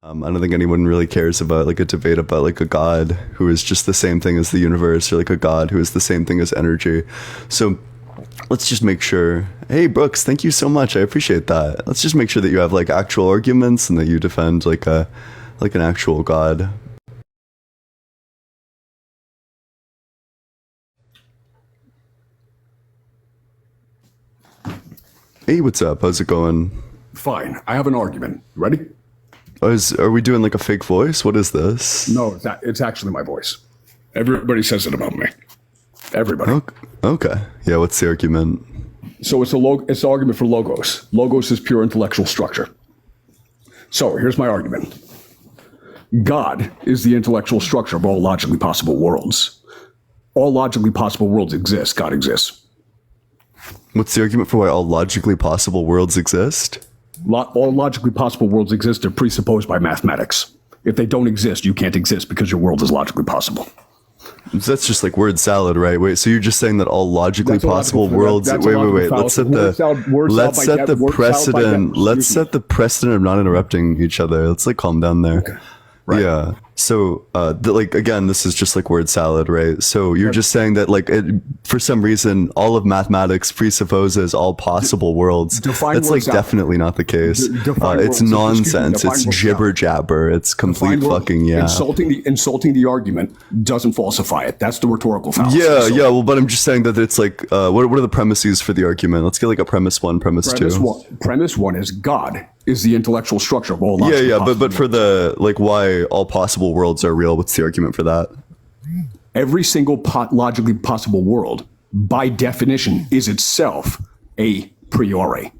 I don't think anyone really cares about like a debate about like a god who is just the same thing as the universe, or like a god who is the same thing as energy. So let's just make sure. Hey Brooks, thank you so much. I appreciate that. Let's just make sure that you have like actual arguments and that you defend like an actual god. Hey, what's up? How's it going? Fine. I have an argument. Ready? Are we doing like a fake voice? What is this? No, it's actually my voice. Everybody says it about me. Everybody. Okay. Yeah, what's the argument? So it's an argument for logos. Logos is pure intellectual structure. So here's my argument. God is the intellectual structure of all logically possible worlds. All logically possible worlds exist. God exists. What's the argument for why all logically possible worlds exist? All logically possible worlds exist are presupposed by mathematics. If they don't exist, you can't exist because your world is logically possible. That's just like word salad, right? Wait, so you're just saying that all logically possible worlds... Wait. Let's set the precedent. Let's set the precedent of not interrupting each other. Let's like calm down there. Okay. Right. Yeah. So, like, again, this is just like word salad, right? So you're just saying that, like, for some reason, all of mathematics presupposes all possible worlds. That's like definitely not the case. It's nonsense. It's jibber jabber. It's complete fucking Insulting the argument doesn't falsify it. That's the rhetorical fallacy. Yeah. Well, but I'm just saying that it's like, what are the premises for the argument? Let's get like a premise one, premise two. Premise one is God is the intellectual structure of all life. Yeah, but for the, like, why all possible worlds are real, what's the argument for that? Every single logically possible world, by definition, is itself a priori,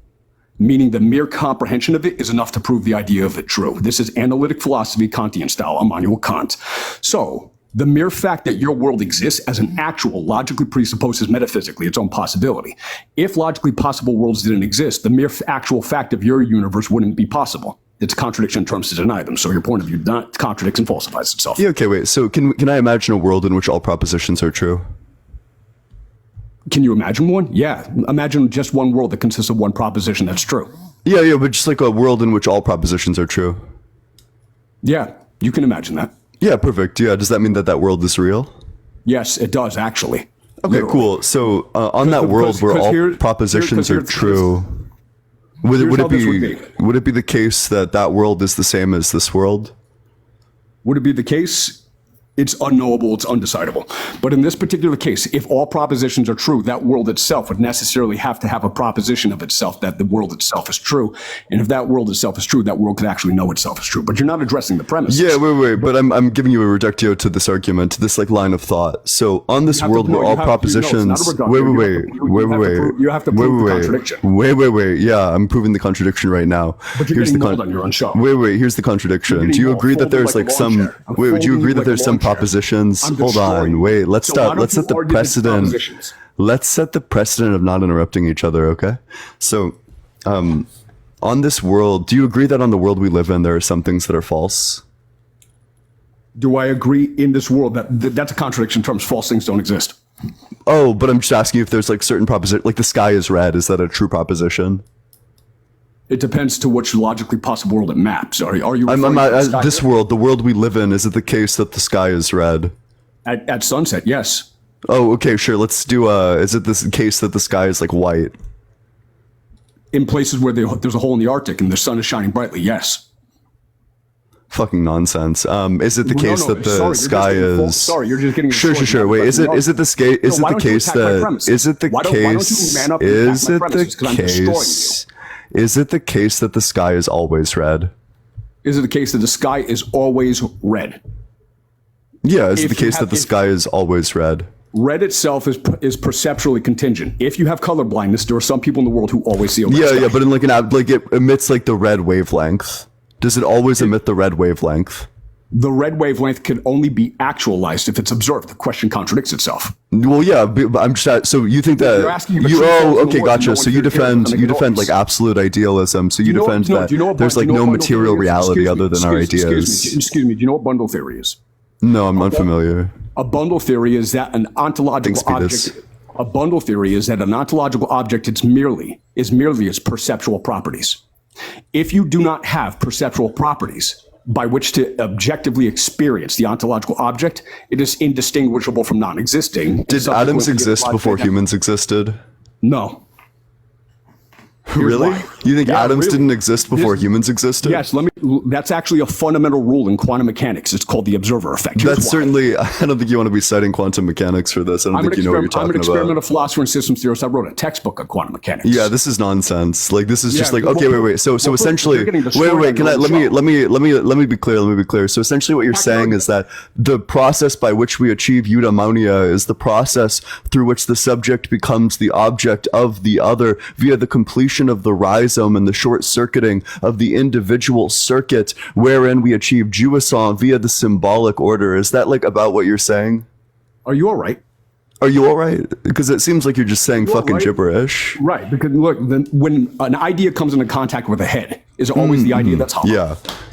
meaning the mere comprehension of it is enough to prove the idea of it true. This is analytic philosophy, Kantian style, Immanuel Kant. So the mere fact that your world exists as an actual logically presupposes metaphysically its own possibility. If logically possible worlds didn't exist, the mere actual fact of your universe wouldn't be possible. It's a contradiction in terms to deny them. So your point of view not contradicts and falsifies itself. Yeah, okay, wait. So can I imagine a world in which all propositions are true? Can you imagine one? Yeah. Imagine just one world that consists of one proposition that's true. Yeah, but just like a world in which all propositions are true. Yeah, you can imagine that. Yeah, perfect. Yeah, does that mean that that world is real? Yes, it does, actually. Okay, literally. Cool. So on that world where all propositions are true, would it be the case that that world is the same as this world? Would it be the case? It's unknowable, it's undecidable. But in this particular case, if all propositions are true, that world itself would necessarily have to have a proposition of itself that the world itself is true. And if that world itself is true, that world could actually know itself is true. But you're not addressing the premise. Yeah, wait. But I'm giving you a reductio to this argument, to this like line of thought. So on this world where all propositions... You have to prove the contradiction. Wait. Yeah, I'm proving the contradiction right now. But you're getting mauled on your own show. Wait, here's the contradiction. Do you agree that there's like some... Wait, would you agree that there's some propositions? Hold on, wait, let's set the precedent. Let's set the precedent of not interrupting each other, okay? So, on this world, do you agree that on the world we live in, there are some things that are false? Do I agree in this world that's a contradiction in terms false things don't exist? Oh, but I'm just asking you if there's like certain proposition, like the sky is red, is that a true proposition? It depends to which logically possible world it maps. Are you this world, the world we live in, is it the case that the sky is red? At sunset, yes. Oh, okay, sure. Let's do, is it this case that the sky is like white? In places where there's a hole in the Arctic and the sun is shining brightly, yes. Fucking nonsense. Is it the case that the sky is... Sorry, you're just getting... Sure. Wait, is it the case that... Is it the case that the sky is always red? Is it the case that the sky is always red? Yeah, is it the case that the sky is always red? Red itself is perceptually contingent. If you have color blindness, there are some people in the world who always see a red sky. Yeah, but in like it emits like the red wavelength. Does it always emit the red wavelength? The red wavelength can only be actualized if it's observed. The question contradicts itself. Well, yeah, but I'm just so you think that okay, gotcha. So you defend like absolute idealism. So you defend that there's like no material reality other than our ideas. Excuse me. Do you know what bundle theory is? No, I'm unfamiliar. A bundle theory is that an ontological object. A bundle theory is that an ontological object is merely its perceptual properties. If you do not have perceptual properties, by which to objectively experience the ontological object, it is indistinguishable from non-existing. Did atoms exist before humans existed? No. Really? Why. You think atoms really. didn't exist before humans existed? Yes, that's actually a fundamental rule in quantum mechanics. It's called the observer effect. Here's That's why. certainly, I don't think you want to be citing quantum mechanics for this. I don't think you know what you're talking I'm an about. experimental philosopher and systems theorist. I wrote a textbook on quantum mechanics. Yeah, this is nonsense. Like, this is just like, well, okay, wait. So essentially, you're getting destroyed wait. on Can your I own let me show. let me be clear. So essentially, what you're saying is that the process by which we achieve eudaimonia is the process through which the subject becomes the object of the other via the completion of the rhizome and the short circuiting of the individual circuit, wherein we achieve jouissance via the symbolic order. Is that like about what you're saying? Are you all right? Are you all right? Because it seems like you're just saying fucking right? gibberish. Right, because look, when an idea comes into contact with a head, is always the idea that's hollow.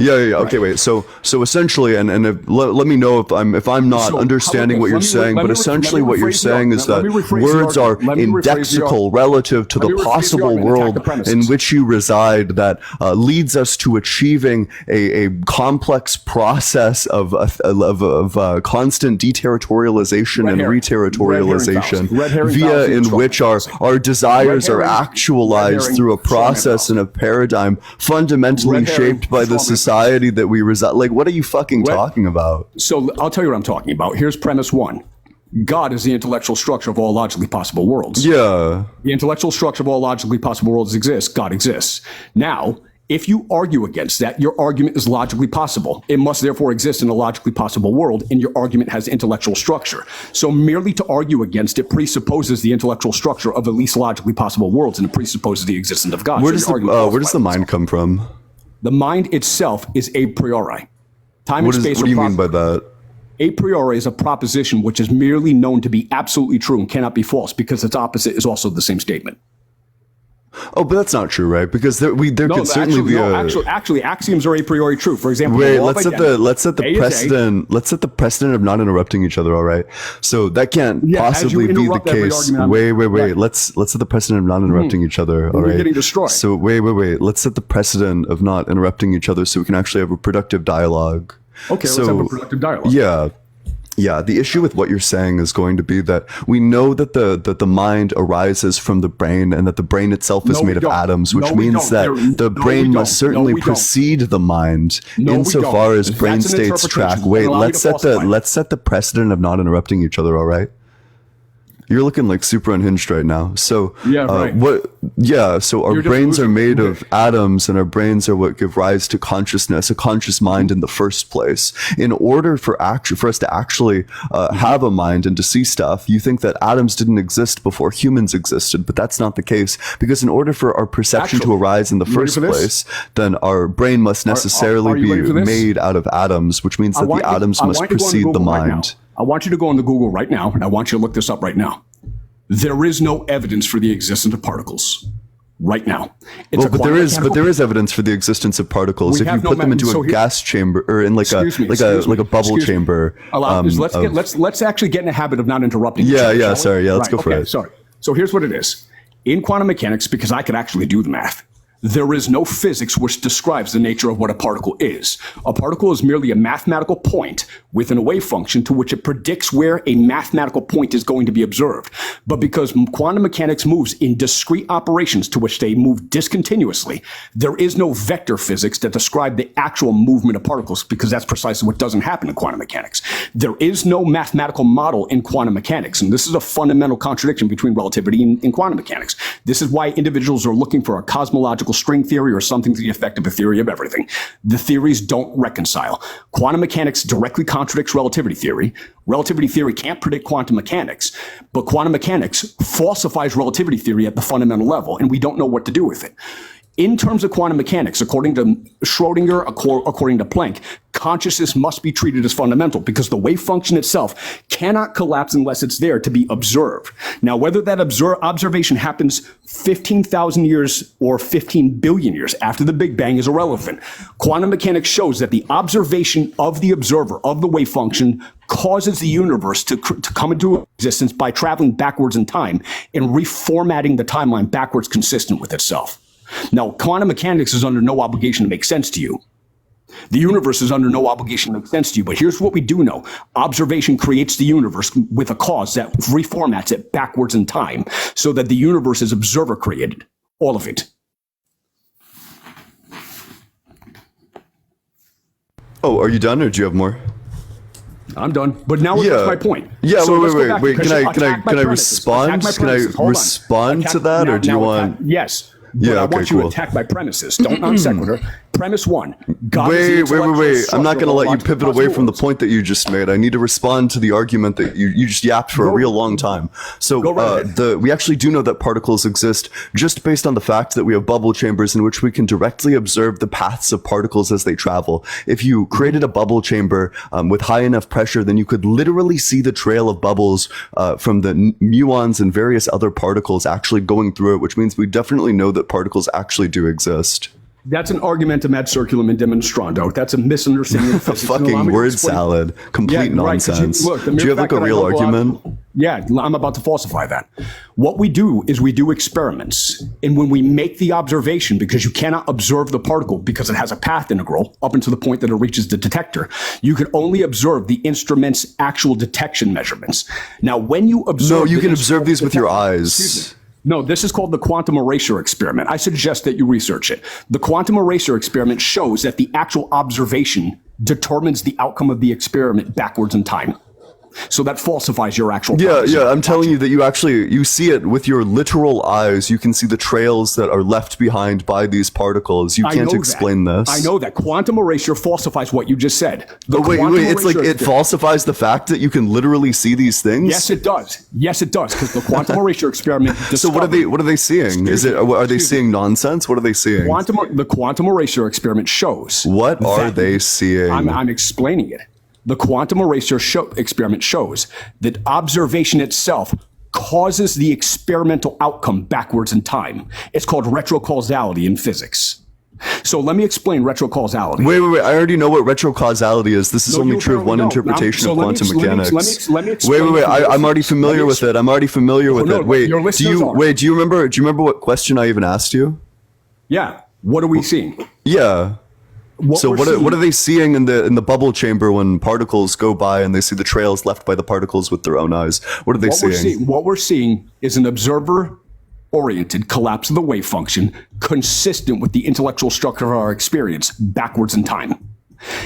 Yeah. Okay, wait. So essentially, and let me know if I'm not understanding what you're saying. But essentially, what you're saying is that words are indexical relative to the possible world in which you reside. That leads us to achieving a complex process of constant deterritorialization and reterritorialization, via in which our desires are actualized through a process and a paradigm fundamentally shaped by the society that we reside. Like, what are you fucking talking about? So I'll tell you what I'm talking about. Here's premise one. God is the intellectual structure of all logically possible worlds. Yeah. The intellectual structure of all logically possible worlds exists. God exists. Now, if you argue against that, your argument is logically possible. It must therefore exist in a logically possible world, and your argument has intellectual structure. So merely to argue against it presupposes the intellectual structure of at least logically possible worlds, and it presupposes the existence of God. Where does the mind come from? The mind itself is a priori. Time and space. What do you mean by that? A priori is a proposition which is merely known to be absolutely true and cannot be false because its opposite is also the same statement. Oh, but that's not true, right? Because there could certainly be actually axioms are a priori true. For example, wait, let's set the precedent of not interrupting each other. All right, so that can't possibly be the case. Wait. Right. Let's set the precedent of not interrupting each other. All right, we're getting destroyed. So wait. Let's set the precedent of not interrupting each other so we can actually have a productive dialogue. Okay, let's have a productive dialogue. Yeah, the issue with what you're saying is going to be that we know that the mind arises from the brain and that the brain itself is made of atoms, which means that the brain must certainly precede the mind insofar as brain states track. Wait, let's set the precedent of not interrupting each other, all right? You're looking like super unhinged right now. So so our brains are made of atoms, and our brains are what give rise to consciousness, a conscious mind in the first place. In order for us to actually have a mind and to see stuff, you think that atoms didn't exist before humans existed, but that's not the case, because in order for our perception to arise in the first place, then our brain must necessarily be made out of atoms, which means that the atoms must precede the mind. I want you to go on the Google right now, and I want you to look this up right now. There is no evidence for the existence of particles right now. But there is evidence for the existence of particles if you put them into a gas chamber or in like a bubble chamber. Let's actually get in the habit of not interrupting. Let's go for it. Sorry. So here's what it is. In quantum mechanics, because I could actually do the math, there is no physics which describes the nature of what a particle is. A particle is merely a mathematical point within a wave function to which it predicts where a mathematical point is going to be observed. But because quantum mechanics moves in discrete operations to which they move discontinuously, there is no vector physics that describe the actual movement of particles, because that's precisely what doesn't happen in quantum mechanics. There is no mathematical model in quantum mechanics, and this is a fundamental contradiction between relativity and quantum mechanics. This is why individuals are looking for a cosmological string theory or something to the effect of a theory of everything. The theories don't reconcile. Quantum mechanics directly contradicts relativity theory. Relativity theory can't predict quantum mechanics, but quantum mechanics falsifies relativity theory at the fundamental level, and we don't know what to do with it. In terms of quantum mechanics, according to Schrodinger, according to Planck, consciousness must be treated as fundamental because the wave function itself cannot collapse unless it's there to be observed. Now, whether that observation happens 15,000 years or 15 billion years after the Big Bang is irrelevant. Quantum mechanics shows that the observation of the observer of the wave function causes the universe to come into existence by traveling backwards in time and reformatting the timeline backwards consistent with itself. Now, quantum mechanics is under no obligation to make sense to you. The universe is under no obligation to make sense to you, but here's what we do know. Observation creates the universe with a cause that reformats it backwards in time so that the universe is observer created. All of it. Oh, are you done or do you have more? I'm done. But now that's my point. Yeah, So wait. Can I respond? Can I respond to that, or do you want? Yes. But I want you to attack my premises. Don't non sequitur. Premise one. God wait. I'm not going to let you pivot away from the point that you just made. I need to respond to the argument that you just yapped for a real long time. So we actually do know that particles exist just based on the fact that we have bubble chambers in which we can directly observe the paths of particles as they travel. If you created a bubble chamber with high enough pressure, then you could literally see the trail of bubbles from the muons and various other particles actually going through it, which means we definitely know that particles actually do exist. That's an argumentum ad circulum in demonstrando. That's a misunderstanding of physics. A fucking word salad. Complete nonsense. Look, do you have like a real argument? I'm about to falsify that. What we do is we do experiments. And when we make the observation, because you cannot observe the particle because it has a path integral up until the point that it reaches the detector, you can only observe the instrument's actual detection measurements. Now, when you observe... No, you can observe these with your eyes. No, this is called the quantum erasure experiment. I suggest that you research it. The quantum erasure experiment shows that the actual observation determines the outcome of the experiment backwards in time. So that falsifies your actual proposition. I'm telling you that you see it with your literal eyes. You can see the trails that are left behind by these particles. You can't explain this. I know that. Quantum erasure falsifies what you just said. Wait, it's like it falsifies the fact that you can literally see these things? Yes, it does. Yes, it does, because the quantum erasure experiment So what are they seeing? Are they seeing nonsense? What are they seeing? The quantum erasure experiment shows. What are they seeing? I'm explaining it. The quantum erasure experiment shows that observation itself causes the experimental outcome backwards in time. It's called retrocausality in physics. So let me explain retrocausality. Wait. I already know what retrocausality is. This is only true of one interpretation of quantum mechanics. Let me explain. Wait. I'm already familiar with it. Wait, do you remember what question I even asked you? Yeah. What are we seeing? Yeah. What are they seeing in the bubble chamber when particles go by and they see the trails left by the particles with their own eyes? What are they seeing? What we're seeing is an observer-oriented collapse of the wave function consistent with the intellectual structure of our experience backwards in time.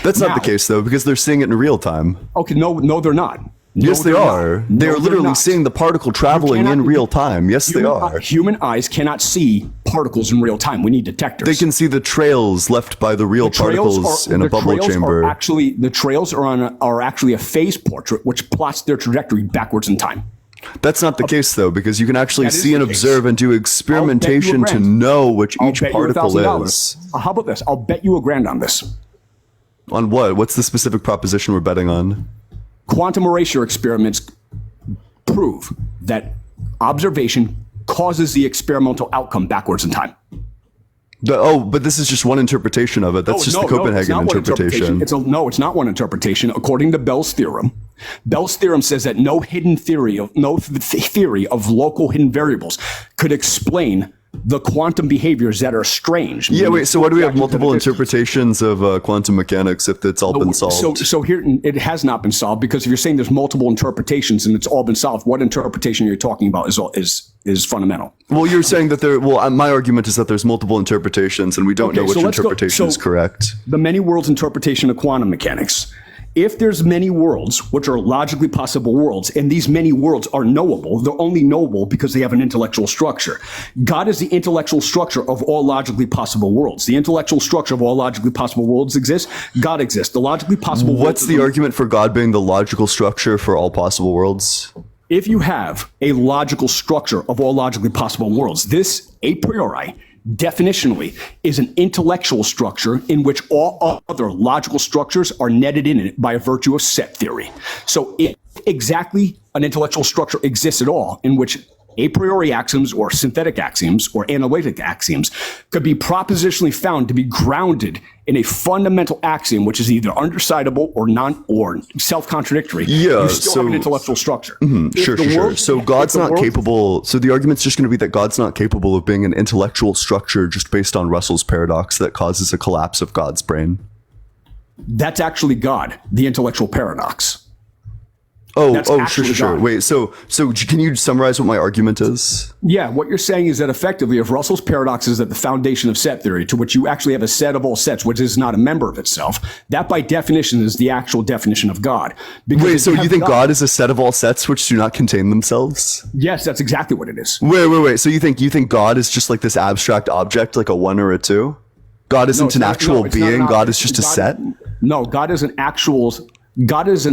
That's not the case, though, because they're seeing it in real time. Okay, no, they're not. Yes, they are. They are literally seeing the particle traveling in real time. Yes, they are. Human eyes cannot see particles in real time. We need detectors. They can see the trails left by the real particles in a bubble chamber. The trails are actually a phase portrait which plots their trajectory backwards in time. That's not the case, though, because you can actually see and observe and do experimentation to know which each particle is. How about this? I'll bet you $1,000 on this. On what? What's the specific proposition we're betting on? Quantum erasure experiments prove that observation causes the experimental outcome backwards in time. But this is just one interpretation of it. That's just the Copenhagen interpretation. It's not one interpretation. According to Bell's theorem says that no theory of local hidden variables could explain the quantum behaviors that are strange. Yeah, wait, so why do we have multiple interpretations of quantum mechanics if it's all been solved? So here, it has not been solved, because if you're saying there's multiple interpretations and it's all been solved, what interpretation you're talking about is fundamental. Well, you're saying that my argument is that there's multiple interpretations and we don't know which interpretation is correct. The many worlds interpretation of quantum mechanics. If there's many worlds, which are logically possible worlds, and these many worlds are knowable, they're only knowable because they have an intellectual structure. God is the intellectual structure of all logically possible worlds. The intellectual structure of all logically possible worlds exists. God exists. The logically possible worlds... What's the argument for God being the logical structure for all possible worlds? If you have a logical structure of all logically possible worlds, this a priori definitionally is an intellectual structure in which all other logical structures are netted in it by virtue of set theory. So if exactly an intellectual structure exists at all in which a priori axioms or synthetic axioms or analytic axioms could be propositionally found to be grounded in a fundamental axiom which is either undecidable or self-contradictory, you still have an intellectual structure. Sure. So God's not capable. So the argument's just going to be that God's not capable of being an intellectual structure just based on Russell's paradox that causes a collapse of God's brain. That's actually God, the intellectual paradox. Oh, sure. actually God. Wait, so can you summarize what my argument is? Yeah, what you're saying is that effectively, if Russell's paradox is at the foundation of set theory, to which you actually have a set of all sets, which is not a member of itself, that by definition is the actual definition of God. Because Wait, if so you have think God is a set of all sets which do not contain themselves? Yes, that's exactly what it is. Wait. So you think God is just like this abstract object, like a 1 or a 2? God isn't an actual being. God is just a set. No, God is an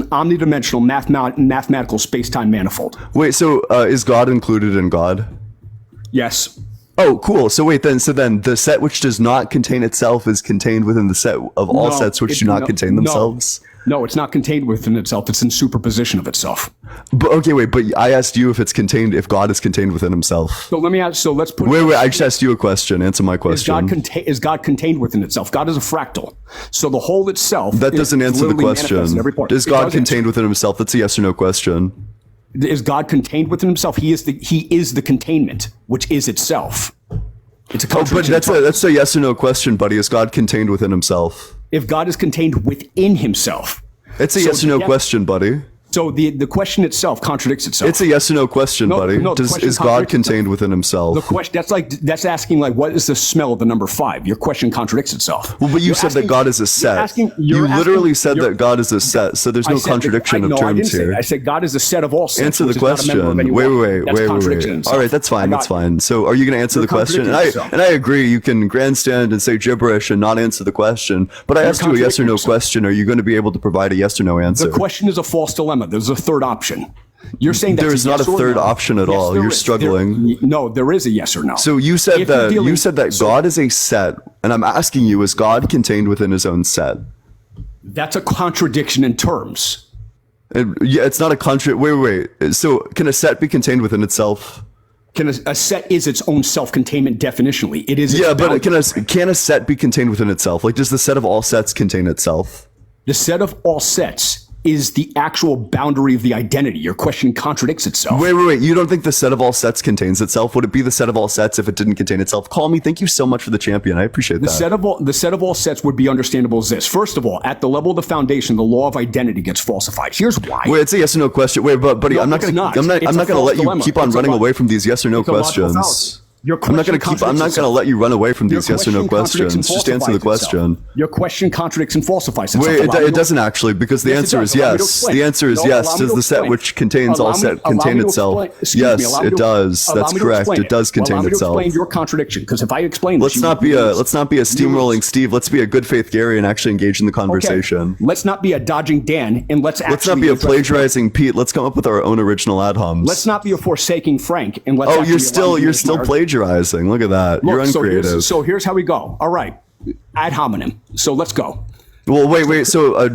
omnidimensional mathematical space-time manifold. Wait, so is God included in God? Yes. Oh, cool. So then the set which does not contain itself is contained within the set of all sets which do not contain themselves? No, it's not contained within itself. It's in superposition of itself. But I asked you if God is contained within himself. So let's put. Wait, I just asked you a question. Answer my question. Is God contained within itself? God is a fractal. So the whole itself. That doesn't answer the question. Is God contained within himself? That's a yes or no question. Is God contained within himself? He is the containment, which is itself. It's a contradiction. But that's a yes or no question, buddy. Is God contained within himself? If God is contained within himself. It's a yes or no question, buddy. So the question itself contradicts itself. It's a yes or no question, buddy. Is God contained within himself? The question that's asking like, what is the smell of the number 5? Your question contradicts itself. Well, but you said that God is a set. You literally said that God is a set, so there's no contradiction of terms here. I said God is a set of all sets. Answer the question. Wait. All right, that's fine. That's fine. So are you going to answer the question? And I agree. You can grandstand and say gibberish and not answer the question. But I asked you a yes or no question. Are you going to be able to provide a yes or no answer? The question is a false dilemma. There's a third option. You're saying there's not a third option at all. You're struggling. No, there is a yes or no. So you said that God is a set, and I'm asking you: is God contained within His own set? That's a contradiction in terms. It's not a contradiction. Wait. So can a set be contained within itself? Can a set is its own self-containment definitionally? It is. Yeah, but can a set be contained within itself? Like, does the set of all sets contain itself? The set of all sets is the actual boundary of the identity. Your question contradicts itself. Wait. You don't think the set of all sets contains itself? Would it be the set of all sets if it didn't contain itself? Call me. Thank you so much for the champion. I appreciate that. The set of all sets would be understandable as this. First of all, at the level of the foundation, the law of identity gets falsified. Here's why. Wait, it's a yes or no question. Wait, but buddy, I'm not going to let you keep on running away from these yes or no questions. I'm not going to let you run away from these yes or no questions. Just answer the question. Your question contradicts and falsifies itself. Wait, it doesn't actually, because the answer is yes. The answer is yes. Does the set which contains all set contain itself? Yes, it does. That's correct. It does contain itself. Explain your contradiction, because if I explain this, let's not be a steamrolling Steve. Let's be a good faith Gary and actually engage in the conversation. Okay. Let's not be a dodging Dan, and let's not be a plagiarizing Pete. Let's come up with our own original ad homs. Let's not be a forsaking Frank, and let's. Oh, you're still plagiarizing. Look at that. You're uncreative. So here's how we go. All right. Ad hominem. So let's go. Well, wait. So I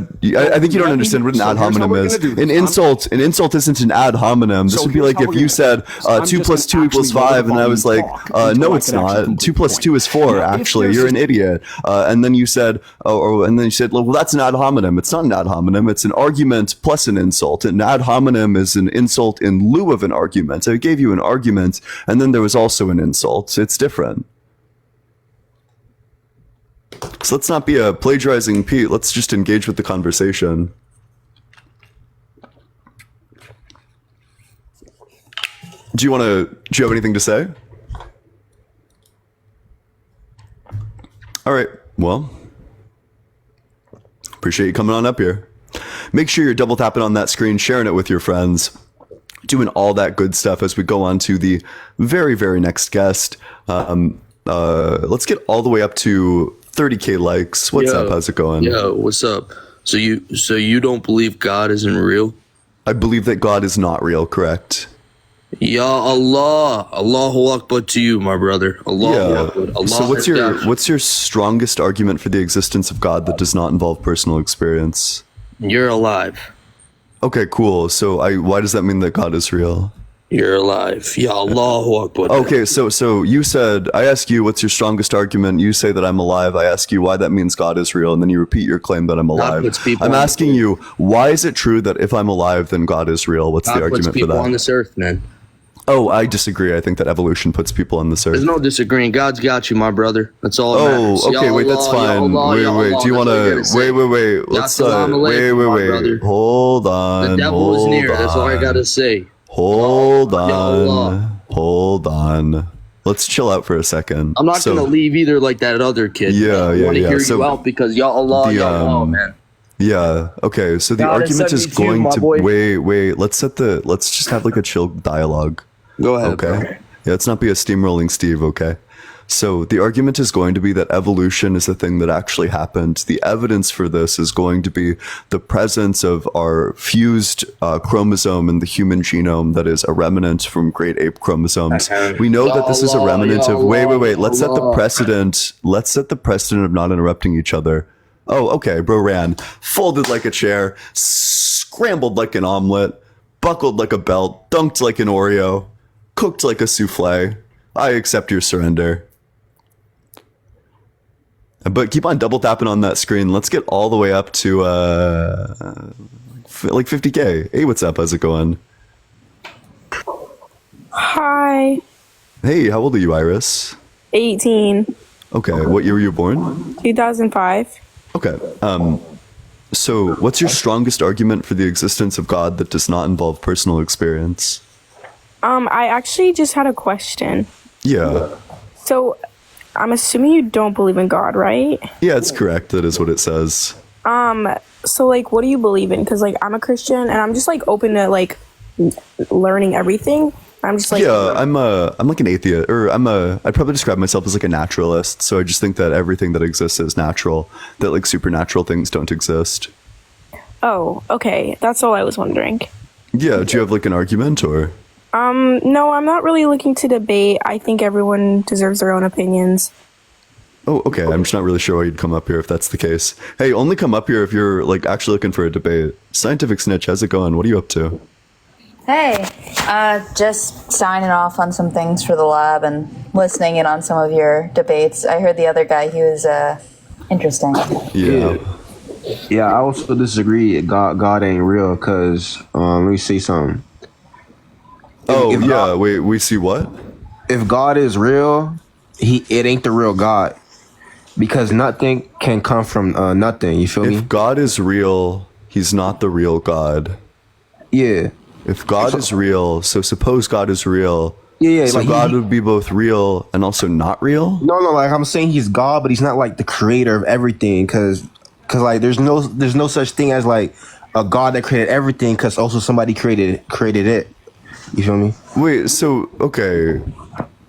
think you don't understand what an ad hominem is. An insult isn't an ad hominem. This would be like if you said 2 plus 2 equals 5, and I was like, no, it's not. 2 plus 2 is 4. Actually, you're an idiot. And then you said, well, that's an ad hominem. It's not an ad hominem. It's an argument plus an insult. An ad hominem is an insult in lieu of an argument. So I gave you an argument, and then there was also an insult. It's different. So let's not be a plagiarizing Pete. Let's just engage with the conversation. Do you have anything to say? All right. Well, appreciate you coming on up here. Make sure you're double tapping on that screen, sharing it with your friends, doing all that good stuff as we go on to the very, very next guest. Let's get all the way up to 30K likes. What's up? How's it going? Yo, what's up? So you don't believe God isn't real? I believe that God is not real, correct? Ya Allah. Allahu Akbar to you, my brother. Allahu Akbar. Allah. So what's your strongest argument for the existence of God that does not involve personal experience? You're alive. Okay, cool. So why does that mean that God is real? You're alive. Ya Allahu Akbar. Okay, so you said, I ask you, what's your strongest argument? You say that I'm alive. I ask you why that means God is real, and then you repeat your claim that I'm alive. I'm asking you, why is it true that if I'm alive, then God is real? What's the argument for that? God puts people on this earth, man. Oh, I disagree. I think that evolution puts people on this earth. There's no disagreeing. God's got you, my brother. That's all that matters. Oh, okay, Ya wait, that's Allah, ya fine. Allah, ya Wait. Allah. Do you want That's all I to? gotta say. Wait. Let's Assalamu alaikum, my brother. Hold on. The devil is near. That's all I gotta say. Hold Ya Allah. on. Hold on. Let's chill out for a second. I'm not gonna leave either like that other kid. Yeah, I yeah, want to yeah. hear So you out because Ya Allah, Ya Allah, man. Yeah. Okay. So the God is argument is 72, going my to boy. wait. Let's just have like a chill dialogue. Go ahead. Okay. bro. Yeah. Let's not be a steamrolling Steve. Okay. So the argument is going to be that evolution is a thing that actually happened. The evidence for this is going to be the presence of our fused chromosome in the human genome that is a remnant from great ape chromosomes. We know that this is a remnant of wait. Let's set the precedent. Let's set the precedent of not interrupting each other. Oh, okay, bro ran, folded like a chair, scrambled like an omelet, buckled like a belt, dunked like an Oreo, cooked like a souffle. I accept your surrender. But keep on double tapping on that screen. Let's get all the way up to like 50K. Hey, what's up? How's it going? Hi. Hey, how old are you, Iris? 18. Okay, what year were you born? 2005. Okay. So what's your strongest argument for the existence of God that does not involve personal experience? I actually just had a question. Yeah. So, I'm assuming you don't believe in God, right? Yeah, it's correct. That is what it says. So like, what do you believe in? Because like, I'm a Christian and I'm just like open to like learning everything. I'm just like, Yeah, I'm like an atheist, or I'd probably describe myself as like a naturalist. So I just think that everything that exists is natural, that like supernatural things don't exist. oh, okay. That's all I was wondering. Yeah, do you have like an argument or? No, I'm not really looking to debate. I think everyone deserves their own opinions. Oh, okay. I'm just not really sure why you'd come up here if that's the case. Hey, only come up here if you're like actually looking for a debate. Scientific Snitch, how's it going? What are you up to? Hey, just signing off on some things for the lab and listening in on some of your debates. I heard the other guy, he was interesting. Yeah. Yeah, I also disagree. God ain't real because let me see something. Oh, if yeah. God- Wait, we see what? If God is real, it ain't the real God because nothing can come from nothing. You feel me? If God is real, he's not the real God. Yeah. If God is real, so suppose God is real. Yeah. So like God would be both real and also not real? No. Like I'm saying, he's God, but he's not like the creator of everything. Because like there's no such thing as like a God that created everything. Because also somebody created it. You feel me? Wait, so, okay.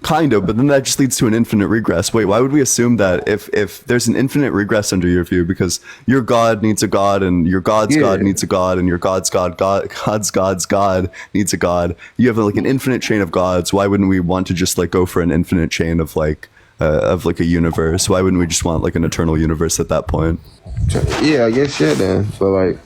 Kind of, but then that just leads to an infinite regress. Wait, why would we assume that if there's an infinite regress under your view, because your God needs a God, and your God's God needs a God, and your God's God's God needs a God. You have like an infinite chain of gods. Why wouldn't we want to just like go for an infinite chain of like a universe? Why wouldn't we just want like an eternal universe at that point? Yeah, I guess then. So like,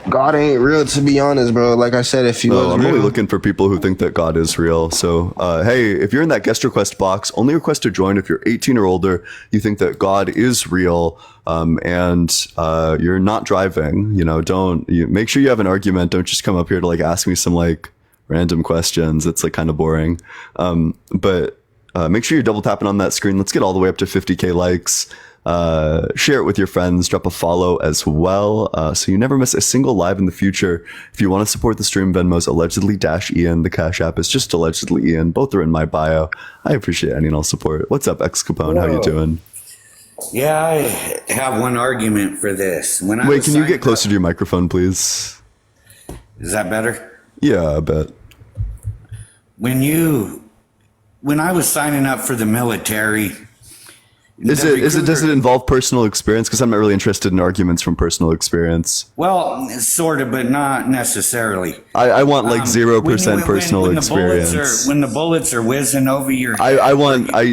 God ain't real, to be honest, bro. Like I said, if you was I'm real, only looking for people who think that God is real. So, hey, if you're in that guest request box, only request to join if you're 18 or older. You think that God is real, and you're not driving. You know, make sure you have an argument. Don't just come up here to like ask me some like random questions. It's like kind of boring. But make sure you're double tapping on that screen. Let's get all the way up to 50K likes. Share it with your friends, drop a follow as well, so you never miss a single live in the future. If you want to support the stream, Venmo's allegedly-Ian. The Cash App is just allegedly Ian. Both are in my bio. I appreciate any and all support. What's up, X Capone? How you doing? Yeah, I have one argument for this. Wait, can you get closer to your microphone, please? Is that better? Yeah, I bet. When I was signing up for the military, Does it involve personal experience? Because I'm not really interested in arguments from personal experience. well, sort of, but not necessarily. I want like 0% personal when experience. when the bullets are whizzing over your head.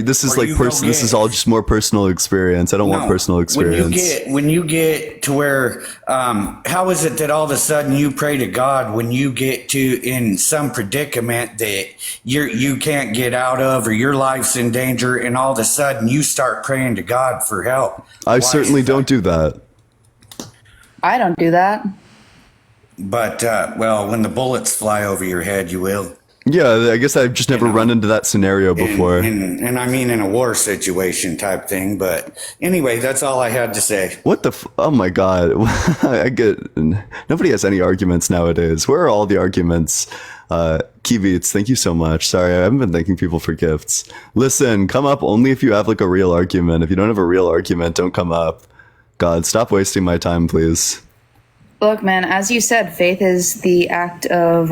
This is or like you go this is all just more personal experience. I don't want personal experience. When you get to where, how is it that all of a sudden you pray to God when you get to in some predicament that you can't get out of, or your life's in danger, and all of a sudden you start praying to God for help? I certainly don't do that. I don't do that. But, well, when the bullets fly over your head, you will. Yeah, I guess I've just never run into that scenario before. And I mean in a war situation type thing. But anyway, that's all I had to say. What the? Oh my god! I get. Nobody has any arguments nowadays. Where are all the arguments? Keybeats, thank you so much. Sorry, I haven't been thanking people for gifts. Listen, come up only if you have like a real argument. If you don't have a real argument, don't come up. God, stop wasting my time, please. Look, man, as you said, faith is the act of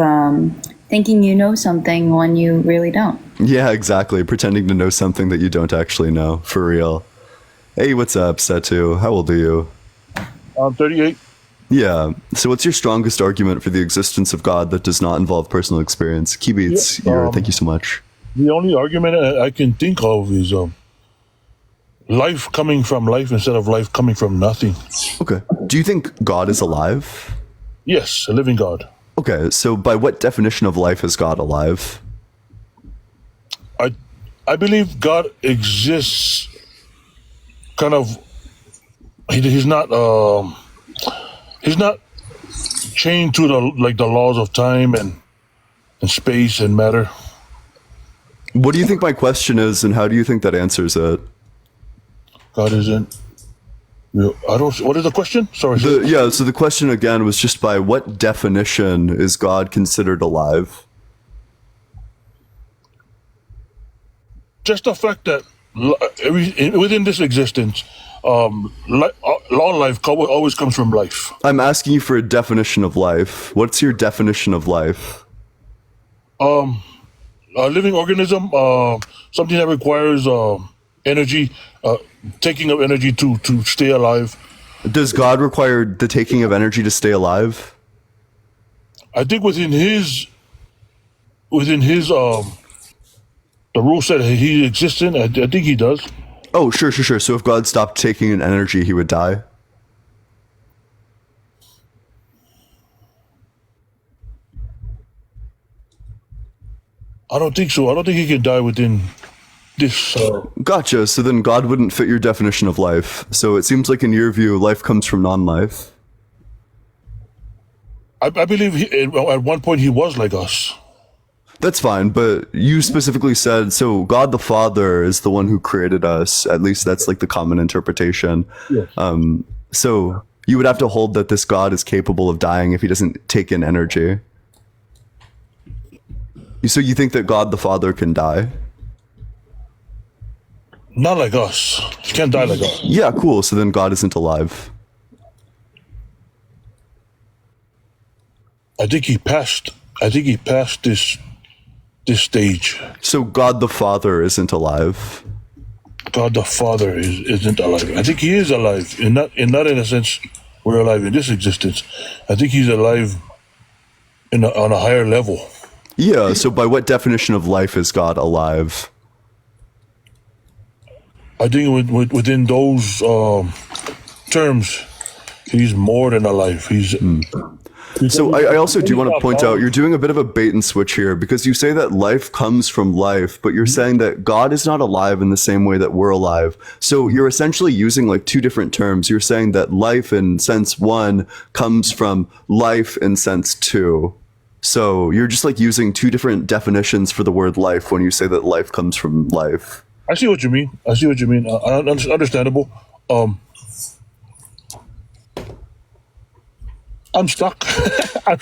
thinking you know something when you really don't. Yeah, exactly. Pretending to know something that you don't actually know. For real. Hey, what's up, Setu? How old are you? I'm 38. Yeah. So what's your strongest argument for the existence of God that does not involve personal experience? Keybeats, thank you so much. The only argument I can think of is life coming from life instead of life coming from nothing. Okay. Do you think God is alive? Yes, a living God. Okay, so by what definition of life is God alive? I believe God exists kind of, he's not chained to the laws of time and space and matter. What do you think my question is, and how do you think that answers it? God isn't. I don't. What is the question? Sorry. So the question again was just by what definition is God considered alive? Just the fact that within this existence, long life always comes from life. I'm asking you for a definition of life. What's your definition of life? A living organism, something that requires energy, taking of energy to stay alive. Does God require the taking of energy to stay alive? I think within his the rule said he exists in. I think he does. Oh, sure. So if God stopped taking in energy, he would die? I don't think so. I don't think he can die within this. Gotcha. So then God wouldn't fit your definition of life. So it seems like in your view, life comes from non-life. I believe at one point he was like us. That's fine, but you specifically said, so God the Father is the one who created us. At least that's like the common interpretation. Yes. So you would have to hold that this God is capable of dying if he doesn't take in energy. So you think that God the Father can die? Not like us. He can't die like us. Yeah, cool. So then God isn't alive. I think he passed this stage. So God the Father isn't alive. God the Father isn't alive. I think he is alive, and not in a sense we're alive in this existence. I think he's alive on a higher level. Yeah. So by what definition of life is God alive? I think within those terms, he's more than alive. So I also do want to point out, you're doing a bit of a bait and switch here, because you say that life comes from life, but you're saying that God is not alive in the same way that we're alive. So you're essentially using like two different terms. You're saying that life in sense one comes from life in sense two. So you're just like using two different definitions for the word life when you say that life comes from life. I see what you mean. Understandable. I'm stuck.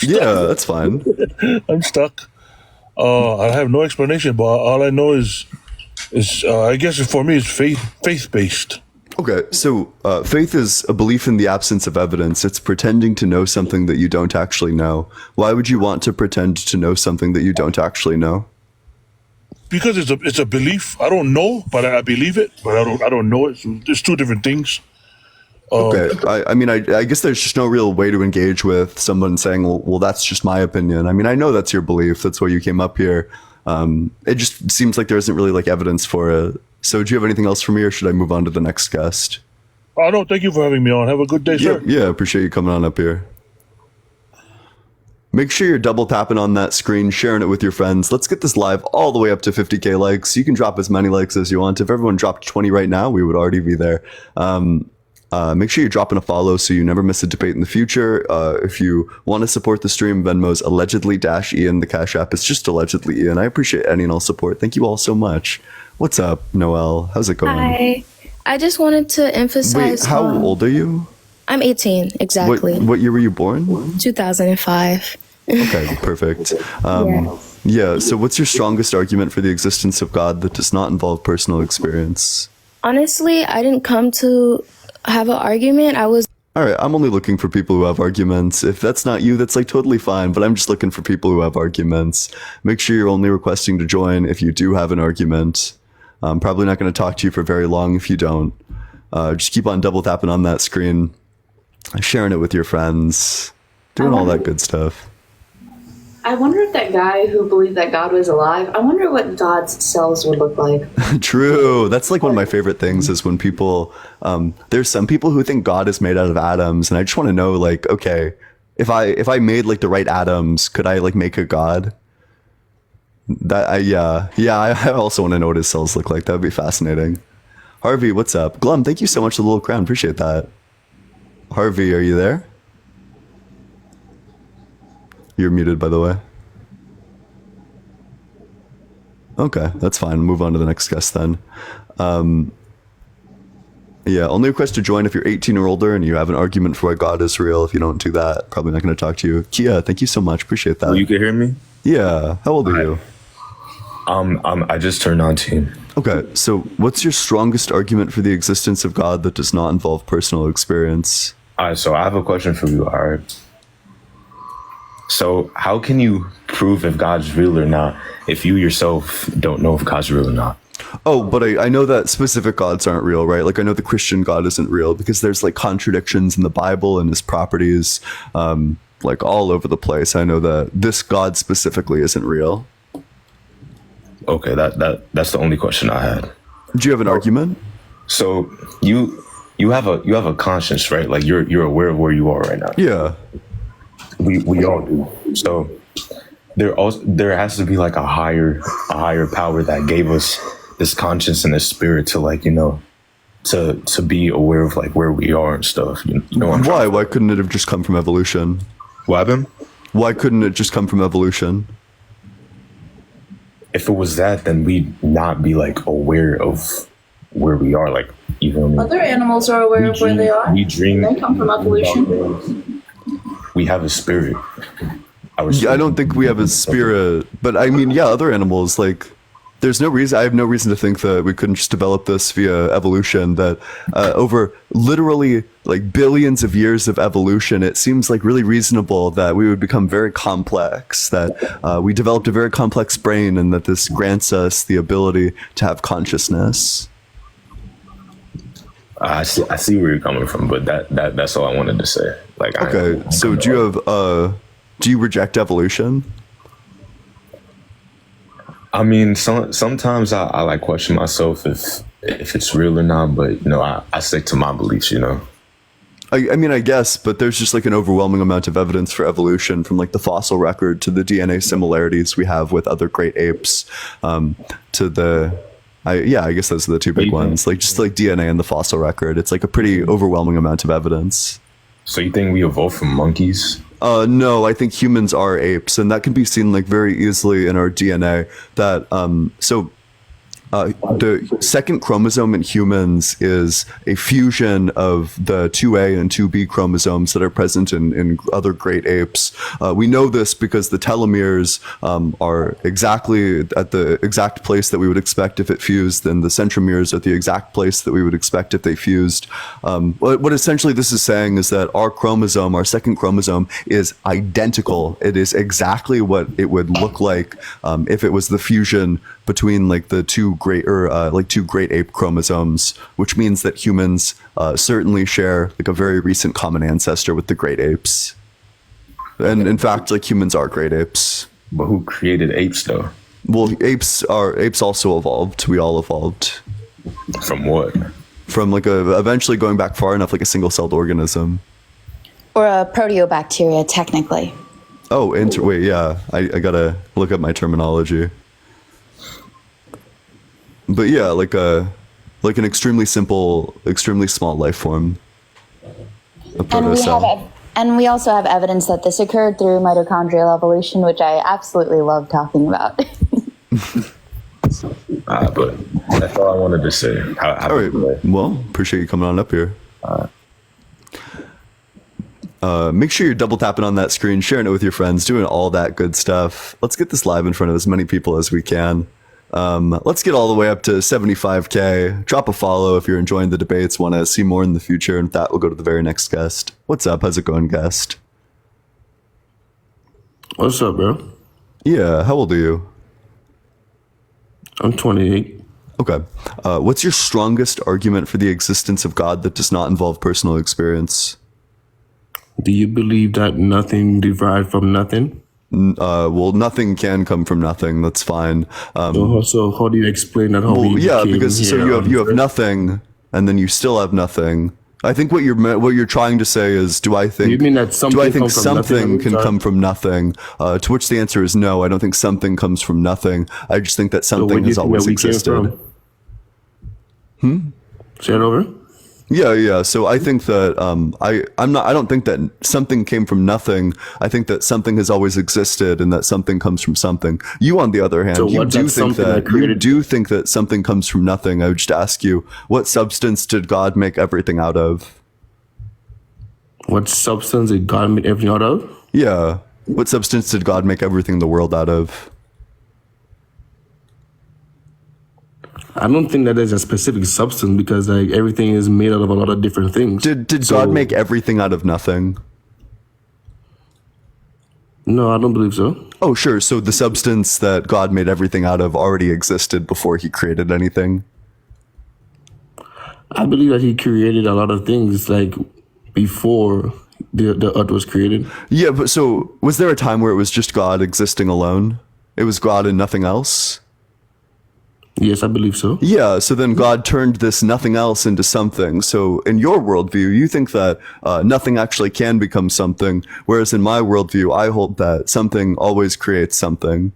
Yeah, that's fine. I'm stuck. I have no explanation, but all I know is I guess for me it's faith based. Okay, so faith is a belief in the absence of evidence. It's pretending to know something that you don't actually know. Why would you want to pretend to know something that you don't actually know? Because it's a belief. I don't know, but I believe it. But I don't know it. So there's two different things. Okay, I mean, I guess there's just no real way to engage with someone saying, well, that's just my opinion. I mean, I know that's your belief. That's why you came up here. It just seems like there isn't really like evidence for it. So do you have anything else for me, or should I move on to the next guest? Oh, no, thank you for having me on. Have a good day, sir. Yeah, appreciate you coming on up here. Make sure you're double tapping on that screen, sharing it with your friends. Let's get this live all the way up to 50K likes. You can drop as many likes as you want. If everyone dropped 20 right now, we would already be there. Make sure you drop in a follow so you never miss a debate in the future. If you want to support the stream, Venmo's allegedly-Ian. The Cash App is just allegedly Ian. I appreciate any and all support. Thank you all so much. What's up, Noelle? How's it going? Hi. I just wanted to emphasize. Wait, how old are you? I'm 18, exactly. What year were you born? 2005. Okay, perfect. Yeah, so what's your strongest argument for the existence of God that does not involve personal experience? Honestly, I didn't come to have an argument. All right, I'm only looking for people who have arguments. If that's not you, that's like totally fine, but I'm just looking for people who have arguments. Make sure you're only requesting to join if you do have an argument. I'm probably not going to talk to you for very long if you don't. Just keep on double tapping on that screen, sharing it with your friends, doing all that good stuff. I wonder if that guy who believed that God was alive, I wonder what God's cells would look like. True. That's like one of my favorite things is when people, there's some people who think God is made out of atoms. And I just want to know, like, okay, if I made like the right atoms, could I like make a God? I also want to know what his cells look like. That would be fascinating. Harvey, what's up? Glum, thank you so much for the little crown. Appreciate that. Harvey, are you there? You're muted, by the way. Okay, that's fine. Move on to the next guest then. Yeah, only request to join if you're 18 or older and you have an argument for why God is real. If you don't do that, probably not going to talk to you. Kia, thank you so much. Appreciate that. Well, you can hear me? Yeah. How old are you? I just turned 19. Okay, so what's your strongest argument for the existence of God that does not involve personal experience? All right, so I have a question for you, all right? So how can you prove if God's real or not if you yourself don't know if God's real or not? Oh, but I know that specific gods aren't real, right? Like I know the Christian God isn't real because there's like contradictions in the Bible and his properties like all over the place. I know that this God specifically isn't real. Okay, that's the only question I had. Do you have an argument? So you have a conscience, right? Like you're aware of where you are right now. Yeah. We all do. So there has to be like a higher power that gave us this conscience and this spirit to like, you know, to be aware of like where we are and stuff. You know Why couldn't it have just come from evolution? What happened? Why couldn't it just come from evolution? If it was that, then we'd not be like aware of where we are. Like even Other animals are aware of where they are. We dream. They come from evolution. We have a spirit. Yeah, I don't think we have a spirit, but I mean, yeah, other animals, like, there's no reason, I have no reason to think that we couldn't just develop this via evolution, that over literally like billions of years of evolution, it seems like really reasonable that we would become very complex, that we developed a very complex brain and that this grants us the ability to have consciousness. I see where you're coming from, but that's all I wanted to say. Like, okay, so do you reject evolution? I mean, sometimes I like question myself if it's real or not, but you know, I stick to my beliefs, you know. I mean, I guess, but there's just like an overwhelming amount of evidence for evolution, from like the fossil record to the DNA similarities we have with other great apes, to the I guess those are the two big ones. Like just like DNA and the fossil record, it's like a pretty overwhelming amount of evidence. So you think we evolved from monkeys? No, I think humans are apes, and that can be seen like very easily in our DNA. That the second chromosome in humans is a fusion of the 2A and 2B chromosomes that are present in other great apes. We know this because the telomeres are exactly at the exact place that we would expect if it fused, and the centromeres are at the exact place that we would expect if they fused. What essentially this is saying is that our chromosome, our second chromosome, is identical. It is exactly what it would look like if it was the fusion between like the two great ape chromosomes, which means that humans certainly share like a very recent common ancestor with the great apes. And in fact, like humans are great apes. But who created apes though? Well, apes also evolved. We all evolved. From what? From like eventually going back far enough, like a single-celled organism. Or a proteobacteria, technically. Oh, wait, yeah. I gotta look up my terminology. But yeah, like an extremely simple, extremely small life form. A protocell. And we also have evidence that this occurred through mitochondrial evolution, which I absolutely love talking about. But that's all I wanted to say. All right. Well, appreciate you coming on up here. Make sure you're double tapping on that screen, sharing it with your friends, doing all that good stuff. Let's get this live in front of as many people as we can. Let's get all the way up to 75K. Drop a follow if you're enjoying the debates, want to see more in the future. And with that, we'll go to the very next guest. What's up? How's it going, guest? What's up, bro? Yeah, how old are you? I'm 28. Okay. What's your strongest argument for the existence of God that does not involve personal experience? Do you believe that nothing derived from nothing? Well, nothing can come from nothing. That's fine. So how do you explain that? Because so you have nothing, and then you still have nothing. I think what you're trying to say is, do I think something can come from nothing? To which the answer is no. I don't think something comes from nothing. I just think that something has always existed. Say it over. Yeah. So I think that I don't think that something came from nothing. I think that something has always existed and that something comes from something. You, on the other hand, you do think that something comes from nothing. I would just ask you, what substance did God make everything out of? What substance did God make everything out of? Yeah. What substance did God make everything in the world out of? I don't think that there's a specific substance because like everything is made out of a lot of different things. Did God make everything out of nothing? No, I don't believe so. Oh, sure. So the substance that God made everything out of already existed before he created anything? I believe that he created a lot of things like before the earth was created. Yeah, but so was there a time where it was just God existing alone? It was God and nothing else? Yes, I believe so. Yeah, so then God turned this nothing else into something. So in your worldview, you think that nothing actually can become something, whereas in my worldview, I hold that something always creates something.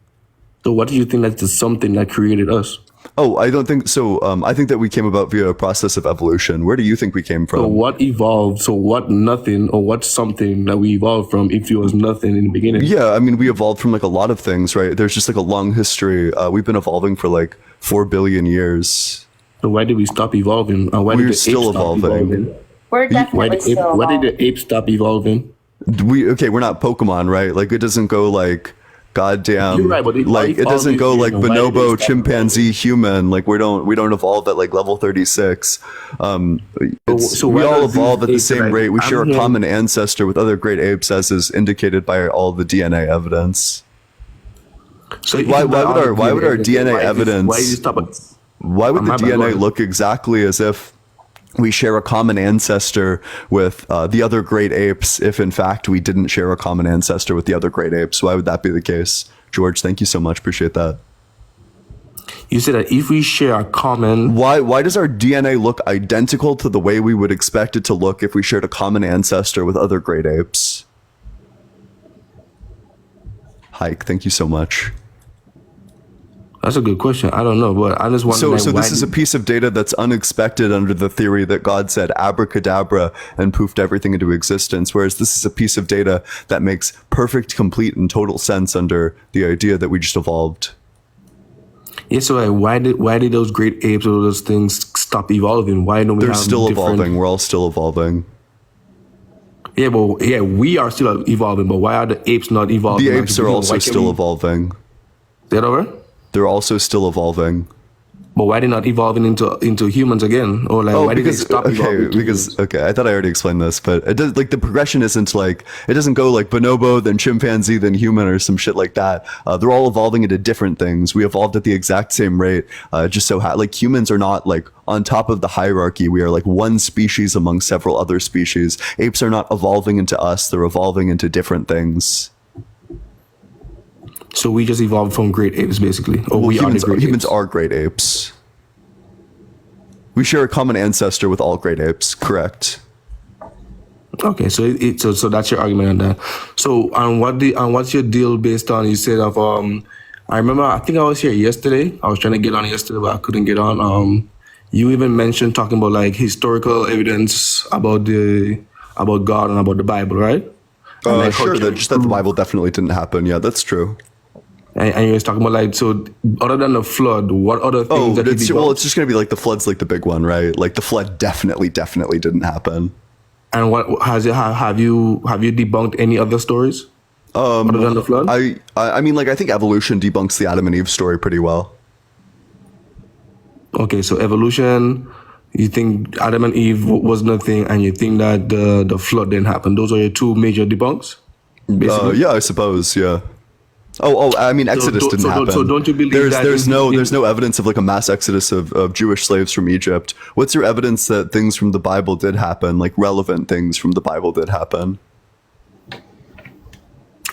So what do you think that's the something that created us? Oh, I don't think so. I think that we came about via a process of evolution. Where do you think we came from? So what evolved? So what nothing or what something that we evolved from if it was nothing in the beginning? Yeah, I mean, we evolved from like a lot of things, right? There's just like a long history. We've been evolving for like 4 billion years. So why did we stop evolving? We're still evolving. We're definitely still evolving. Why did the apes stop evolving? We're not Pokemon, right? Like it doesn't go like goddamn. You're right, but it doesn't go like bonobo, chimpanzee, human. Like we don't evolve at like level 36. We all evolve at the same rate. We share a common ancestor with other great apes, as is indicated by all the DNA evidence. So why would our DNA evidence? Why would the DNA look exactly as if we share a common ancestor with the other great apes if in fact we didn't share a common ancestor with the other great apes? Why would that be the case? George, thank you so much. Appreciate that. You said that if we share a common... Why does our DNA look identical to the way we would expect it to look if we shared a common ancestor with other great apes? Hike, thank you so much. That's a good question. I don't know, but I just want to know. So this is a piece of data that's unexpected under the theory that God said abracadabra and poofed everything into existence, whereas this is a piece of data that makes perfect, complete, and total sense under the idea that we just evolved. Yeah, so like, why did those great apes or those things stop evolving? Why don't we They're have still different... evolving. We're all still evolving. Yeah, we are still evolving, but why are the apes not evolving? The apes are also still evolving. Say that over? They're also still evolving. But why they not evolving into humans again? Or like why did they stop evolving? I thought I already explained this, but it does, like the progression isn't like, it doesn't go like bonobo, then chimpanzee, then human or some shit like that. They're all evolving into different things. We evolved at the exact same rate. Just so like humans are not like on top of the hierarchy. We are like one species among several other species. Apes are not evolving into us. They're evolving into different things. So we just evolved from great apes, basically. Or humans are great apes. We share a common ancestor with all great apes, correct? Okay, so so that's your argument on that. So what's your deal based on? You said of I remember I think I was here yesterday. I was trying to get on yesterday, but I couldn't get on. You even mentioned talking about like historical evidence about the about God and about the Bible, right? And like, Sure, that the Bible definitely didn't happen. Yeah, that's true. And you're talking about like, so other than the flood, what other things that it's just going to be like the flood's like the big one, right? Like the flood definitely didn't happen. And what have you debunked any other stories other than the flood? I mean, like I think evolution debunks the Adam and Eve story pretty well. Okay, so evolution, you think Adam and Eve was nothing, and you think that the flood didn't happen. Those are your two major debunks, basically. Yeah, I suppose. Yeah. I mean, Exodus didn't happen. So don't you believe there's no evidence of like a mass exodus of Jewish slaves from Egypt? What's your evidence that things from the Bible did happen, like relevant things from the Bible did happen?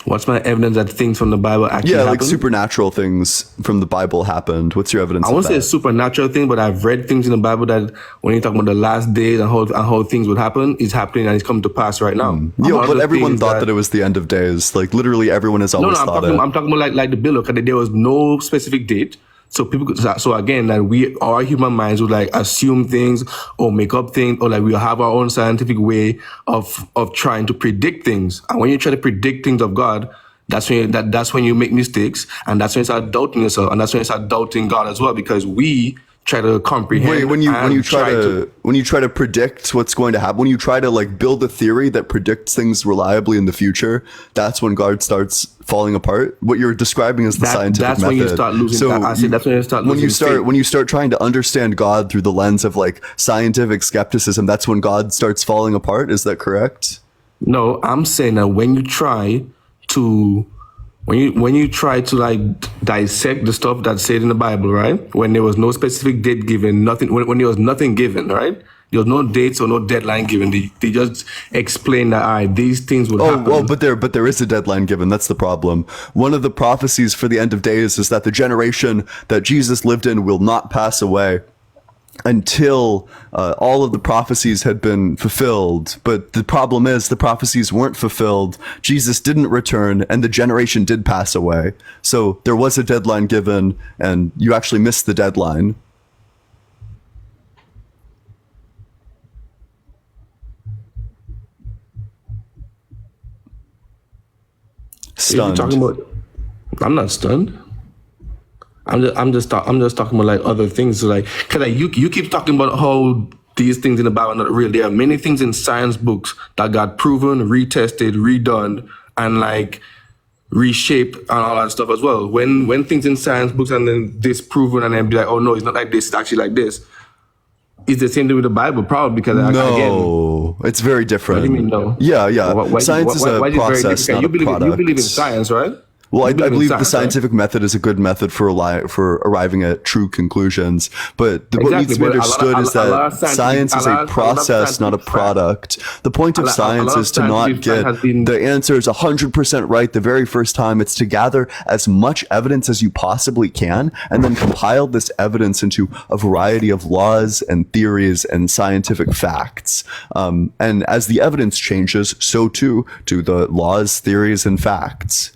What's my evidence that things from the Bible actually happened? Yeah, like supernatural things from the Bible happened. What's your evidence? I won't say a supernatural thing, but I've read things in the Bible that when you talk about the last days and how things would happen, it's happening and it's come to pass right now. Yeah, but everyone thought that it was the end of days. Like literally everyone has always thought it. I'm talking about like the bill. Okay, there was no specific date. So again, that our human minds would like assume things or make up things, or like we have our own scientific way of trying to predict things. And when you try to predict things of God, that's when you make mistakes, and that's when you start doubting yourself, and that's when you start doubting God as well, because we try to comprehend. Wait, when you try to predict what's going to happen, when you try to like build a theory that predicts things reliably in the future, that's when God starts falling apart. What you're describing is the scientific method. That's when you start losing. That's when you start losing. When you start trying to understand God through the lens of like scientific skepticism, that's when God starts falling apart. Is that correct? No, I'm saying that when you try to like dissect the stuff that's said in the Bible, right? When there was no specific date given, nothing. When there was nothing given, right? There was no dates or no deadline given. They just explained that, all right, these things would happen. Oh, but there is a deadline given. That's the problem. One of the prophecies for the end of days is that the generation that Jesus lived in will not pass away until all of the prophecies had been fulfilled. But the problem is the prophecies weren't fulfilled. Jesus didn't return, and the generation did pass away. So there was a deadline given, and you actually missed the deadline. Stunned. I'm not stunned. I'm just talking about like other things. So like, cause like you keep talking about how these things in the Bible are not real. There are many things in science books that got proven, retested, redone, and like reshaped and all that stuff as well. When things in science books and then disproven and then be like, oh no, it's not like this, it's actually like this. It's the same thing with the Bible, probably, because no, it's very different. What do you mean no? Yeah. Science is a process, not a product. You believe in science, right? Well, I believe the scientific method is a good method for arriving at true conclusions. But what needs to be understood is that science is a process, not a product. The point of science is to not get the answers 100% right the very first time. It's to gather as much evidence as you possibly can and then compile this evidence into a variety of laws and theories and scientific facts. And as the evidence changes, so too do the laws, theories, and facts.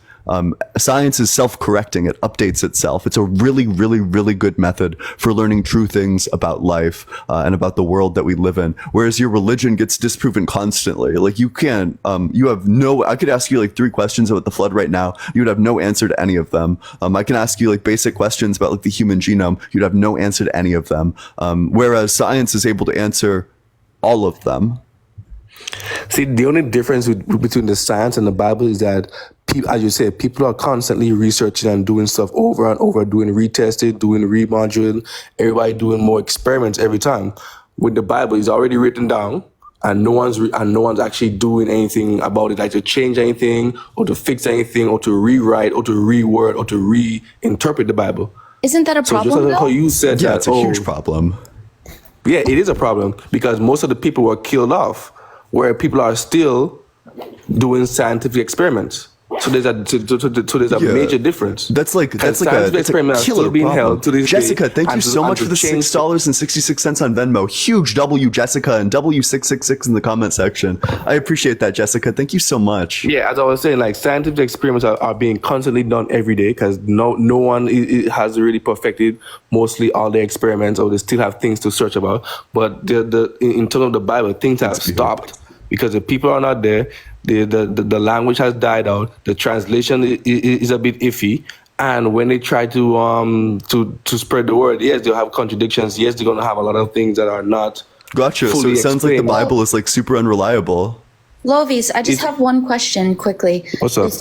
Science is self-correcting. It updates itself. It's a really, really, really good method for learning true things about life and about the world that we live in. Whereas your religion gets disproven constantly. Like you can't, I could ask you like 3 questions about the flood right now. You would have no answer to any of them. I can ask you like basic questions about like the human genome. You'd have no answer to any of them. Whereas science is able to answer all of them. See, the only difference between the science and the Bible is that, as you say, people are constantly researching and doing stuff over and over, doing retested, doing remodeled, everybody doing more experiments every time. With the Bible, it's already written down, and no one's actually doing anything about it, like to change anything or to fix anything or to rewrite or to reword or to reinterpret the Bible. Isn't that a problem? So just like how you said it's a huge problem. Yeah, it is a problem because most of the people were killed off, where people are still doing scientific experiments. So there's a major difference. That's like a killer being held to this Jessica, day. Thank you so much for the $6.66 on Venmo. Huge W, Jessica, and W666 in the comment section. I appreciate that, Jessica. Thank you so much. Yeah, as I was saying, like scientific experiments are being constantly done every day because no one has really perfected mostly all the experiments, or they still have things to search about. But in terms of the Bible, things have stopped. because the people are not there. The language has died out. The translation is a bit iffy. And when they try to spread the word, yes, they'll have contradictions. Yes, they're gonna have a lot of things that are not. Gotcha. So fully it sounds like the explained. Bible is like super unreliable. Lovis, I just have one question quickly. What's up?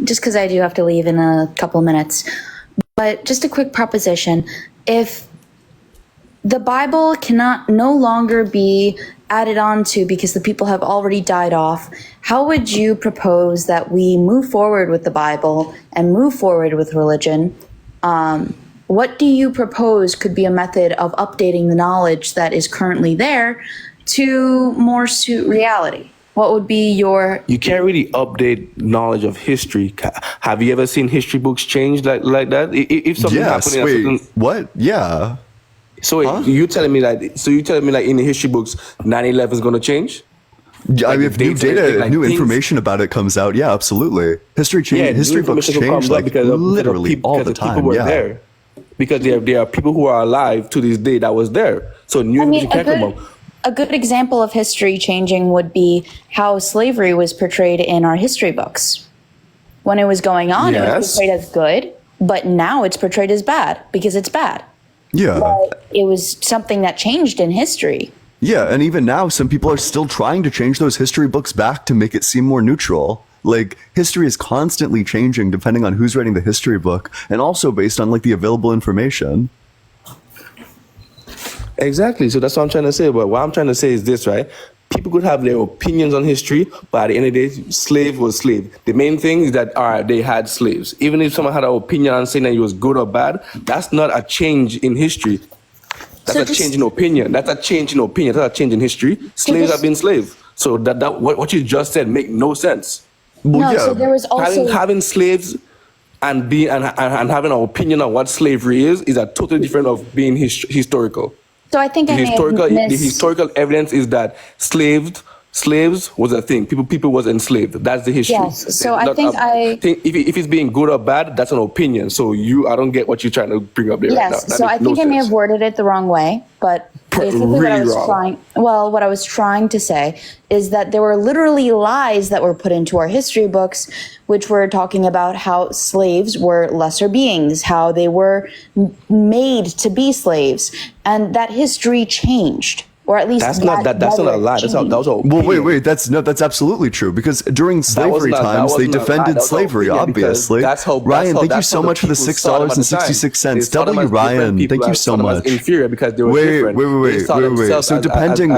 Just because I do have to leave in a couple minutes. But just a quick proposition. If the Bible cannot no longer be added on to because the people have already died off, how would you propose that we move forward with the Bible and move forward with religion? What do you propose could be a method of updating the knowledge that is currently there to more suit reality? What would be your... You can't really update knowledge of history. Have you ever seen history books change like that? If something happened in a certain... What? Yeah. So wait, you telling me like in the history books 9/11 is going to change? Yeah, I mean, if new data, like new things- information about it comes out, yeah, absolutely. History new books information will change come like up because of literally people, all because the people time. were Yeah. there. Because there are people who are alive to this day that was there. So new information can come up. A good example of history changing would be how slavery was portrayed in our history books. When it was going on, it was Yes. portrayed as good, but now it's portrayed as bad because it's bad. Yeah. But it was something that changed in history. Yeah, and even now, some people are still trying to change those history books back to make it seem more neutral. Like, history is constantly changing depending on who's writing the history book, and also based on, like, the available information. Exactly. So that's what I'm trying to say. But what I'm trying to say is this, right? People could have their opinions on history, but at the end of the day, slave was slave. The main thing is that, all right, they had slaves. Even if someone had an opinion on saying that it was good or bad, that's not a change in history. That's a change in opinion. That's a change in opinion. That's a change in history. Slaves have been slaves. So that what you just said make no sense. Well, No, so there was also... Having slaves and having an opinion on what slavery is a totally different of being historical. So I think I may have The historical evidence is that slaves was a thing. People was enslaved. That's the history. Yes. So I think if it's being good or bad, that's an opinion. So I don't get what you're trying to bring up there. Yes. Right now. That So I makes no think I may sense. have worded it the wrong way, but basically Really wrong. what I was trying to say is that there were literally lies that were put into our history books, which were talking about how slaves were lesser beings, how they were made to be slaves, and that history changed. Or at least That's not a lie. That was a Well, wait. That's absolutely true. Because during slavery times, they defended slavery. Obviously, Ryan, thank you so much for the $6.66. W Ryan, thank you so much. Inferior because they were different. Wait. So depending,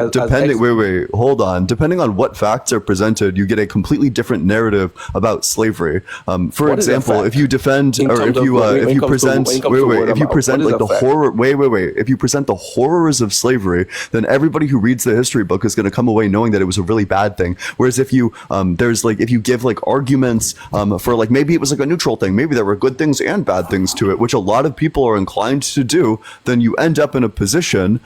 hold on. Depending on what facts are presented, you get a completely different narrative about slavery. For What is a example, fact? if you defend In or terms if you of- when it comes to- present, when it comes to word if you about- present what is like a the fact? horror, if you present the horrors of slavery, then everybody who reads the history book is going to come away knowing that it was a really bad thing. Whereas if you if you give like arguments for like maybe it was like a neutral thing, maybe there were good things and bad things to it, which a lot of people are inclined to do, then you end up in a position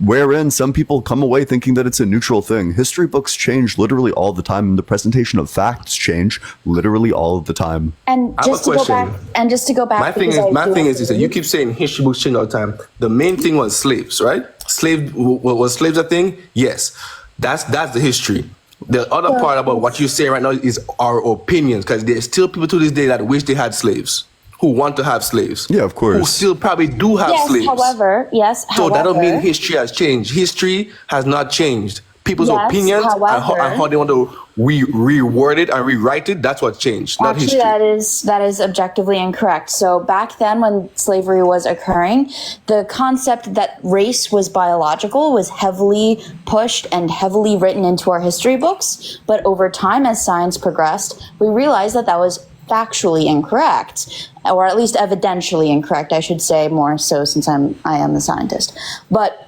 wherein some people come away thinking that it's a neutral thing. History books change literally all the time, and the presentation of facts change literally all of the time. And I have just a to go question. back, My thing is that you keep saying history books change all the time. The main thing was slaves, right? Was slaves a thing? Yes. That's the history. The other part about what you say right now is our opinions, because there's still people to this day that wish they had slaves, who want to have slaves. Yeah, of course. Who still probably do have slaves. However, So that don't mean history has changed. History has not changed. People's opinions and how they want to reword it and rewrite it, that's what changed, not Actually, history. that is objectively incorrect. So back then when slavery was occurring, the concept that race was biological was heavily pushed and heavily written into our history books. But over time, as science progressed, we realized that that was factually incorrect, or at least evidentially incorrect, I should say, more so since I am the scientist. But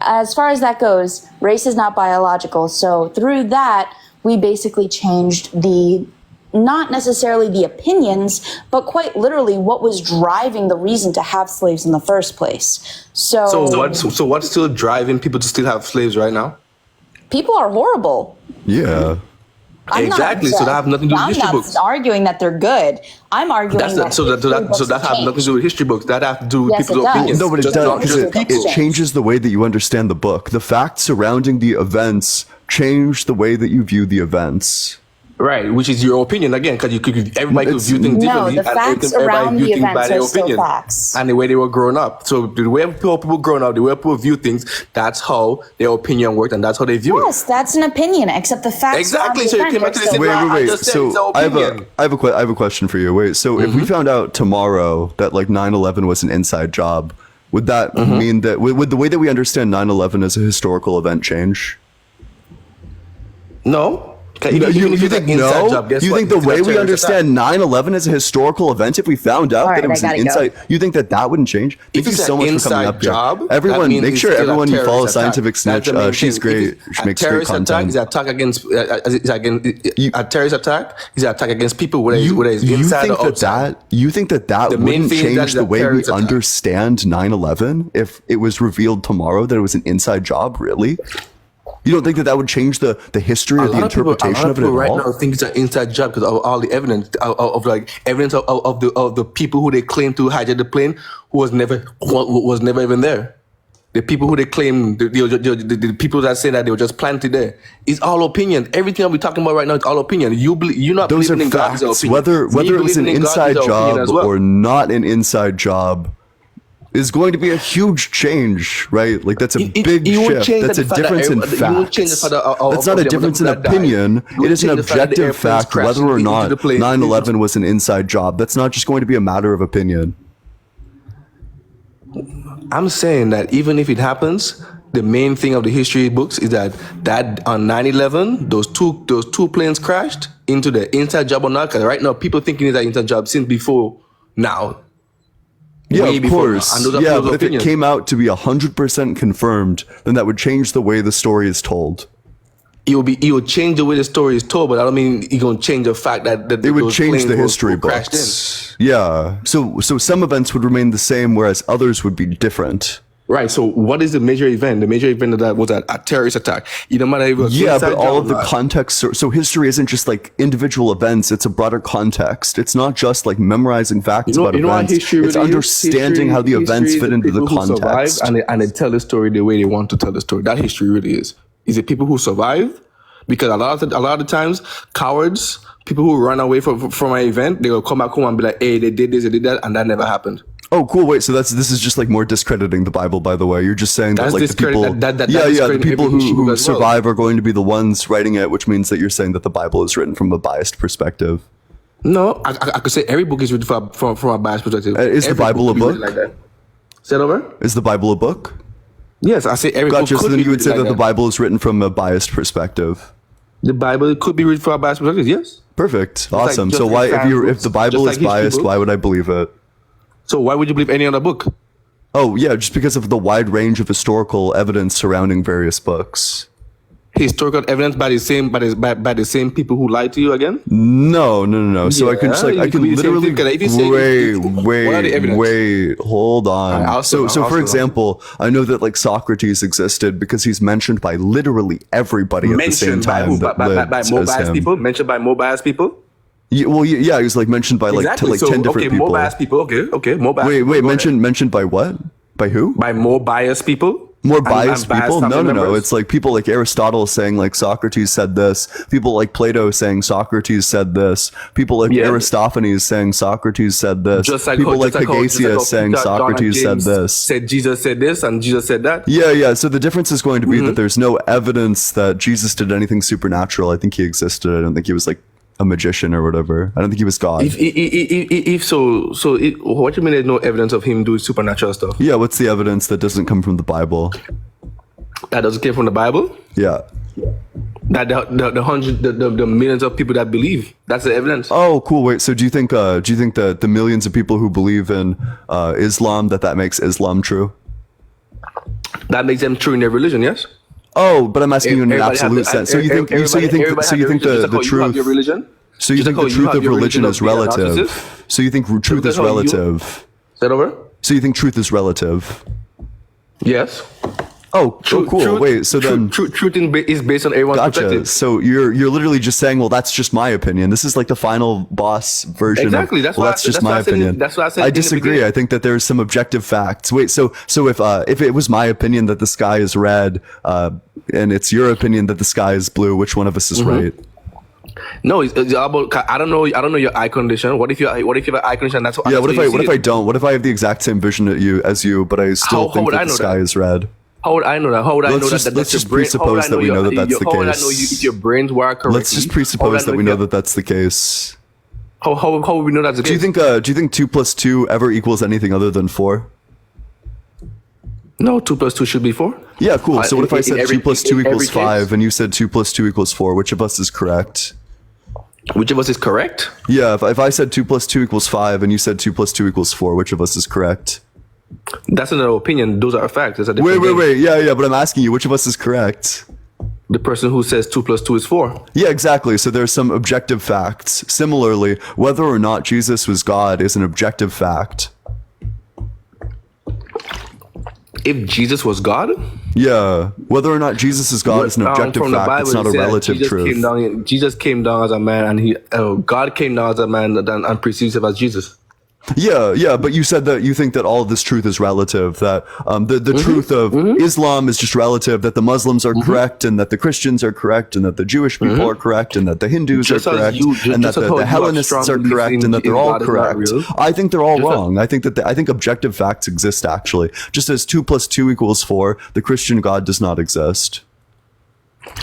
as far as that goes, race is not biological. So through that, we basically changed not necessarily the opinions, but quite literally what was driving the reason to have slaves in the first place. So what's still driving people to still have slaves right now? People are horrible. Yeah. Exactly. So that have nothing to do with history books. I'm not arguing that they're good. I'm arguing that have nothing to do with history books. That have to do with Yes, people's it does. opinions. No, but it Just does not because just people. it changes the way that you understand the book. The facts surrounding the events change the way that you view the events. Right, which is your opinion again, because everybody could view things differently. No, the facts around the events are still facts. And the way they were growing up. So the way people growing up, the way people view things, that's how their opinion worked, and that's how they view it. Yes, that's an opinion, except the facts. Exactly. So you came back to this. Wait. So I have a question for you. Wait. So if we found out tomorrow that like 9/11 was an inside job, would that mean that would the way that we understand 9/11 as a historical event change? No. You think the way we understand 9/11 as a historical event, if we found out that it was an inside, you think that wouldn't change? Thank you so much for coming up here. Everyone, make sure everyone you follow Scientific Snitch. She's great. She makes great content. Is an attack against a terrorist attack? Is an attack against people whether it's inside or outside? You think that wouldn't change the way we understand 9/11 if it was revealed tomorrow that it was an inside job? Really? You don't think that would change the history or the interpretation of it at all? Right now think it's an inside job because of all the evidence of the people who they claim to hijack the plane who was never even there. The people who they claim the people that say that they were just planted there. It's all opinion. Everything that we're talking about right now is all opinion. You're not Those believing are in God's facts. opinion. Whether it was an inside job well. or not an inside job is going to be a huge change, right? Like that's a big shift. That's a difference in facts. That's not a difference in opinion. It is an objective fact whether or not 9/11 was an inside job. That's not just going to be a matter of opinion. I'm saying that even if it happens, the main thing of the history books is that on 9/11, those two planes crashed into the inside job or not. Because right now, people thinking it's an inside job since before now. Yeah, of course. Yeah, but if it came out to be 100% confirmed, then that would change the way the story is told. It will change the way the story is told, but I don't mean it's going to change the fact that it would change the history books. Yeah. So some events would remain the same, whereas others would be different. Right. So what is the major event? The major event of that was a terrorist attack. You don't matter if it was but all of the context. So history isn't just like individual events. It's a broader context. It's not just like memorizing facts about events. It's understanding how the events fit into the context. And they tell the story the way they want to tell the story. That history really is. Is it people who survive? Because a lot of the times, cowards, people who run away from an event, they will come back home and be like, hey, they did this, they did that, and that never happened. Oh, cool. Wait, so this is just like more discrediting the Bible, by the way. You're just saying that like the people, the people who survive are going to be the ones writing it, which means that you're saying that the Bible is written from a biased perspective. No, I could say every book is written from a biased perspective. Is the Bible a book? Like that. Say it over? Is the Bible a book? Yes, I say every book. Gotcha. So then you would say that the Bible is written from a biased perspective. The Bible could be written from a biased perspective. Yes. Perfect. Awesome. So why, if the Bible is biased, why would I believe it? So why would you believe any other book? Oh, yeah, just because of the wide range of historical evidence surrounding various books. Historical evidence by the same people who lied to you again? No. So I can just I can literally wait, hold on. Right, so for example, I know that like Socrates existed because he's mentioned by literally everybody at the same time. Mentioned by more biased people? Yeah, he was like mentioned by like 10 different people. More biased people. Okay, more biased. Wait, mentioned by what? By who? By more biased people. More biased people? No. It's like people like Aristotle saying like Socrates said this. People like Plato saying Socrates said this. People like Aristophanes saying Socrates said this. People like Hegesias saying Socrates said this. Said Jesus said this and Jesus said that. Yeah. So the difference is going to be that there's no evidence that Jesus did anything supernatural. I think he existed. I don't think he was like a magician or whatever. I don't think he was God. If so, what do you mean there's no evidence of him doing supernatural stuff? Yeah, what's the evidence that doesn't come from the Bible? That doesn't come from the Bible? Yeah. That the millions of people that believe, that's the evidence. Oh, cool. Wait, so do you think that the millions of people who believe in Islam, that makes Islam true? That makes them true in their religion, yes? Oh, but I'm asking you in an absolute sense. So you think the truth? So you think the truth of religion is relative? So you think truth is relative? Is that over? So you think truth is relative? Yes. Oh, cool. Wait, so then truth is based on everyone's gotcha. perspective. So you're literally just saying, well, that's just my opinion. This is like the final boss version. Exactly. That's That's just my opinion. That's what I said. I disagree. I think that there's some objective facts. Wait, so if it was my opinion that the sky is red, and it's your opinion that the sky is blue, which one of us is right? No, it's about. I don't know your eye condition. What if you have an eye condition? That's what. Yeah. What if I don't? What if I have the exact same vision as you, but I still think that the sky is red? How would I know that? How would I know that? Let's just presuppose that we know that that's the case. How would I know if your brains work correctly? Let's just presuppose that we know that that's the case. How would we know that's the case? Do you think 2 + 2 ever equals anything other than 4? No, 2 + 2 should be 4. Yeah, cool. So what if I said 2 + 2 equals 5 and you said 2 + 2 equals 4? Which of us is correct? Which of us is correct? Yeah, if I said 2 + 2 equals 5 and you said 2 + 2 equals 4, which of us is correct? That's not an opinion. Those are facts. That's a different wait. Yeah, but I'm asking you, which of us is correct? The person who says 2 + 2 is 4. Yeah, exactly. So there's some objective facts. Similarly, whether or not Jesus was God is an objective fact. If Jesus was God? Yeah. Whether or not Jesus is God is an objective fact. It's not a relative truth. Jesus came down as a man, and God came down as a man and perceives him as Jesus. Yeah, but you said that you think that all of this truth is relative, that the truth of Islam is just relative, that the Muslims are correct, and that the Christians are correct, and that the Jewish people are correct, and that the Hindus are correct, and that the Hellenists are correct, and that they're all correct. I think they're all wrong. I think objective facts exist, actually. Just as 2 + 2 equals 4, the Christian God does not exist.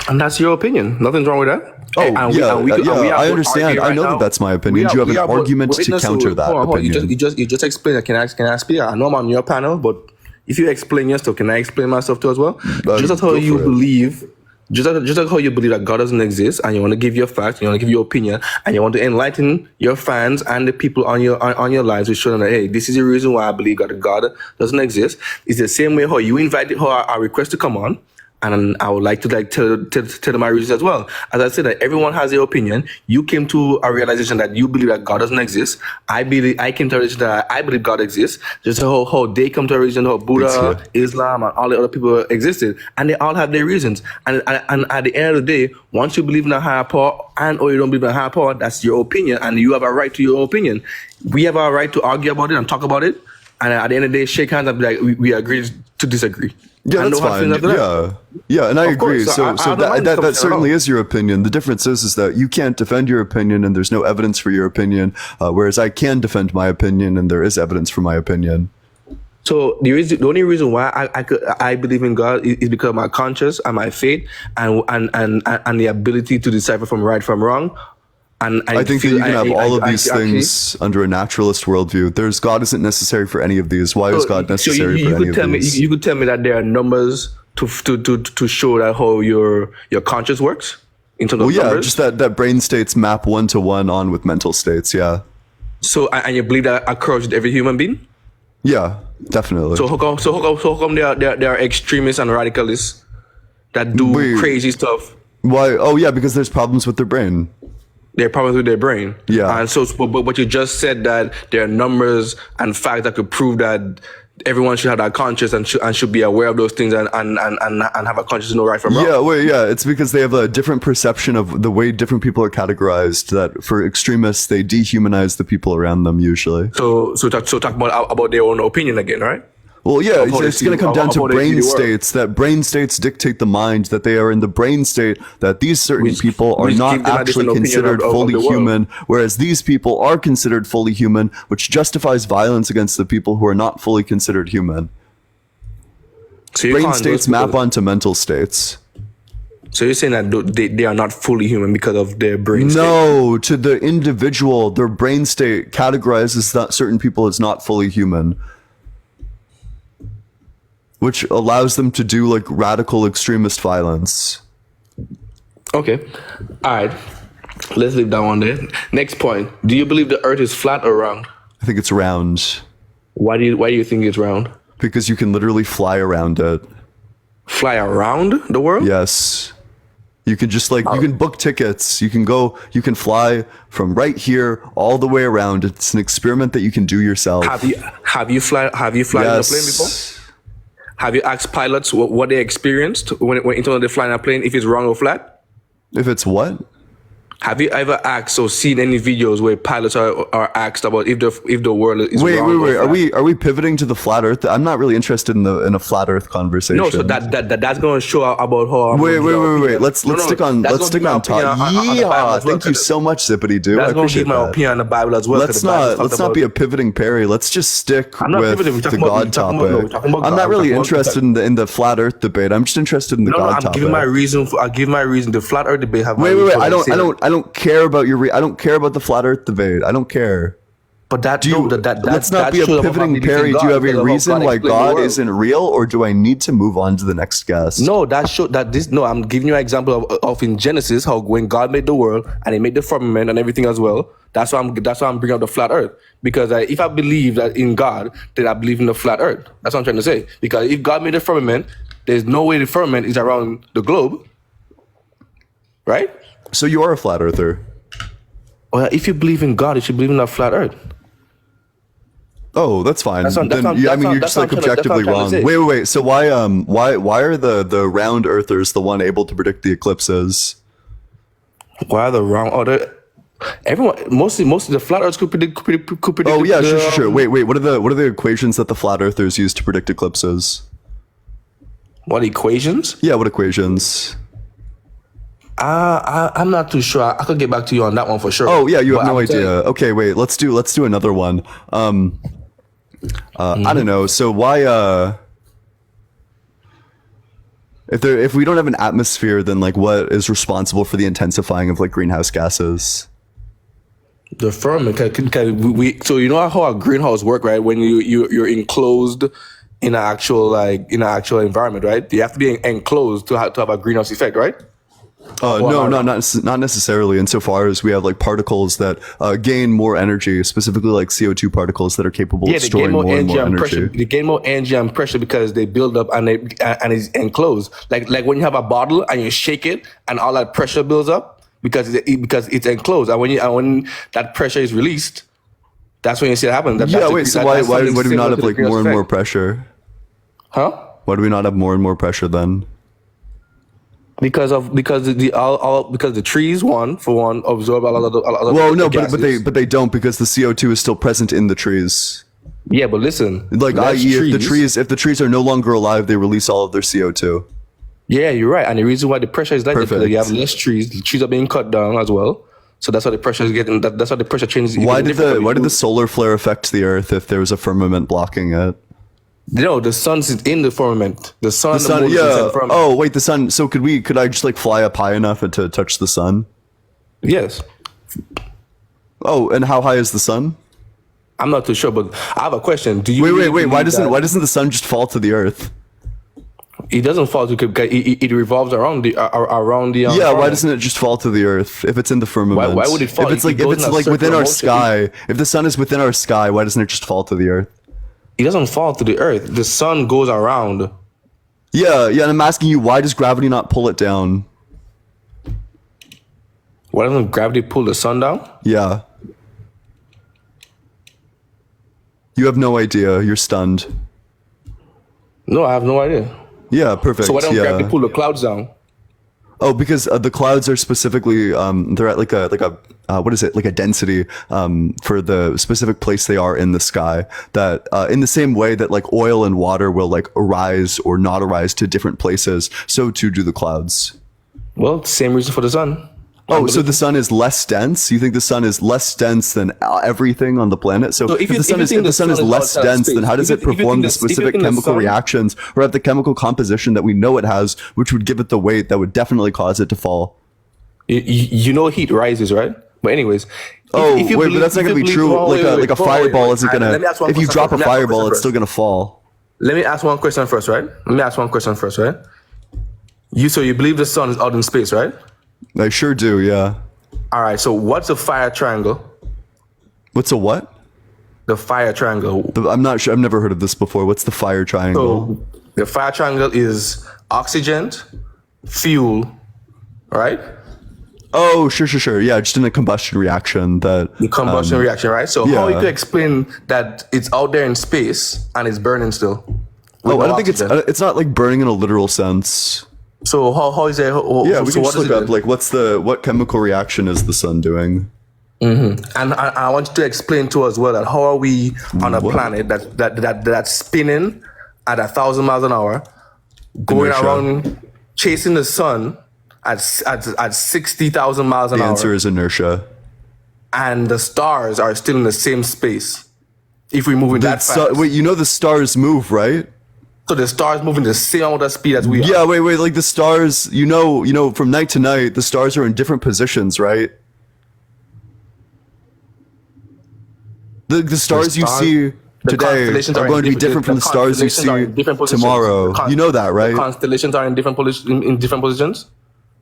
And that's your opinion. Nothing's wrong with that. Oh, I understand. I know that that's my opinion. Do you have an argument to counter that opinion? You just explain that. Can I speak? I know I'm on your panel, but if you explain your stuff, can I explain my stuff too as well? Just like how you believe that God doesn't exist, and you want to give your facts, you want to give your opinion, and you want to enlighten your fans and the people on your lives to show them that, hey, this is the reason why I believe that God doesn't exist. It's the same way how you invited how I request to come on. And I would like to tell them my reasons as well. As I said, that everyone has their opinion. You came to a realization that you believe that God doesn't exist. I came to a realization that I believe God exists. Just how they come to a realization how Buddha, Islam, and all the other people existed, and they all have their reasons. And at the end of the day, once you believe in a higher power or you don't believe in a higher power, that's your opinion, and you have a right to your opinion. We have a right to argue about it and talk about it. And at the end of the day, shake hands and be like, we agree to disagree. Yeah, that's fine. Yeah, and I agree. So that certainly is your opinion. The difference is that you can't defend your opinion, and there's no evidence for your opinion, whereas I can defend my opinion, and there is evidence for my opinion. So the only reason why I believe in God is because of my conscience and my faith and the ability to decipher from right from wrong. And I think that you can have all of these things under a naturalist worldview. God isn't necessary for any of these. Why is God necessary for any of these? You could tell me that there are numbers to show that how your conscience works in terms of numbers? Just that brain states map 1-to-1 on with mental states. Yeah. So and you believe that occurs with every human being? Yeah, definitely. So how come there are extremists and radicalists that do crazy stuff? Why? Oh yeah, because there's problems with their brain. Their problems with their brain. Yeah. And so, but you just said that there are numbers and facts that could prove that everyone should have that conscience and should be aware of those things and have a conscience to know right from wrong. Yeah, it's because they have a different perception of the way different people are categorized. That for extremists, they dehumanize the people around them usually. So talk about their own opinion again, right? Well, yeah, it's going to come down to brain states, that brain states dictate the mind, that they are in the brain state, that these certain people are not actually considered fully human, whereas these people are considered fully human, which justifies violence against the people who are not fully considered human. So brain states map onto mental states. So you're saying that they are not fully human because of their brain state? No, to the individual, their brain state categorizes that certain people as not fully human, which allows them to do like radical extremist violence. Okay. All right. Let's leave that one there. Next point. Do you believe the earth is flat or round? I think it's round. Why do you think it's round? Because you can literally fly around it. Fly around the world? Yes. You can just you can book tickets. You can fly from right here all the way around. It's an experiment that you can do yourself. Have you flown in a plane before? Have you asked pilots what they experienced when they're flying a plane, if it's wrong or flat? If it's what? Have you ever asked or seen any videos where pilots are asked about if the world is wrong? Wait. Are we pivoting to the flat Earth? I'm not really interested in a flat Earth conversation. No, so that's going to show about how. Wait. Let's stick on top. Yeah, thank you so much, Zippity dude. That's I going to appreciate give my that. opinion on the Bible as well. Let's not be a pivoting Perry. Let's just stick with the God topic. I'm not really interested in the flat Earth debate. I'm just interested in the God topic. I'm giving my reason. I give my reason. The flat Earth debate. Wait. I don't care about I don't care about the flat Earth debate. I don't care. But let's not be a pivoting Perry. Do you have a reason why God isn't real, or do I need to move on to the next guest? No, I'm giving you an example of in Genesis how when God made the world and He made the firmament and everything as well. That's why I'm bringing up the flat Earth, because if I believe that in God, then I believe in the flat Earth. That's what I'm trying to say. Because if God made the firmament, there's no way the firmament is around the globe, right? So you are a flat earther. Well, if you believe in God, you should believe in a flat Earth. Oh, that's fine. You're just like objectively wrong. Wait. So why are the round earthers the one able to predict the eclipses? Why are the round everyone most of the flat earthers could predict Oh yeah, sure. Wait. What are the equations that the flat earthers use to predict eclipses? What equations? Yeah, what equations? I'm not too sure. I could get back to you on that one for sure. Oh yeah, you have no idea. Okay, wait. Let's do another one. I don't know. So why? If we don't have an atmosphere, then like what is responsible for the intensifying of like greenhouse gases? The firmament. So you know how a greenhouse work, right? When you're enclosed in an actual environment, right? You have to be enclosed to have a greenhouse effect, right? No, not necessarily. Insofar as we have like particles that gain more energy, specifically like CO2 particles that are capable of storing more and more energy. Pressure. They gain more energy and pressure because they build up and it's enclosed. Like when you have a bottle and you shake it and all that pressure builds up because it's enclosed. And when that pressure is released, that's when you see it happen. So why do we not have like more and more pressure? Huh? Why do we not have more and more pressure then? Because the trees absorb a lot of well, no, but they don't, because the CO2 is still present in the trees. Yeah, but listen, like i.e. if the trees are no longer alive, they release all of their CO2. Yeah, you're right, and the reason why the pressure is like that is you have less trees. The trees are being cut down as well, so that's why the pressure is getting. That's why the pressure changes. Why did the solar flare affect the Earth if there was a firmament blocking it? No, the sun's in the firmament. The sun, yeah. Is in the firmament. Oh, wait, the sun. So could I just like fly up high enough to touch the sun? Yes. Oh, and how high is the sun? I'm not too sure, but I have a question. Do you wait? Why doesn't the sun just fall to the Earth? It doesn't fall to it revolves around the yeah, why doesn't it just fall to the Earth if it's in the firmament? Why would it fall? If it's like within our sky, if the sun is within our sky, why doesn't it just fall to the Earth? It doesn't fall to the Earth. The sun goes around. Yeah, and I'm asking you, why does gravity not pull it down? Why doesn't gravity pull the sun down? Yeah. You have no idea. You're stunned. No, I have no idea. Yeah, perfect. So why don't gravity pull the clouds down? Oh, because the clouds are specifically they're at like a density for the specific place they are in the sky. That in the same way that like oil and water will like arise or not arise to different places, so too do the clouds. Well, same reason for the sun. Oh, so the sun is less dense? You think the sun is less dense than everything on the planet? So if the sun is less dense, then how does it perform the specific chemical reactions or have the chemical composition that we know it has, which would give it the weight that would definitely cause it to fall? You know heat rises, right? But anyways. But that's not going to be true. Like a fireball isn't going to... If you drop a fireball, it's still going to fall. Let me ask one question first, right? So you believe the sun is out in space, right? I sure do, yeah. All right, so what's a fire triangle? What's a what? The fire triangle. I'm not sure. I've never heard of this before. What's the fire triangle? So the fire triangle is oxygen, fuel, right? Oh, sure. Yeah, just in a combustion reaction. The combustion reaction, right? So how you could explain that it's out there in space and it's burning still? Oh, I don't think it's not like burning in a literal sense. So how is it? Yeah, we so can what just is look it up like what chemical reaction is the sun doing? And I want you to explain to us well that how are we on a planet that's spinning at 1,000 miles an hour, going Inertia. around chasing the sun at 60,000 miles an The hour, answer is inertia. and the stars are still in the same space. If we move in that fast, Wait, you know the stars move, right? so the stars moving the same amount of speed as we are. Yeah, wait, like the stars, you know, from night to night, the stars are in different positions, right? The stars you see today are going to be different from the stars you see tomorrow. You know that, right? The constellations are in different positions.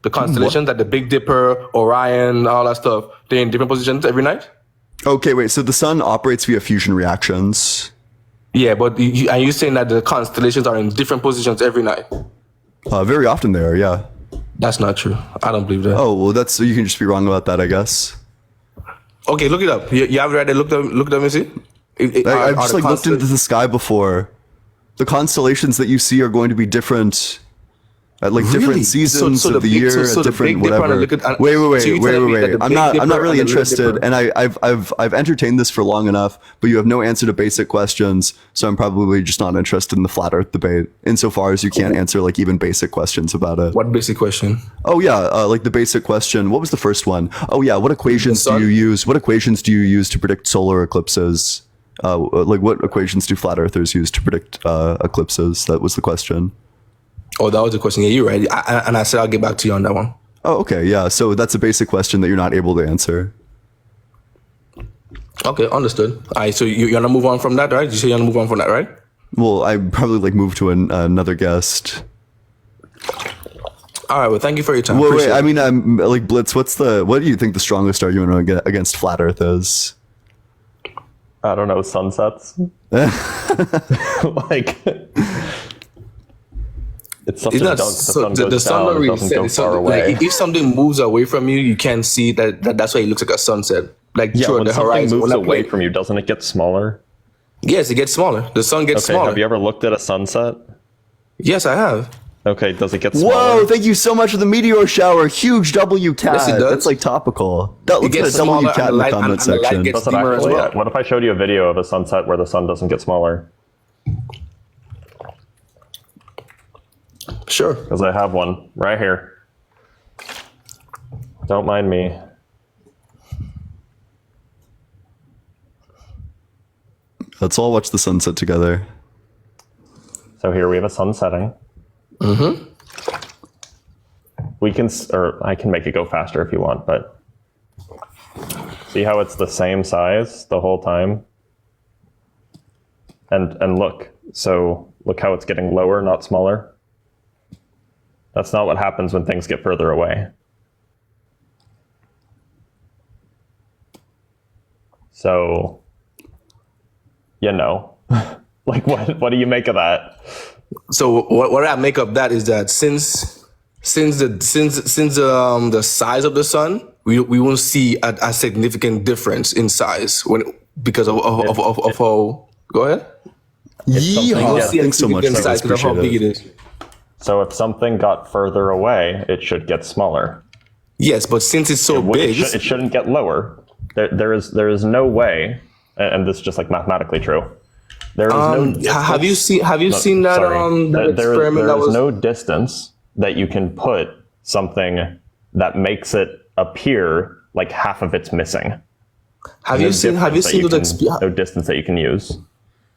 The constellations, like the Big Dipper, Orion, all that stuff, they're in different positions every night. Okay, wait, so the sun operates via fusion reactions. Yeah, but are you saying that the constellations are in different positions every night? Very often they are, yeah. That's not true. I don't believe that. Oh, well, you can just be wrong about that, I guess. Okay, look it up. You have read it? Look up and see. I've just like looked into the sky before. The constellations that you see are going to be different at like different seasons of the year, at different whatever. Wait. I'm not really interested, and I've entertained this for long enough, but you have no answer to basic questions, so I'm probably just not interested in the flat Earth debate, insofar as you can't answer like even basic questions about it. What basic question? Oh yeah, like the basic question. What was the first one? Oh yeah, what equations do you use? What equations do you use to predict solar eclipses? Like what equations do flat earthers use to predict eclipses? That was the question. Oh, that was the question. Yeah, you're right. And I said I'll get back to you on that one. Oh, okay, yeah. So that's a basic question that you're not able to answer. Okay, understood. All right, so you want to move on from that, right? You say you want to move on from that, right? Well, I probably like move to another guest. All right. Well, thank you for your time. Wait. I mean, I'm like Blitz. What do you think the strongest argument against flat Earth is? I don't know, sunsets. Like, it's such a dunk. The sun goes down, it doesn't go far away. Like, if something moves away from you, you can see that's why it looks like a sunset. Like yeah, when the something horizon moves away from you, doesn't it get smaller? Yes, it gets smaller. The sun gets smaller. Have you ever looked at a sunset? Yes, I have. Okay, does it get smaller? Whoa, thank you so much for the meteor shower. Huge W cat. Yes, it does. That's like topical. Let's get a smaller W cat in the comment section. Does it actually? What if I showed you a video of a sunset where the sun doesn't get smaller? Sure. Because I have one right here. Don't mind me. Let's all watch the sunset together. So here we have a sun setting. Mm-hmm. I can make it go faster if you want, but see how it's the same size the whole time? And look, so look how it's getting lower, not smaller. That's not what happens when things get further away. So, like what do you make of that? So what I make of that is that since the size of the sun, we won't see a significant difference in size because of how. Go ahead. Yeehaw! Thanks so much. That was because of how big it is. So if something got further away, it should get smaller. Yes, but since it's so big, it shouldn't get lower. There is no way, and this is just like mathematically true. There is no. Have you seen that experiment? There is no distance that you can put something that makes it appear like half of it's missing. Have you seen those no distance that you can use?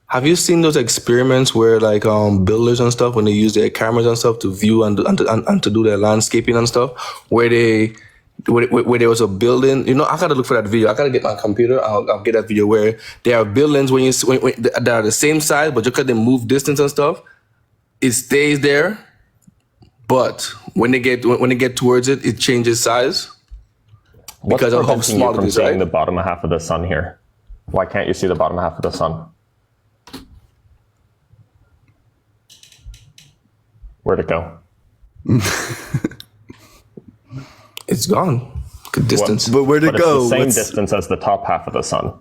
Have you seen those experiments where like builders and stuff, when they use their cameras and stuff to view and to do their landscaping and stuff, where there was a building? I gotta look for that video. I gotta get my computer. I'll get that video where there are buildings when that are the same size, but because they move distance and stuff, it stays there. But when they get towards it, it changes size because of how small it is. Seeing right? the bottom half of the sun here. Why can't you see the bottom half of the sun? Where'd it go? It's gone. Good distance. But where'd it go? It's the same distance as the top half of the sun.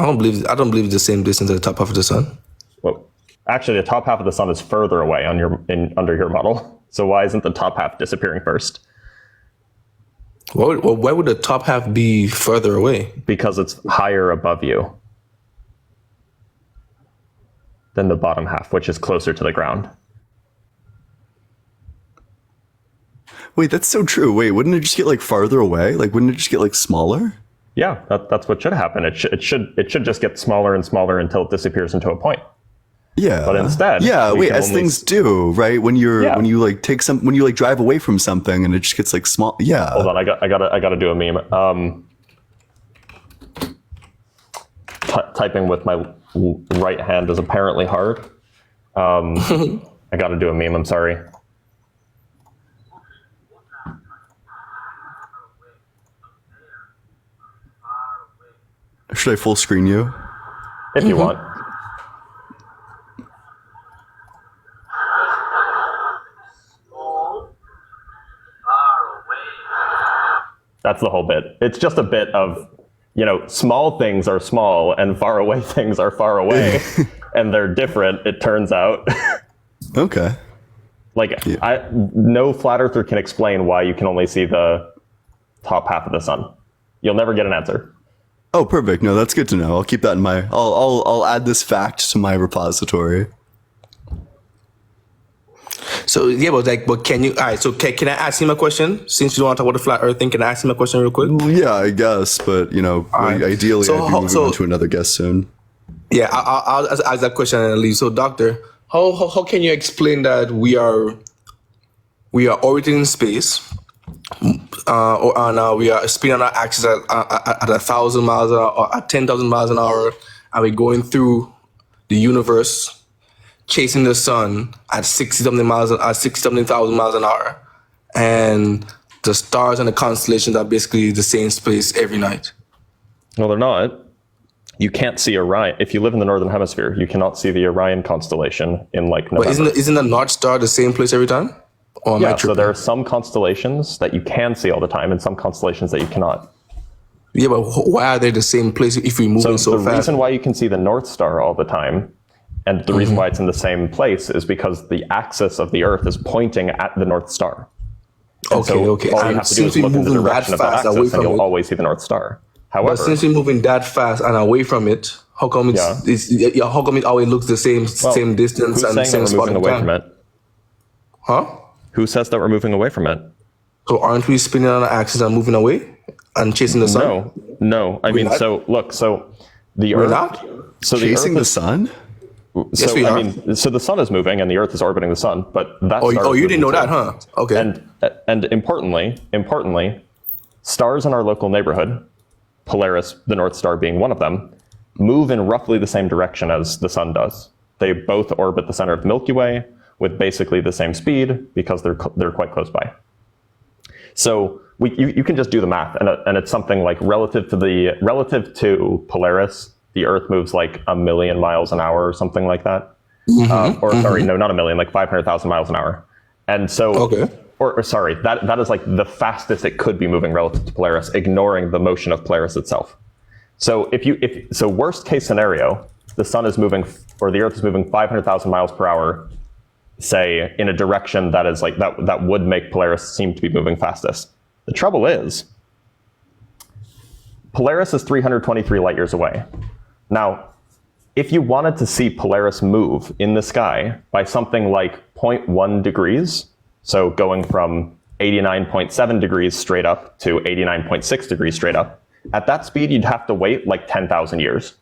I don't believe it's the same distance at the top half of the sun. Well, actually, the top half of the sun is further away under your model. So why isn't the top half disappearing first? Why would the top half be further away? Because it's higher above you than the bottom half, which is closer to the ground. Wait, that's so true. Wait, wouldn't it just get like farther away? Like, wouldn't it just get like smaller? Yeah, that's what should happen. It should just get smaller and smaller until it disappears into a point. Yeah, but instead, as things do, right? When you like drive away from something and it just gets like small. Yeah. Hold on, I gotta do a meme. Typing with my right hand is apparently hard. I gotta do a meme. I'm sorry. Should I full screen you? If you want. That's the whole bit. It's just a bit of, small things are small and far away things are far away. And they're different, it turns out. Okay. No flat earther can explain why you can only see the top half of the sun. You'll never get an answer. Oh, perfect. No, that's good to know. I'll keep that in my. I'll add this fact to my repository. So but can you? All right. So can I ask him a question? Since you don't want to talk about the flat Earth thing, can I ask him a question real quick? Yeah, I guess. But ideally, I'd be moving on to another guest soon. Yeah, I'll ask that question and leave. So, Doctor, how can you explain that we are orbiting in space? We are spinning on our axis at 1,000 miles an hour or at 10,000 miles an hour, and we're going through the universe, chasing the sun at 60-something thousand miles an hour, and the stars and the constellations are basically the same space every night. No, they're not. You can't see Orion. If you live in the northern hemisphere, you cannot see the Orion constellation in November. But isn't the North Star the same place every time? So there are some constellations that you can see all the time and some constellations that you cannot. Yeah, but why are they the same place if we're moving so fast? The reason why you can see the North Star all the time, and the reason why it's in the same place, is because the axis of the Earth is pointing at the North Star. And okay. All you have to do is look in the direction of that axis and you'll always see the North Star. However, but since we're moving that fast and away from it, how come it always looks the same distance and same spot in time? From it? Huh? Who says that we're moving away from it? So aren't we spinning on an axis and moving away and chasing the sun? No. So the We're Earth. not? So chasing the sun? So so the sun is moving and the Earth is orbiting the sun, but that's. Oh, you didn't know that, huh? Okay. And importantly, stars in our local neighborhood, Polaris, the North Star being one of them, move in roughly the same direction as the sun does. They both orbit the center of the Milky Way with basically the same speed because they're quite close by. So you can just do the math, and it's something like relative to Polaris, the Earth moves like 1 million miles an hour or something like that. Sorry, no, not 1 million, like 500,000 miles an hour. And so, that is like the fastest it could be moving relative to Polaris, ignoring the motion of Polaris itself. So so worst case scenario, the sun is moving, or the Earth is moving 500,000 miles per hour, say in a direction that is like that would make Polaris seem to be moving fastest. The trouble is, Polaris is 323 light years away. Now, if you wanted to see Polaris move in the sky by something like 0.1 degrees, so going from 89.7 degrees straight up to 89.6 degrees straight up, at that speed, you'd have to wait like 10,000 years.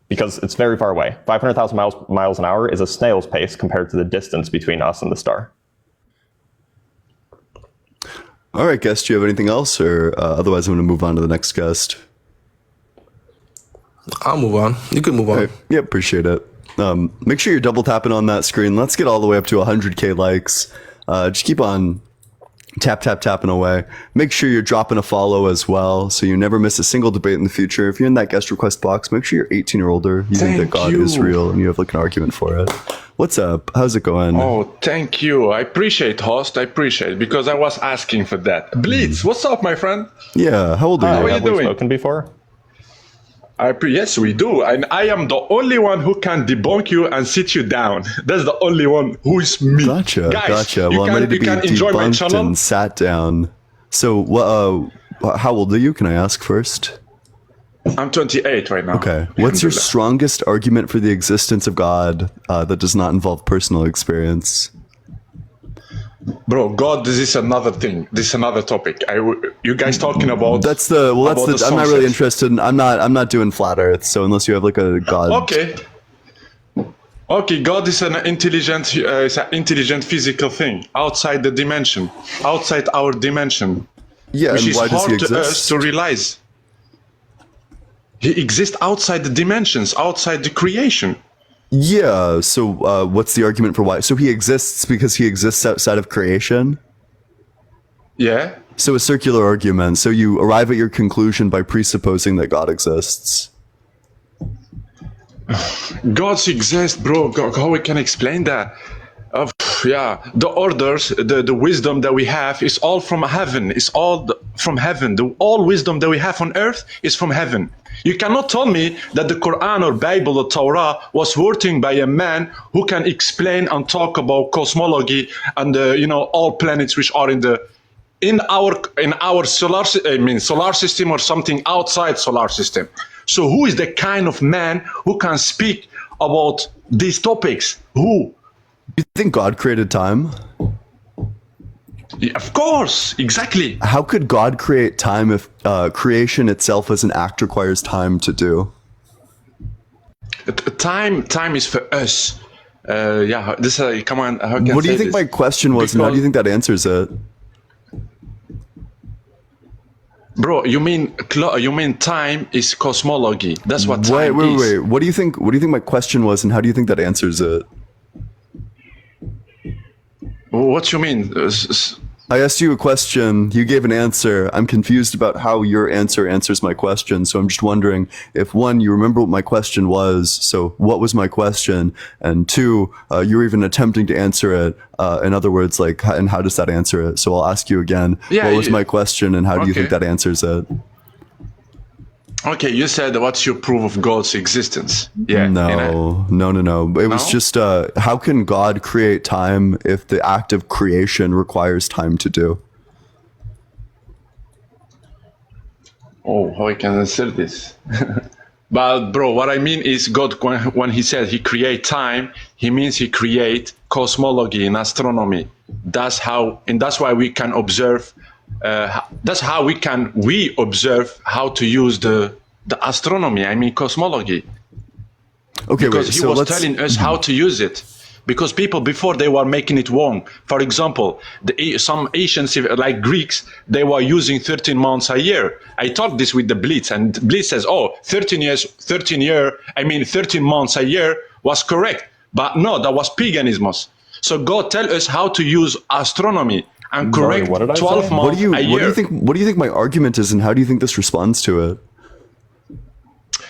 Because it's very far away. 500,000 miles an hour is a snail's pace compared to the distance between us and the star. All right, guest, do you have anything else? Or otherwise, I'm going to move on to the next guest. I'll move on. You can move on. Okay. Yeah, appreciate it. Make sure you're double tapping on that screen. Let's get all the way up to 100K likes. Just keep on tapping away. Make sure you're dropping a follow as well, so you never miss a single debate in the future. If you're in that guest request box, make sure you're 18 or older. You think that God is real and you have like an argument for it. What's up? How's it going? Oh, thank you. I appreciate, host. I appreciate, because I was asking for that. Blitz, what's up, my friend? Yeah, how old are you? How are you Have we doing? spoken before? Yes, we do. And I am the only one who can debunk you and sit you down. That's the only one who is me. Gotcha, Guys, gotcha. you Well, I'm can, ready you to can be enjoy my debunked channel. and sat down. So, how old are you? Can I ask first? I'm 28 right now. Okay. What's your strongest argument for the existence of God that does not involve personal experience? Bro, God, this is another thing. This is another topic. You guys talking about... That's the I'm not really interested in, I'm not doing flat earth, so unless you have like a God. Okay, God is an intelligent physical thing outside the dimension, outside our dimension. Yeah, which and is why does he hard to us exist? to realize. He exists outside the dimensions, outside the creation. Yeah, so what's the argument for why? So he exists because he exists outside of creation? Yeah. So a circular argument. So you arrive at your conclusion by presupposing that God exists. Gods exist, bro. How we can explain that? The orders, the wisdom that we have is all from heaven. It's all from heaven. All wisdom that we have on earth is from heaven. You cannot tell me that the Quran or Bible or Torah was written by a man who can explain and talk about cosmology and all planets which are in our solar system or something outside solar system. So who is the kind of man who can speak about these topics? Who? You think God created time? Yeah, of course, exactly. How could God create time if creation itself as an act requires time to do? Time is for us. Come on. How can What do I you say think this? my question was, and how do you think that answers it? Bro, you mean time is cosmology? That's what time is. Wait. What do you think my question was, and how do you think that answers it? What you mean? I asked you a question, you gave an answer. I'm confused about how your answer answers my question. So I'm just wondering if, one, you remember what my question was. So what was my question? And two, you're even attempting to answer it. In other words, and how does that answer it? So I'll ask you again. What was my question, and how do you think that answers it? Okay, you said, what's your proof of God's existence? Yeah. No. It was just, how can God create time if the act of creation requires time to do? Oh, how I can answer this? But bro, what I mean is God, when he said he create time, he means he create cosmology and astronomy. That's why we can observe. That's how we observe how to use the astronomy. I mean cosmology. Okay, because he was telling us how to use it. Because people before, they were making it wrong. For example, some ancient like Greeks, they were using 13 months a year. I talked this with the Blitz, and Blitz says, 13 months a year was correct. But no, that was paganism. So God tell us how to use astronomy and correct 12 months a year. What do you think my argument is, and how do you think this responds to it?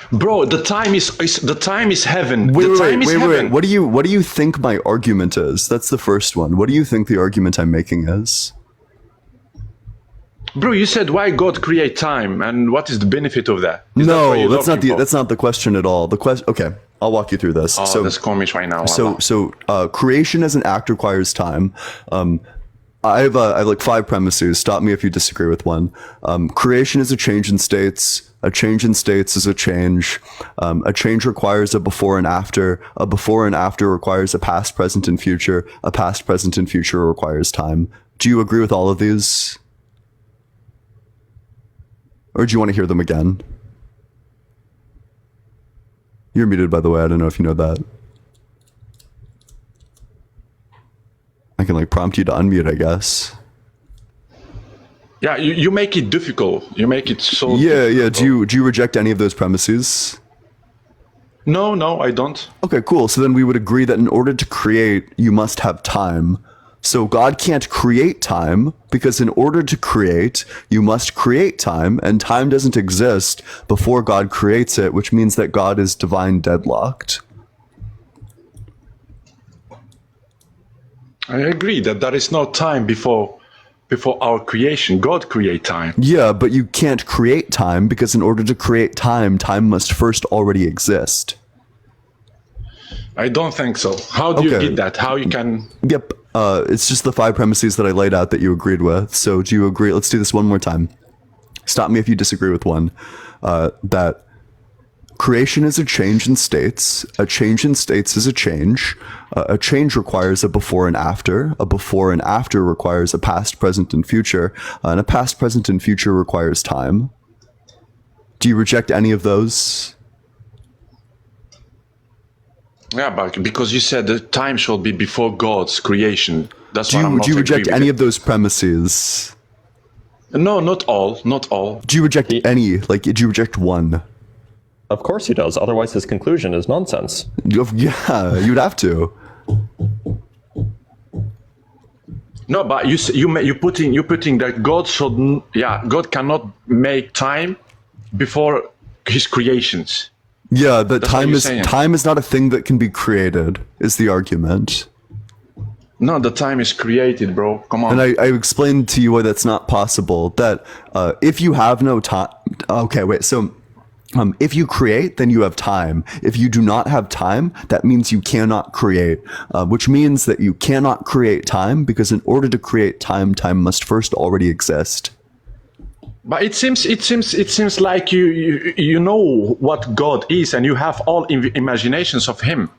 Bro, the time is heaven. Wait. What do you think my argument is? That's the first one. What do you think the argument I'm making is? Bro, you said why God create time, and what is the benefit of that? That's not the question at all. Okay, I'll walk you through this. So that's komisch right now. So creation as an act requires time. I have like 5 premises. Stop me if you disagree with one. Creation is a change in states. A change in states is a change. A change requires a before and after. A before and after requires a past, present, and future. A past, present, and future requires time. Do you agree with all of these? Or do you want to hear them again? You're muted, by the way. I don't know if you know that. I can prompt you to unmute, I guess. Yeah, you make it difficult. You make it so. Yeah. Do you reject any of those premises? No, I don't. Okay, cool. So then we would agree that in order to create, you must have time. So God can't create time because in order to create, you must create time, and time doesn't exist before God creates it, which means that God is divine deadlocked. I agree that there is no time before our creation. God create time. Yeah, but you can't create time because in order to create time, time must first already exist. I don't think so. How do you get that? How you can? Yep. It's just the 5 premises that I laid out that you agreed with. So do you agree? Let's do this one more time. Stop me if you disagree with one. That creation is a change in states. A change in states is a change. A change requires a before and after. A before and after requires a past, present, and future. And a past, present, and future requires time. Do you reject any of those? Yeah, but because you said the time should be before God's creation. That's what I'm not Do you reject agree with any it. of those premises? No, not all. Not all. Do you reject any? Like, do you reject one? Of course he does. Otherwise, his conclusion is nonsense. Yeah, you'd have to. No, but you're putting that God should. Yeah, God cannot make time before His creations. Yeah, that That's what time you're is saying. time is not a thing that can be created, is the argument. No, the time is created, bro. Come on. And I explained to you why that's not possible. That if you have no time, okay, wait. So, if you create, then you have time. If you do not have time, that means you cannot create, which means that you cannot create time because in order to create time, time must first already exist. But it seems like you know what God is, and you have all imaginations of Him.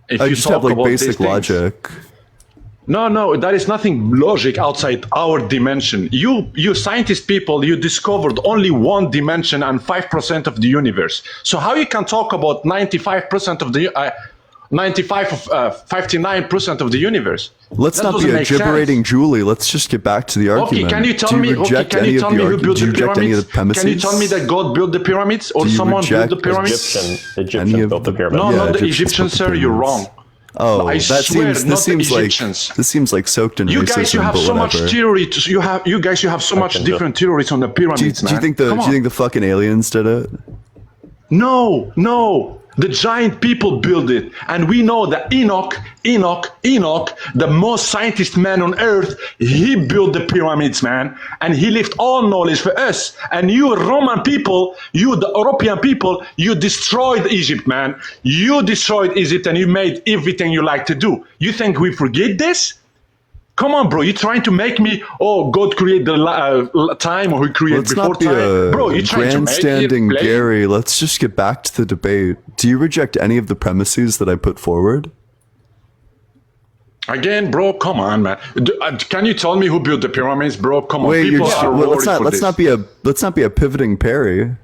If I you just have talk like about basic these things. logic. No, there is nothing logic outside our dimension. You scientist people, you discovered only one dimension and 5% of the universe. So how you can talk about 95% of the 59% of the universe? Let's That not doesn't be a make sense. gibberating Julie. Let's just get back to the argument. Okay, can you tell Do me? you Okay, reject can any you of tell the me who arg- built do you the reject any of pyramids? the premises? Can you tell me that God built the pyramids, or Do you someone built reject the pyramids? Egyptians built the pyramids. No, Yeah, not the Egyptians Egyptians, built the sir. You're pyramids. wrong. Oh, I that swear, seems. not This seems the like Egyptians. this seems like soaked in You racism. guys, you have but so whatever. much theory. You guys, you have so much different theories on the pyramids, Do you man. think Come on. the fucking aliens did it? No. The giant people built it. And we know that Enoch, the most scientist man on earth, he built the pyramids, man. And he left all knowledge for us. And you Roman people, you the European people, you destroyed Egypt, man. You destroyed Egypt and you made everything you like to do. You think we forget this? Come on, bro. You're trying to make me, God create the time, or he created Let's before not be time. Bro, you're trying to make it grandstanding play. Gary. Let's just get back to the debate. Do you reject any of the premises that I put forward? Again, bro, come on, man. Can you tell me who built the pyramids, bro? Come on, Wait, people are let's worried for let's this. not be a pivoting Perry.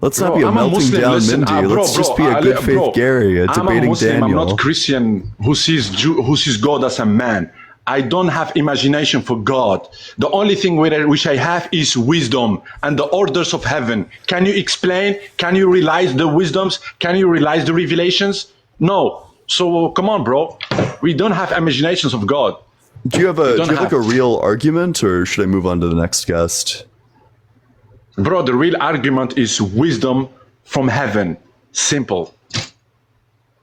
Let's not Bro, be a I'm melting Muslim, down listen, Mindy. Let's just be a good faith Gary, a I'm debating a Muslim, Daniel. I'm not Christian who sees God as a man. I don't have imagination for God. The only thing which I have is wisdom and the orders of heaven. Can you explain? Can you realize the wisdoms? Can you realize the revelations? No. So come on, bro. We don't have imaginations of God. Do you have like a real argument, or should I move on to the next guest? Bro, the real argument is wisdom from heaven. Simple.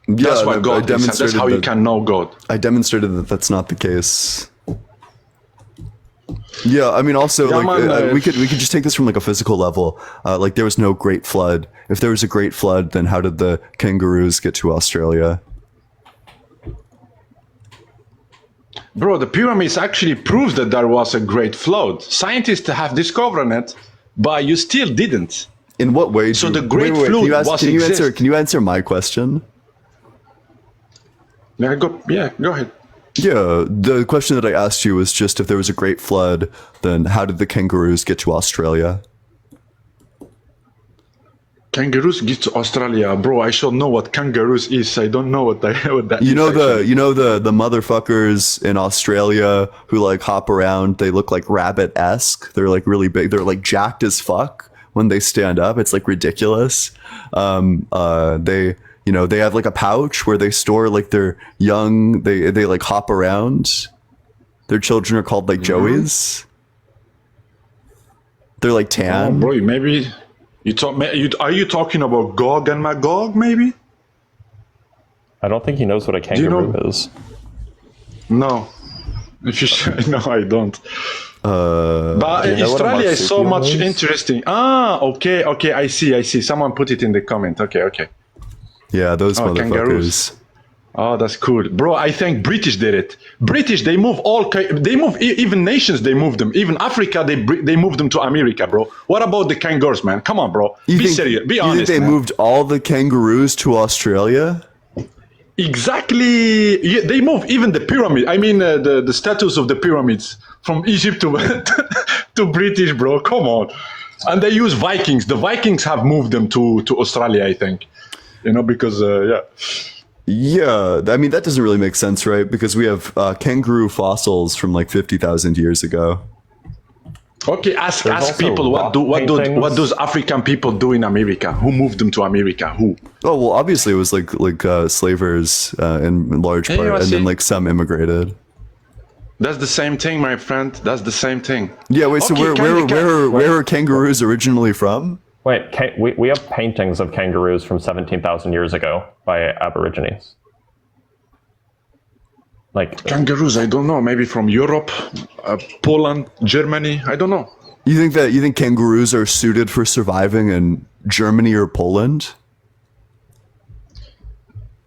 That's what God is, and that's how you can know God. I demonstrated that that's not the case. Yeah, I mean, also, Yeah, like, man, we could just take this from like a physical level. Like, there was no Great Flood. If there was a Great Flood, then how did the kangaroos get to Australia? Bro, the pyramids actually proves that there was a great flood. Scientists have discovered it, but you still didn't. In what way? So the great flood was exist. Can you answer my question? Yeah, go ahead. Yeah, the question that I asked you was just if there was a Great Flood, then how did the kangaroos get to Australia? Kangaroos get to Australia, bro. I should know what kangaroos is. I don't know what that is. You know the motherfuckers in Australia who like hop around. They look like rabbit-esque. They're like really big. They're like jacked as fuck when they stand up. It's like ridiculous. They have like a pouch where they store like their young. They like hop around. Their children are called like joeys. They're like tan. Oh, bro, maybe are you talking about Gog and Magog? Maybe. I don't think he knows what a kangaroo is. No. If you no, I don't. But you know what a Australia is so marsupial much is? interesting. Okay, I see. Someone put it in the comment. Okay. Yeah, those motherfuckers. Kangaroos. Oh, that's cool, bro. I think British did it. British, they move even nations. They move them. Even Africa, they moved them to America, bro. What about the kangaroos, man? Come on, bro. Be serious. Be honest. You think they man. moved all the kangaroos to Australia? Exactly. Yeah, they move even the pyramid. I mean, the status of the pyramids from Egypt to to British, bro. Come on. And they use Vikings. The Vikings have moved them to Australia, I think. You know, because yeah. Yeah, I mean that doesn't really make sense, right? Because we have kangaroo fossils from like 50,000 years ago. Okay, ask also people what paintings. does African people do in America? Who moved them to America? Who? Oh well, obviously it was like slavers in large Hey, part, I and see. then like some immigrated. That's the same thing, my friend. That's the same thing. Yeah, wait. So Okay, where are kangaroos originally from? Wait, we have paintings of kangaroos from 17,000 years ago by Aborigines. Like Kangaroos, I don't know. Maybe from Europe, Poland, Germany. I don't know. You think kangaroos are suited for surviving in Germany or Poland?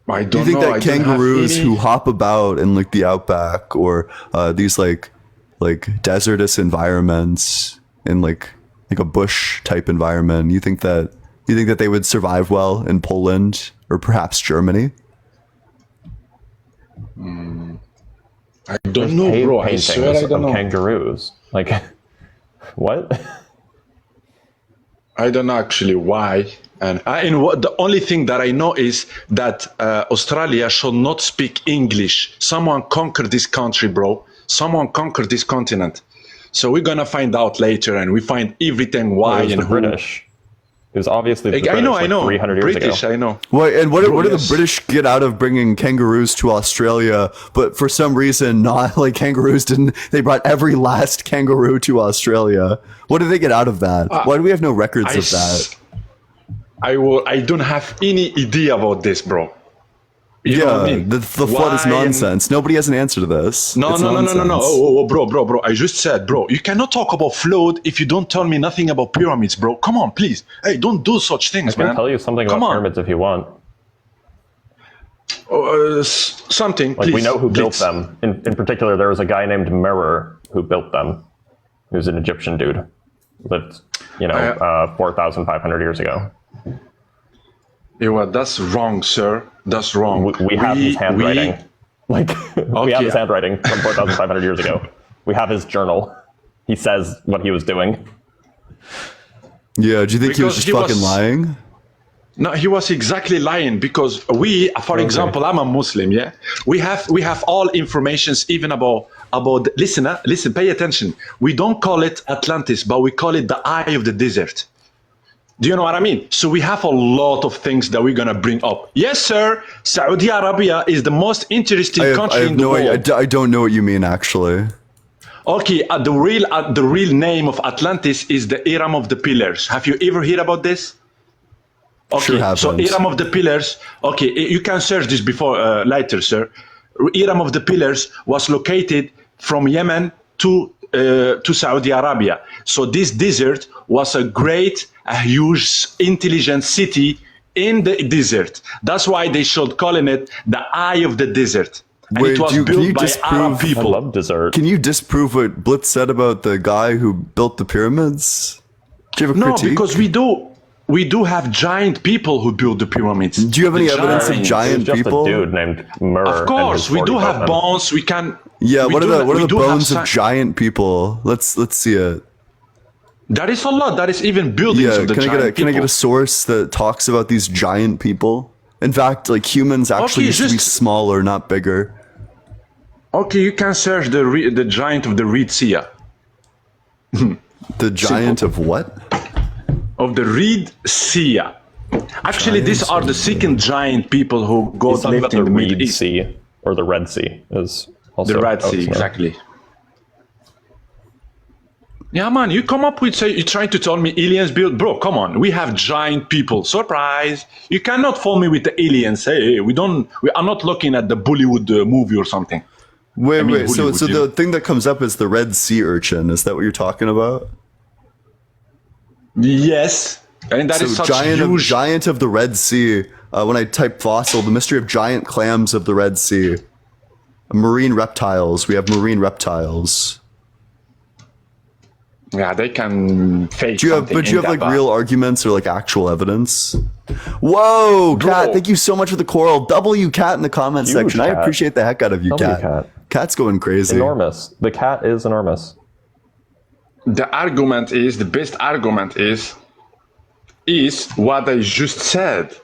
I Do don't you think know. that I don't have kangaroos any- who hop about in like the outback or these like desertous environments in like a bush type environment, you think that they would survive well in Poland or perhaps Germany? I don't know, cave bro. I paintings swear I don't of know. kangaroos. Like, what? I don't know actually why. And the only thing that I know is that Australia should not speak English. Someone conquered this country, bro. Someone conquered this continent. So we're gonna find out later, and we find everything why It was and the who. British. It was obviously the I British, know, like I know. 300 years British, ago. I know. What do yes. the British get out of bringing kangaroos to Australia? But for some reason, not like kangaroos didn't. They brought every last kangaroo to Australia. What did they get out of that? Why do we have no records of that? I don't have any idea about this, bro. You know what I mean? The flood is Why and- nonsense. Nobody has an answer to this. No, It's no. nonsense. Oh, bro. I just said, bro, you cannot talk about flood if you don't tell me nothing about pyramids, bro. Come on, please. Hey, don't do such things, I can man. tell you something Come about on. pyramids if you want. Something, Like, please. we know who built please. them. In particular, there was a guy named Mirror who built them. He was an Egyptian dude. Lived, 4,500 years ago. Yeah, well, that's wrong, sir. That's wrong. We have his handwriting. We have his handwriting from 4,500 years ago. We have his journal. He says what he was doing. Yeah, do you think he was Because just he fucking was- lying? No, he was exactly lying because for example, I'm a Muslim. Yeah, we have all informations even about. Listen, pay attention. We don't call it Atlantis, but we call it the eye of the desert. Do you know what I mean? So we have a lot of things that we're gonna bring up. Yes, sir. Saudi Arabia is the most interesting country in the world. I don't know what you mean actually. Okay, the real name of Atlantis is the Iram of the Pillars. Have you ever heard about this? Okay, Sure so haven't. Iram of the Pillars. Okay, you can search this before later, sir. Iram of the Pillars was located from Yemen to Saudi Arabia. So this desert was a huge, intelligent city in the desert. That's why they should calling it the Eye of the Desert. And Wait, it was can you built by Arab disprove? I people. love dessert. Can you disprove what Blitz said about the guy who built the pyramids? Do you have a No, critique? because we do have giant people who build the pyramids. Do you have any The evidence of It was giant just people? a dude named Murr. Of course, we do have bones. We can. Yeah, we what are do- the we do have bones of si- giant people? Let's see it. That is a lot. That is even buildings Yeah, of the can giant I get people. a source that talks about these giant people? In fact, like humans actually Okay, used to be just- smaller, not bigger. Okay, you can search the giant of the Red Sea. The giant of what? Of the Red Sea. Actually, these are the second giant people who He's God talking about lived in the the Middle Reed East. Sea, or the Red Sea, is also The Red Sea, known. exactly. Yeah, man, you come up with you're trying to tell me aliens built, bro. Come on, we have giant people. Surprise! You cannot fool me with the aliens. Hey, we are not looking at the Bollywood movie or something. Wait. So the thing that comes up is the Red Sea urchin. Is that what you're talking about? Yes, and that is such huge. Giant of the Red Sea. When I type fossil, the mystery of giant clams of the Red Sea. Marine reptiles. We have marine reptiles. Yeah, they can fake. Do you have like real arguments or like actual evidence? Whoa, Cat! Thank you so much for the coral. W Cat in the comment section. Cat. I appreciate the heck out of you, Cat. Cat's going crazy. Enormous. The cat is enormous. The best argument is what I just said.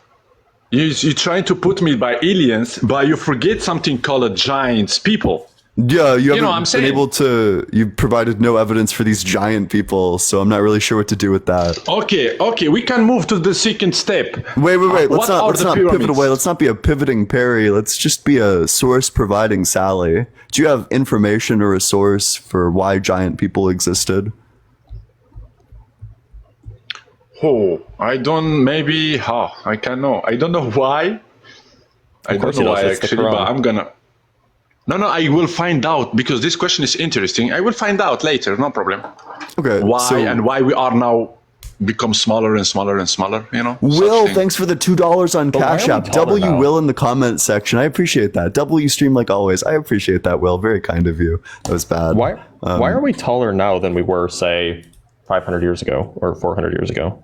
You're trying to put me by aliens, but you forget something called giants people. Yeah, you haven't been able to. You've provided no evidence for these giant people, so I'm not really sure what to do with that. Okay, we can move to the second step. Wait. Let's not pivot away. Let's not be a pivoting Perry. Let's just be a source providing Sally. Do you have information or a source for why giant people existed? I don't. Maybe. I can know. I don't know why. I don't know why actually, but I'm gonna. No, I will find out because this question is interesting. I will find out later. No problem. Okay. Why we are now become smaller and smaller and smaller. Will, thanks for the $2 on Cash App. W Will in the comment section. I appreciate that. W stream like always. I appreciate that, Will. Very kind of you. That was bad. Why are we taller now than we were, say, 500 years ago or 400 years ago?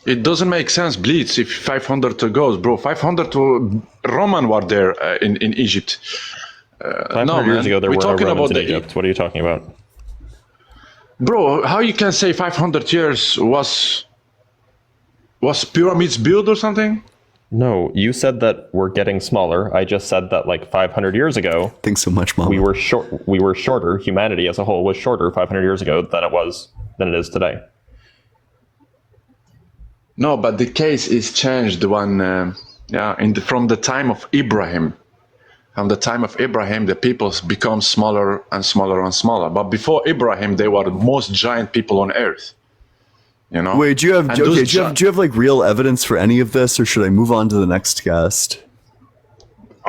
It doesn't make sense, Blitz, if 500 goes, bro. 500 Roman were there in Egypt. 500 years ago, there were no Romans in Egypt. What are you talking about? Bro, how you can say 500 years was pyramids built or something? No, you said that we're getting smaller. I just said that like 500 years ago. Thanks so much, Mom. We were shorter. Humanity as a whole was shorter 500 years ago than it is today. No, but the case is changed from the time of Abraham. From the time of Abraham, the peoples become smaller and smaller and smaller. But before Abraham, they were the most giant people on earth. Wait, do you have like real evidence for any of this, or should I move on to the next guest?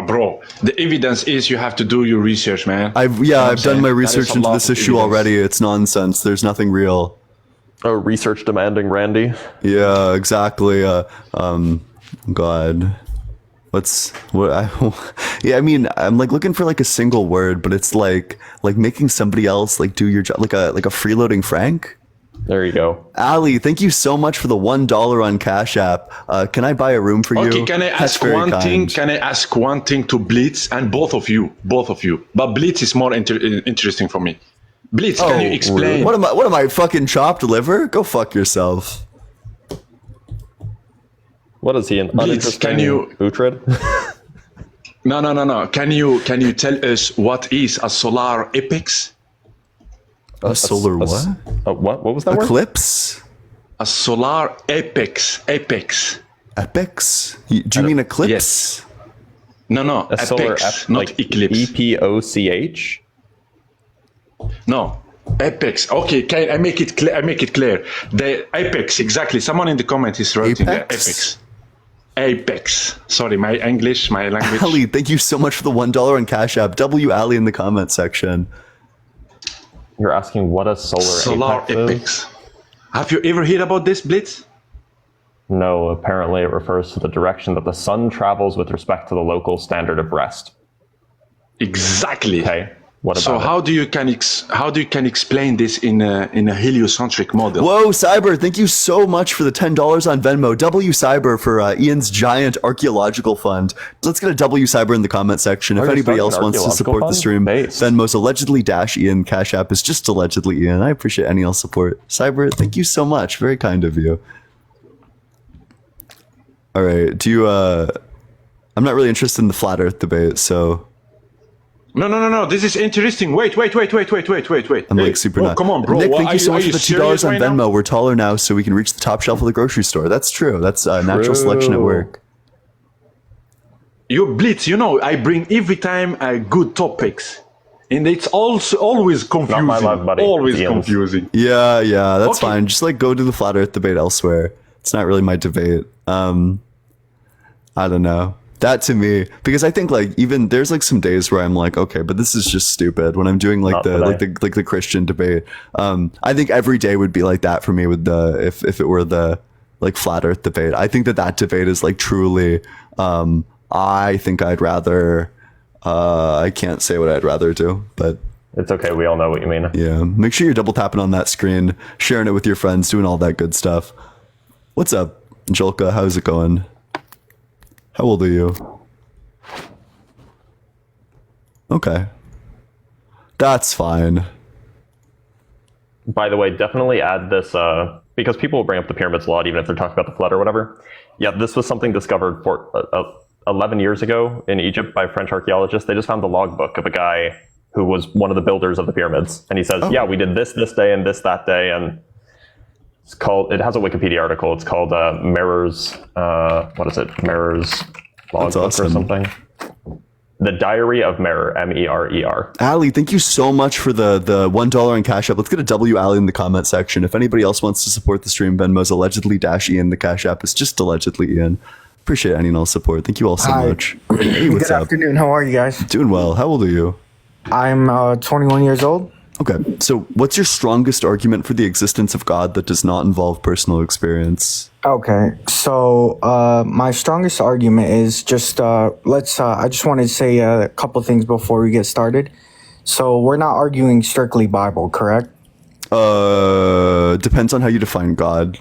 Bro, the evidence is you have to do your research, man. I've done my research into this issue already. It's nonsense. There's nothing real. Oh, research demanding, Randy. Yeah, exactly. God, I mean, I'm like looking for like a single word, but it's like making somebody else like do your job, like a freeloading Frank. There you go. Ali, thank you so much for the $1 on Cash App. Can I buy a room for you? Okay, can I ask one thing? Can I ask one thing to Blitz and both of you? But Blitz is more interesting for me. Blitz, can you explain? What am I fucking chopped liver? Go fuck yourself. What is he, an Blitz, uninteresting Uhtred? No. Can you tell us what is a solar apex? A solar what? What was that Eclipse? word? A solar apex. Epics? Do you mean eclipse? Yes. No. A solar not like eclipse. EPOCH? No. Apex. Okay, can I make it clear? The apex, exactly. Someone in the comment is writing the apex. Sorry, my language. Ali, thank you so much for the $1 on Cash App. W Ali in the comment section. You're asking what a solar apex is? Have you ever heard about this, Blitz? No, apparently it refers to the direction that the sun travels with respect to the local standard of rest. Exactly. Okay. What about so how do you can explain this in a heliocentric model? Whoa, Cyber! Thank you so much for the $10 on Venmo. W Cyber for Ian's giant archaeological fund. Let's get a W Cyber in the comment section. If anybody else wants to support the stream, Venmo's allegedly -Ian. Cash App is just allegedly Ian. I appreciate any else support. Cyber, thank you so much. Very kind of you. All right. Do you? I'm not really interested in the flat Earth debate, so. No. This is interesting. Wait. I'm like super not. Come on, bro. Nick, thank you so much for the $2 on Venmo. We're taller now, so we can reach the top shelf of the grocery store. That's true. That's natural selection at work. You Blitz, I bring every time good topics. And it's also always confusing. Not my love, buddy. Always confusing. Yeah, that's fine. Just like go to the flat Earth debate elsewhere. It's not really my debate. I don't know. That to me, because I think like even there's like some days where I'm like, okay, but this is just stupid when I'm doing like the Christian debate. I think every day would be like that for me with the if it were the like flat earth debate. I think that debate is like truly I think I'd rather I can't say what I'd rather do, but it's okay. We all know what you mean. Yeah. Make sure you're double tapping on that screen, sharing it with your friends, doing all that good stuff. What's up, Jolka? How's it going? How old are you? Okay. That's fine. By the way, definitely add this, because people will bring up the pyramids a lot, even if they're talking about the flood or whatever. Yeah, this was something discovered 11 years ago in Egypt by French archaeologists. They just found the logbook of a guy who was one of the builders of the pyramids. And he says, yeah, we did this day and this that day. And it's called, it has a Wikipedia article. It's called Merer's, what is it? Merer's logbook or something. The Diary of Merer, Merer. Ali, thank you so much for the $1 on Cash App. Let's get a W Ali in the comment section. If anybody else wants to support the stream, Venmo's allegedly -Ian. The Cash App is just allegedly Ian. Appreciate any and all support. Thank you all so much. Hey, what's Good up? afternoon. How are you guys? Doing well. How old are you? I'm 21 years old. Okay. So what's your strongest argument for the existence of God that does not involve personal experience? Okay. So my strongest argument is just I just want to say a couple things before we get started. So we're not arguing strictly Bible, correct? Depends on how you define God.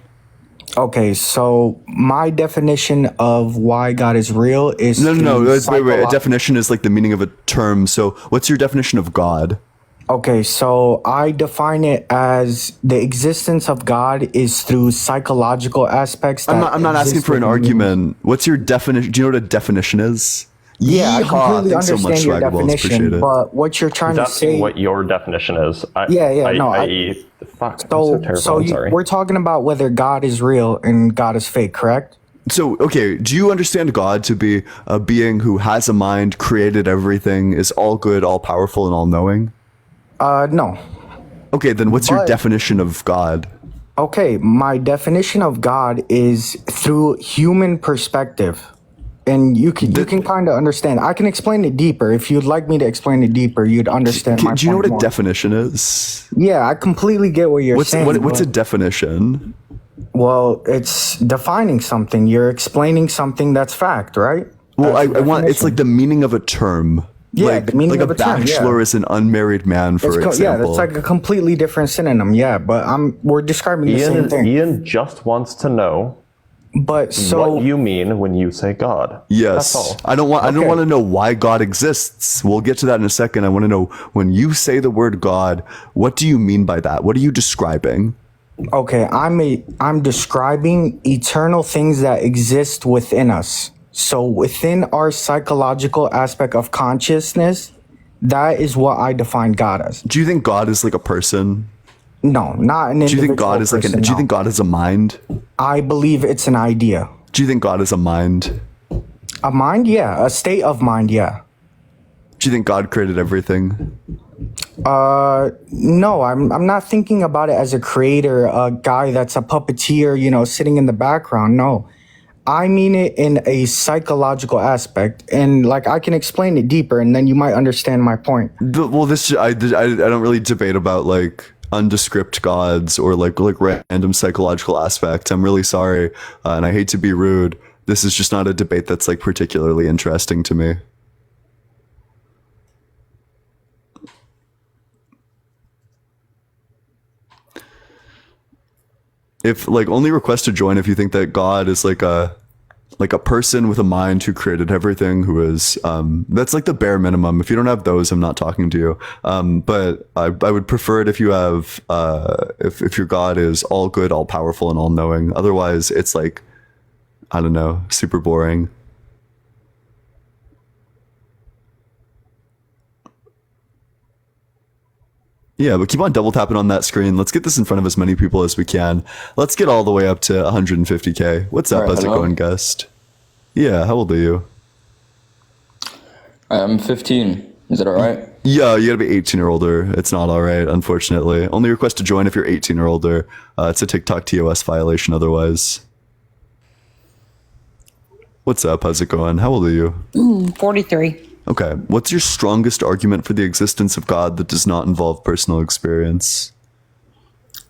Okay, so my definition of why God is real is no. Wait. A definition is like the meaning of a term. So what's your definition of God? Okay, so I define it as the existence of God is through psychological aspects. I'm not asking for an argument. What's your definition? Do you know what a definition is? Yeah, I completely Thanks so understand much, your Swaggables. Appreciate definition, it. but what you're trying He's to asking say. what your definition is. Fuck, I'm so terrible. I'm sorry. We're talking about whether God is real and God is fake, correct? So, okay, do you understand God to be a being who has a mind, created everything, is all good, all powerful, and all knowing? No. Okay, then what's your definition of God? Okay, my definition of God is through human perspective. And you can kind of understand. I can explain it deeper. If you'd like me to explain it deeper, you'd understand my Do you know point what a more. definition is? Yeah, I completely get what you're saying. What's a definition? Well, it's defining something. You're explaining something that's fact, right? Well, That's I want, it's like the meaning of a term. Yeah, the meaning like of a term, bachelor yeah. is an unmarried man, for example. Yeah, that's like a completely different synonym. Yeah, but we're describing the same thing. Ian just wants to know what you mean when you say God. Yes. That's all. I don't want to know why God exists. We'll get to that in a second. I want to know, when you say the word God, what do you mean by that? What are you describing? Okay, I'm describing eternal things that exist within us. So within our psychological aspect of consciousness, that is what I define God as. Do you think God is like a person? No, not an individual. Do you think God is person, do you think God is a mind? I believe it's an idea. Do you think God is a mind? A mind? Yeah. A state of mind, yeah. Do you think God created everything? No, I'm not thinking about it as a creator, a guy that's a puppeteer, sitting in the background. No. I mean it in a psychological aspect, and like I can explain it deeper, and then you might understand my point. Well, I don't really debate about like undescript gods or like random psychological aspects. I'm really sorry, and I hate to be rude. This is just not a debate that's like particularly interesting to me. If like only request to join if you think that God is like a person with a mind who created everything, who is that's like the bare minimum. If you don't have those, I'm not talking to you. But I would prefer it if you have if your God is all good, all powerful, and all knowing. Otherwise, it's like, I don't know, super boring. Yeah, but keep on double tapping on that screen. Let's get this in front of as many people as we can. Let's get all the way up to 150K. What's up? All right, How's it going, guest? Yeah, how old are you? I'm 15. Is that all right? Yeah, you gotta be 18 or older. It's not all right, unfortunately. Only request to join if you're 18 or older. It's a TikTok TOS violation otherwise. What's up? How's it going? How old are you? 43. Okay. What's your strongest argument for the existence of God that does not involve personal experience?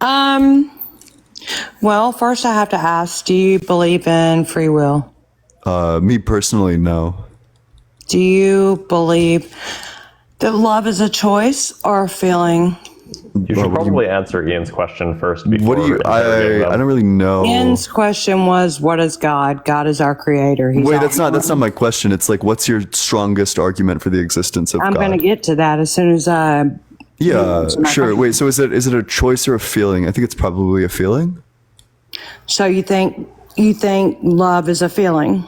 Well, first I have to ask, do you believe in free will? Me personally, no. Do you believe that love is a choice or a feeling? You should probably answer Ian's question first before. What do you? I don't really know. Ian's question was, "What is God? God is our creator." He's Wait, that's not my question. It's like, what's your strongest argument for the existence of I'm God? going to get to that as soon as I. Yeah, sure. Wait, so is it a choice or a feeling? I think it's probably a feeling. So you think love is a feeling?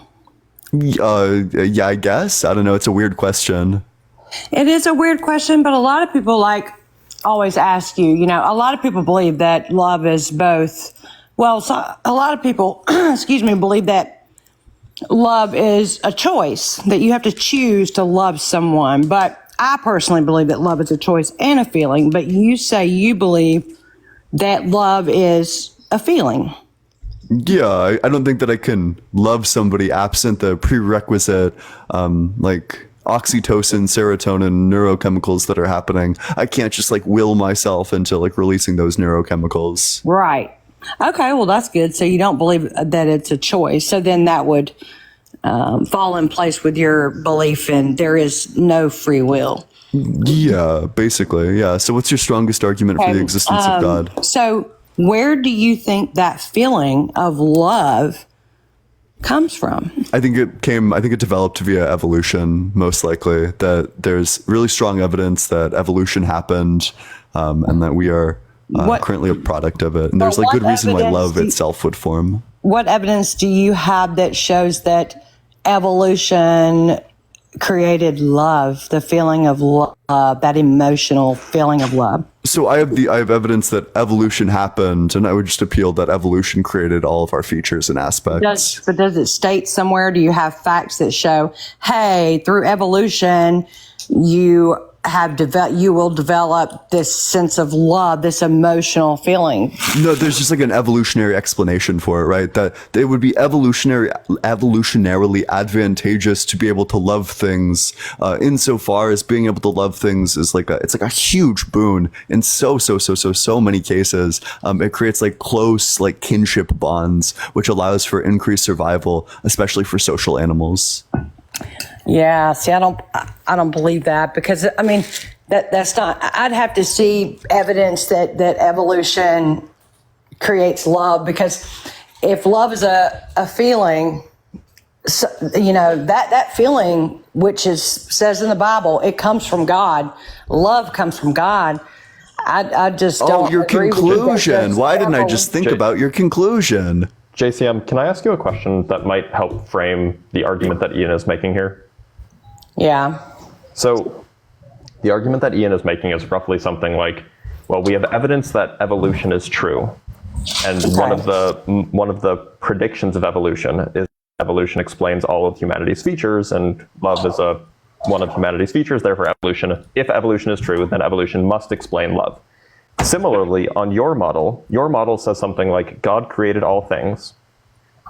Yeah, I guess. I don't know. It's a weird question. It is a weird question, but a lot of people always ask you. You know, a lot of people believe that love is both. Well, so a lot of people, excuse me, believe that love is a choice, that you have to choose to love someone. But I personally believe that love is a choice and a feeling. But you say you believe that love is a feeling. Yeah, I don't think that I can love somebody absent the prerequisite, like oxytocin, serotonin, neurochemicals that are happening. I can't just like will myself into like releasing those neurochemicals. Right. Okay, well, that's good. So you don't believe that it's a choice. So then that would fall in place with your belief in there is no free will. Yeah, basically. Yeah. So what's your strongest argument for the existence of God? So where do you think that feeling of love comes from? I think it developed via evolution, most likely, that there's really strong evidence that evolution happened, and that we are currently a product of it. And there's like good reason why love itself would form. What evidence do you have that shows that evolution created love, the feeling of love, that emotional feeling of love? So I have evidence that evolution happened, and I would just appeal that evolution created all of our features and aspects. But does it state somewhere? Do you have facts that show, hey, through evolution, you will develop this sense of love, this emotional feeling? No, there's just like an evolutionary explanation for it, right? That it would be evolutionarily advantageous to be able to love things, insofar as being able to love things is it's like a huge boon in so many cases. It creates like close like kinship bonds, which allows for increased survival, especially for social animals. Yeah, see, I don't believe that, because I mean that's not. I'd have to see evidence that evolution creates love, because if love is a feeling, so, you know, that feeling, which says in the Bible, it comes from God. Love comes from God. I just don't. Oh, your agree conclusion. With Why didn't I just think about your conclusion? JCM, can I ask you a question that might help frame the argument that Ian is making here? Yeah. So the argument that Ian is making is roughly something like, well, we have evidence that evolution is true. And one of the predictions of evolution is evolution explains all of humanity's features, and love is one of humanity's features. Therefore, if evolution is true, then evolution must explain love. Similarly, on your model says something like God created all things,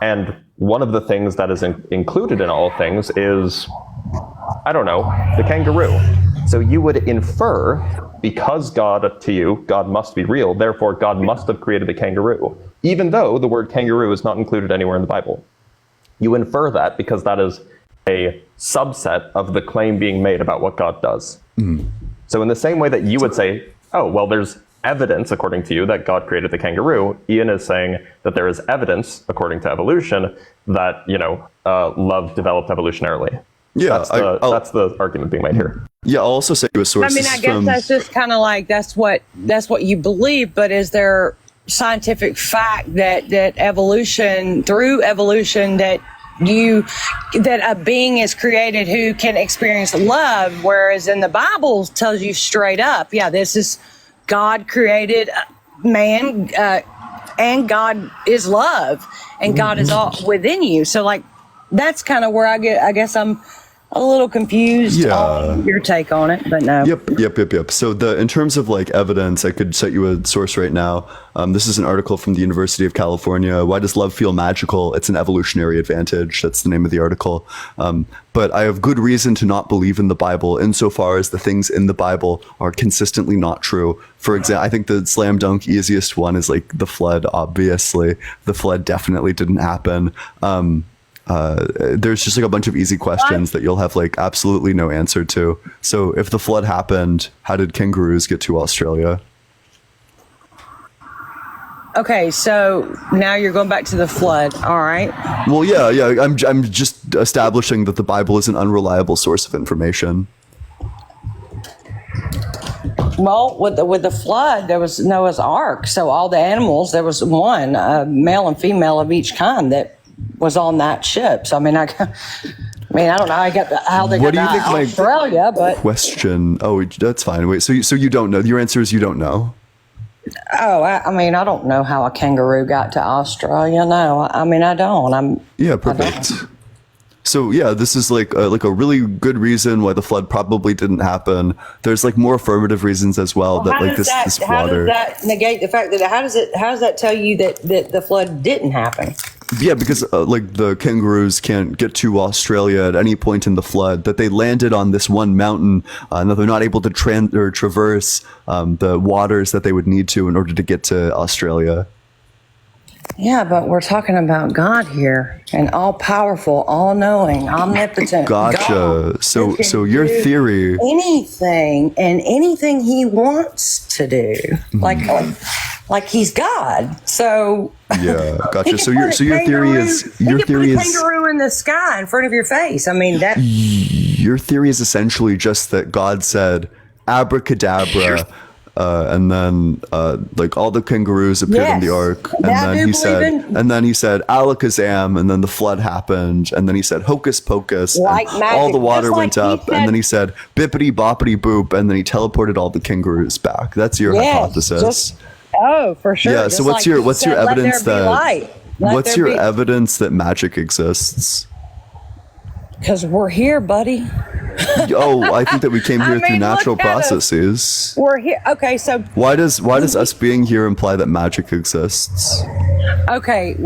and one of the things that is included in all things is, I don't know, the kangaroo. So you would infer, because God must be real, therefore God must have created the kangaroo, even though the word kangaroo is not included anywhere in the Bible. You infer that because that is a subset of the claim being made about what God does. Mm. So in the same way that you would say, oh, well, there's evidence, according to you, that God created the kangaroo, Ian is saying that there is evidence, according to evolution, that, love developed evolutionarily. Yeah, that's the argument being made here. Yeah, I'll also say a source. I mean, I guess that's just kind of like that's what you believe. But is there scientific fact that through evolution that a being is created who can experience love, whereas in the Bible tells you straight up, yeah, this is God created man, and God is love, and God is all within you. So like that's kind of where I guess I'm a little confused Yeah. on your take on it, but no. Yep. So in terms of like evidence, I could set you a source right now. This is an article from the University of California. Why does love feel magical? It's an evolutionary advantage. That's the name of the article. But I have good reason to not believe in the Bible insofar as the things in the Bible are consistently not true. For example, I think the slam dunk easiest one is like the flood. Obviously, the flood definitely didn't happen. There's just like a bunch of easy questions that you'll have like absolutely no answer to. So if the flood happened, how did kangaroos get to Australia? Okay, so now you're going back to the flood. All right. Well, yeah. I'm just establishing that the Bible is an unreliable source of information. Well, with the flood, there was Noah's Ark. So all the animals, there was one, male and female of each kind that was on that ship. So I mean, I don't know how they got to Australia, but question. Oh, that's fine. Wait, so you don't know? Your answer is you don't know. Oh, I mean, I don't know how a kangaroo got to Australia. No, I mean, I don't. Yeah, perfect. So yeah, this is like a really good reason why the flood probably didn't happen. There's like more affirmative reasons as well that like this water. How does that negate the fact that how does that tell you that the flood didn't happen? Yeah, because like the kangaroos can't get to Australia at any point in the flood. That they landed on this one mountain, and that they're not able to traverse the waters that they would need to in order to get to Australia. Yeah, but we're talking about God here, and all-powerful, all-knowing, omnipotent. Gotcha. God So your theory, anything He wants to do, like He's God. So yeah, gotcha. So your theory is kangaroo in the sky in front of your face. I mean that. Your theory is essentially just that God said abracadabra. And then like all the kangaroos appeared in the ark, and then he said alakazam, and then the flood happened, and then he said hocus pocus, and all the water went up, and then he said bippity boppity boop, and then he teleported all the kangaroos back. That's your hypothesis. For sure. Yeah. So what's your evidence that evidence that magic exists? Because we're here, buddy. I think that we came here through natural processes. We're here. Okay, so why does us being here imply that magic exists? Okay,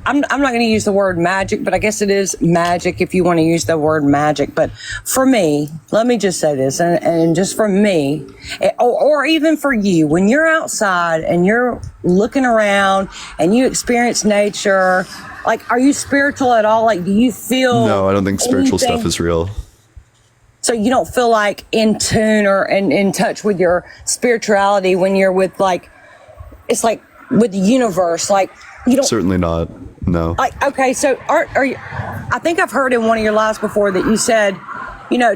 I'm not going to use the word magic, but I guess it is magic if you want to use the word magic. But for me, let me just say this, and just for me, or even for you, when you're outside and you're looking around and you experience nature, like, are you spiritual at all? Like, do you feel? No, I don't think spiritual stuff is real. So you don't feel like in tune or in touch with your spirituality when you're with it's like with the universe, like you don't. Certainly not. No. Like, okay, so are you? I think I've heard in one of your lives before that you said,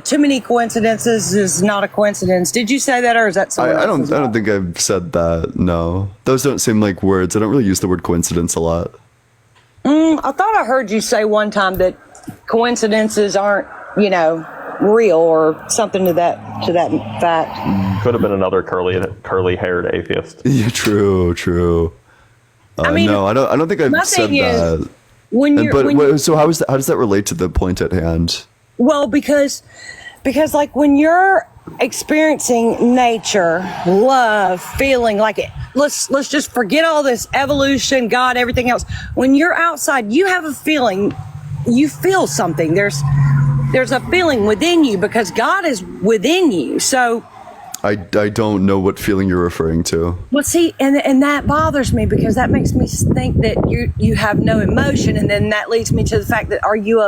too many coincidences is not a coincidence. Did you say that, or is that something? I don't think I've said that. No, those don't seem like words. I don't really use the word coincidence a lot. I thought I heard you say one time that coincidences aren't, real or something to that fact. Could have been another curly-haired atheist. Yeah, true. I mean, no, I don't think I've said that. So how does that relate to the point at hand? Well, because like when you're experiencing nature, love, feeling like it. Let's just forget all this evolution, God, everything else. When you're outside, you have a feeling. You feel something. There's a feeling within you because God is within you. So I don't know what feeling you're referring to. Well, see, and that bothers me because that makes me think that you have no emotion, and then that leads me to the fact that are you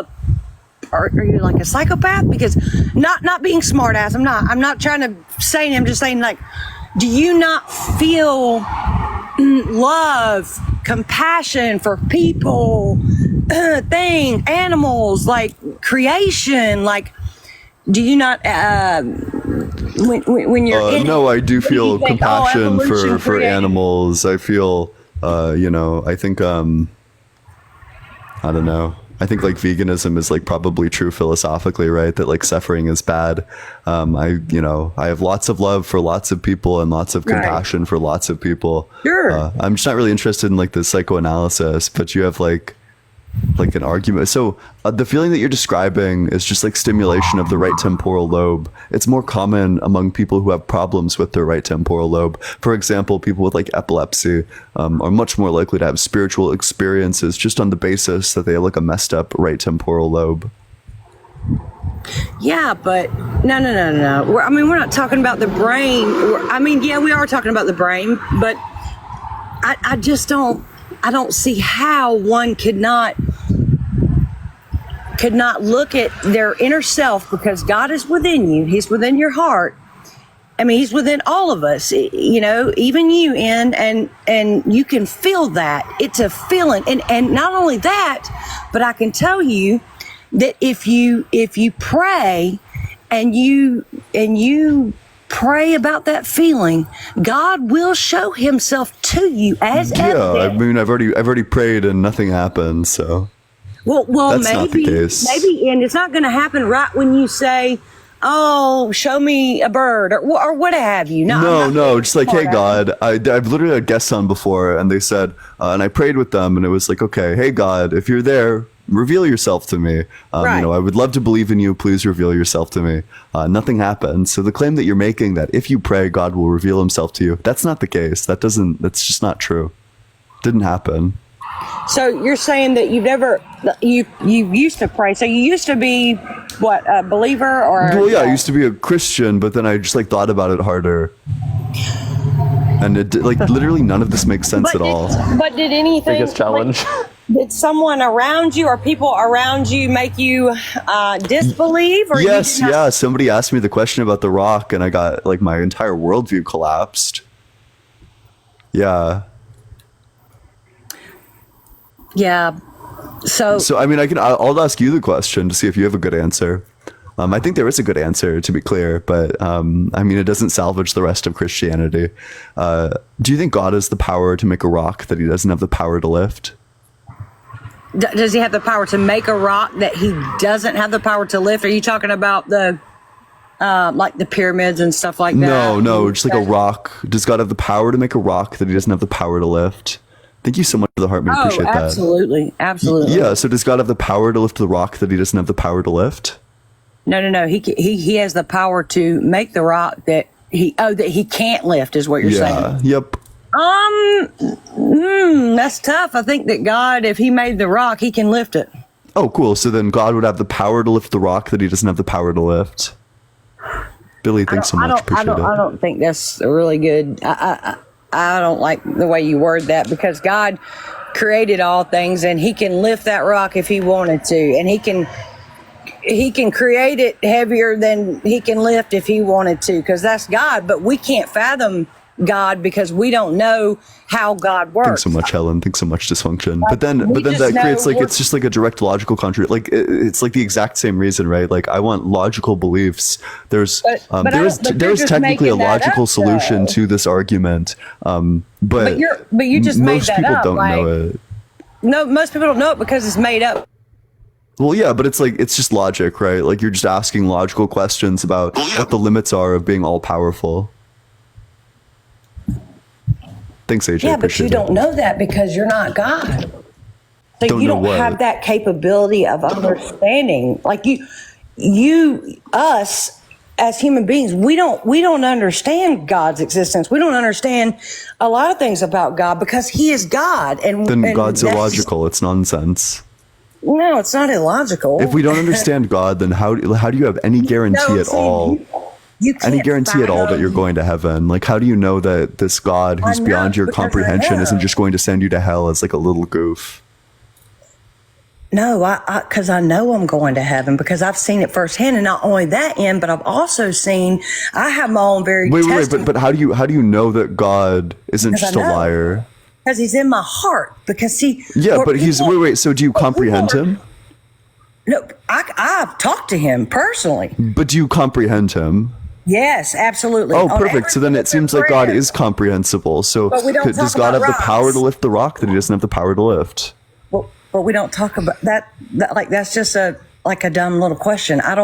like a psychopath? Because not being smart ass, I'm not trying to say, I'm just saying, like, do you not feel love, compassion for people, things, animals, like creation? Like, do you not when you're no, I do feel think, compassion for animals. I feel I think I don't know. I think like veganism is like probably true philosophically, right? That like suffering is bad. I have lots of love for lots of people and lots of compassion for lots of people. Sure. I'm just not really interested in like the psychoanalysis, but you have like like an argument. So the feeling that you're describing is just like stimulation of the right temporal lobe. It's more common among people who have problems with their right temporal lobe. For example, people with like epilepsy are much more likely to have spiritual experiences just on the basis that they have like a messed up right temporal lobe. Yeah, but no. We're not talking about the brain. Yeah, we are talking about the brain, but I just don't see how one could not look at their inner self, because God is within you. He's within your heart. I mean, he's within all of us, you know, even you, and you can feel that. It's a feeling. And not only that, but I can tell you that if you pray and you pray about that feeling, God will show himself to you as evidence. I mean, I've already prayed and nothing happened, so well that's maybe not the case. maybe, and it's not going to happen right when you say, oh, show me a bird or what have you. No, just like, hey God, I've literally had guests on before, and they said, and I prayed with them, and it was like, okay, hey God, if you're there, reveal yourself to me. Right. You know, I would love to believe in you. Please reveal yourself to me. Nothing happened. So the claim that you're making that if you pray, God will reveal himself to you, that's not the case. That's just not true. Didn't happen. So you're saying that you used to pray. So you used to be what, a believer or? Well, yeah, I used to be a Christian, but then I just like thought about it harder. And it like literally none of this makes sense at all. But did anything? Biggest challenge. Did someone around you or people around you make you disbelieve? Or Yes, yeah. Somebody asked me the question about the rock, and I got like my entire worldview collapsed. Yeah. Yeah. So I mean, I'll ask you the question to see if you have a good answer. I think there is a good answer, to be clear, but I mean, it doesn't salvage the rest of Christianity. Do you think God has the power to make a rock that he doesn't have the power to lift? does he have the power to make a rock that he doesn't have the power to lift? Are you talking about the like the pyramids and stuff like that? No, just like a rock. Does God have the power to make a rock that he doesn't have the power to lift? Thank you so much for the heart. We appreciate that. Absolutely. Yeah. So does God have the power to lift the rock that he doesn't have the power to lift? No. He has the power to make the rock that he can't lift, is what you're saying. Yep. That's tough. I think that God, if he made the rock, he can lift it. Oh, cool. So then God would have the power to lift the rock that he doesn't have the power to lift. Billy, thanks so much. Appreciate it. I don't think that's a really good. I don't like the way you word that, because God created all things and he can lift that rock if he wanted to, and he can create it heavier than he can lift if he wanted to, because that's God. But we can't fathom God because we don't know how God works. Thanks so much, Helen. Thanks so much, Dysfunction. But then that creates like, it's just like a direct logical contradiction. Like it's like the exact same reason, right? Like I want logical beliefs. There's technically a logical solution to this argument. But you just made that up. Most people don't know it. No, most people don't know it because it's made up. Well, yeah, but it's like, it's just logic, right? Like you're just asking logical questions about what the limits are of being all powerful. Thanks, AJ. Yeah, but you don't know that because you're not God. So you don't have that capability of understanding. Like us as human beings, we don't understand God's existence. We don't understand a lot of things about God because he is God. And then God's illogical. It's nonsense. No, it's not illogical. If we don't understand God, then how do you have any guarantee at all? Any guarantee at all that you're going to heaven? Like, how do you know that this God who's beyond your comprehension isn't just going to send you to hell as like a little goof? No, because I know I'm going to heaven because I've seen it firsthand, and not only that, but I've also seen. I have my own very. Wait, but how do you know that God isn't just a liar? Because he's in my heart. Because he. Yeah, but he's wait. So do you comprehend him? No, I've talked to him personally. But do you comprehend him? Yes, absolutely. Oh, perfect. So then it seems like God is comprehensible. So does God have the power to lift the rock that he doesn't have the power to lift? But we don't talk about that like that's just a dumb little question. I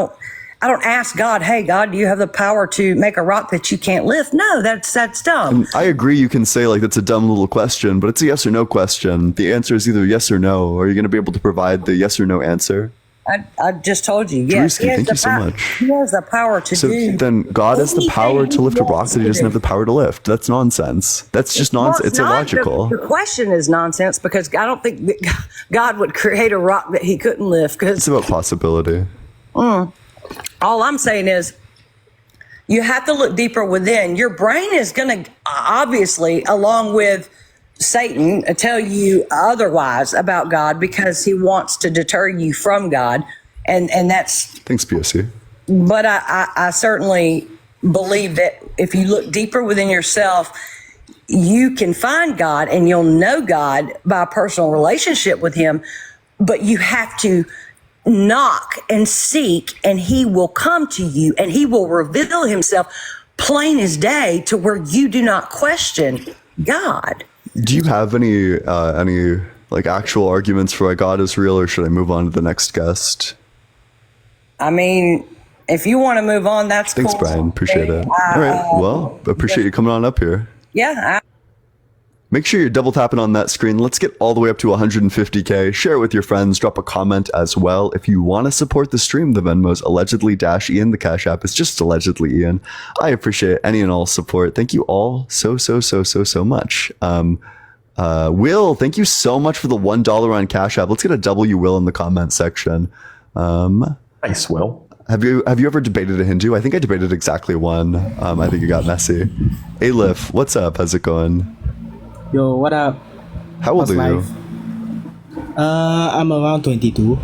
I don't ask God, hey, God, do you have the power to make a rock that you can't lift? No, that's dumb. And I agree. You can say like that's a dumb little question, but it's a yes or no question. The answer is either yes or no. Are you going to be able to provide the yes or no answer? I just told you. Yes, Drewski, thank you so much. He has the power to do. So then God has the power to lift a rock that he doesn't have the power to lift. That's nonsense. That's just nonsense. It's illogical. The question is nonsense because I don't think that God would create a rock that he couldn't lift. It's about possibility. All I'm saying is you have to look deeper within. Your brain is going to obviously, along with Satan, tell you otherwise about God because he wants to deter you from God. And that's... Thanks, POC. But I certainly believe that if you look deeper within yourself, you can find God and you'll know God by a personal relationship with him. But you have to knock and seek, and he will come to you and he will reveal himself plain as day to where you do not question God. Do you have any like actual arguments for why God is real, or should I move on to the next guest? I mean, if you want to move on, that's Thanks, cool. Brian. Appreciate it. All right. Well, appreciate you coming on up here. Yeah. Make sure you're double tapping on that screen. Let's get all the way up to 150K. Share it with your friends. Drop a comment as well. If you want to support the stream, the Venmo's allegedly -Ian. The Cash App is just allegedly Ian. I appreciate any and all support. Thank you all so much. Will, thank you so much for the $1 on Cash App. Let's get a W Will in the comment section. Nice, Will. Have you ever debated a Hindu? I think I debated exactly one. I think it got messy. Alif, what's up? How's it going? Yo, what up? How old are you? I'm around 22.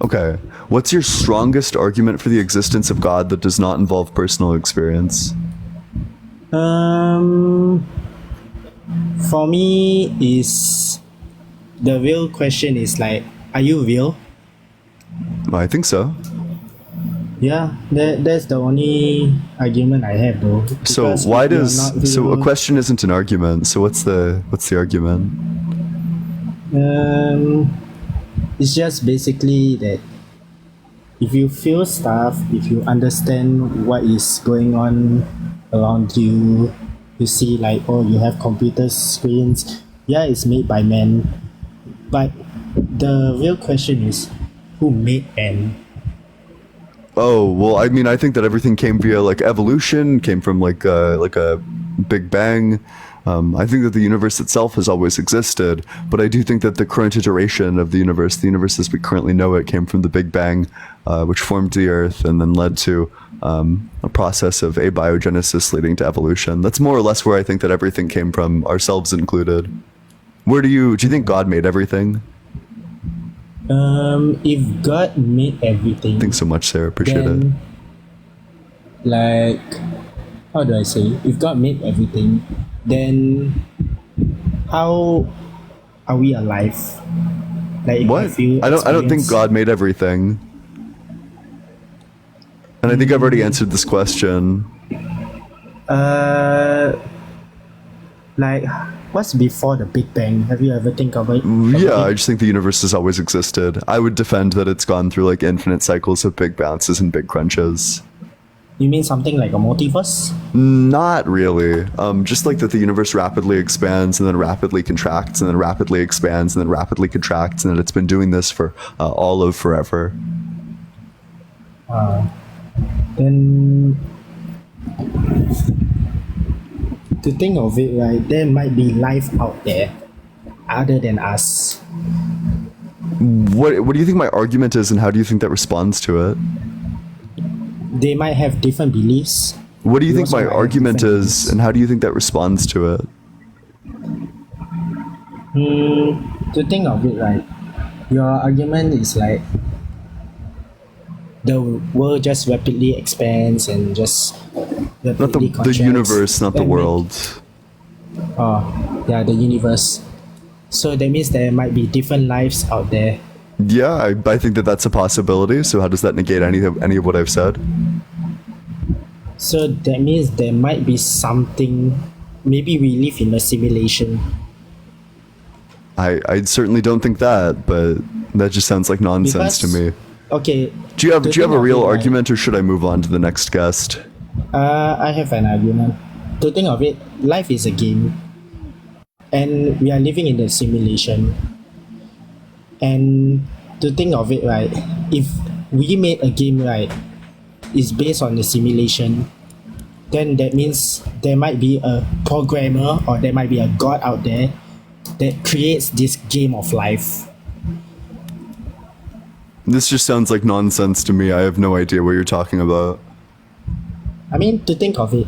Okay. What's your strongest argument for the existence of God that does not involve personal experience? For me, is the real question is like, are you real? I think so. Yeah, that's the only argument I have though. So Because why if you're does not so a real- question isn't an argument? So what's the argument? It's just basically that if you feel stuff, if you understand what is going on around you, you see like, oh, you have computer screens. Yeah, it's made by men. But the real question is, who made men? Oh, well, I mean, I think that everything came via like evolution, came from like a Big Bang. I think that the universe itself has always existed, but I do think that the current iteration of the universe as we currently know it, came from the Big Bang, which formed the Earth and then led to a process of abiogenesis leading to evolution. That's more or less where I think that everything came from, ourselves included. Where do you think God made everything? If God made everything, Thanks so much, Sarah. Appreciate it. then, like, how do I say? If God made everything, then how are we alive? Like, if What? I don't think God made everything. And I think I've already answered this question. Like, what's before the Big Bang? Have you ever think of it? Yeah, I just think the universe has always existed. I would defend that it's gone through like infinite cycles of big bounces and big crunches. You mean something like a multiverse? Not really. Just like that the universe rapidly expands and then rapidly contracts and then rapidly expands and then rapidly contracts, and that it's been doing this for all of forever. Then, to think of it, right, there might be life out there other than us. What do you think my argument is, and how do you think that responds to it? They might have different beliefs. What do you think also my might have argument different is, and how do you think that responds to it? To think of it, right, your argument is like the world just rapidly expands and just Not rapidly the contracts. universe, not the That world. Oh, yeah, the universe. So that means there might be different lives out there. Yeah, I think that that's a possibility. So how does that negate any of what I've said? So that means there might be something. Maybe we live in a simulation. I certainly don't think that, but that just sounds like nonsense to me. Okay. Do you have a real of it, argument, or should I move on to the next guest? I have an argument. To think of it, life is a game, and we are living in a simulation. And to think of it, right, if we made a game, right, is based on the simulation, then that means there might be a programmer or there might be a god out there that creates this game of life. This just sounds like nonsense to me. I have no idea what you're talking about. I mean, to think of it,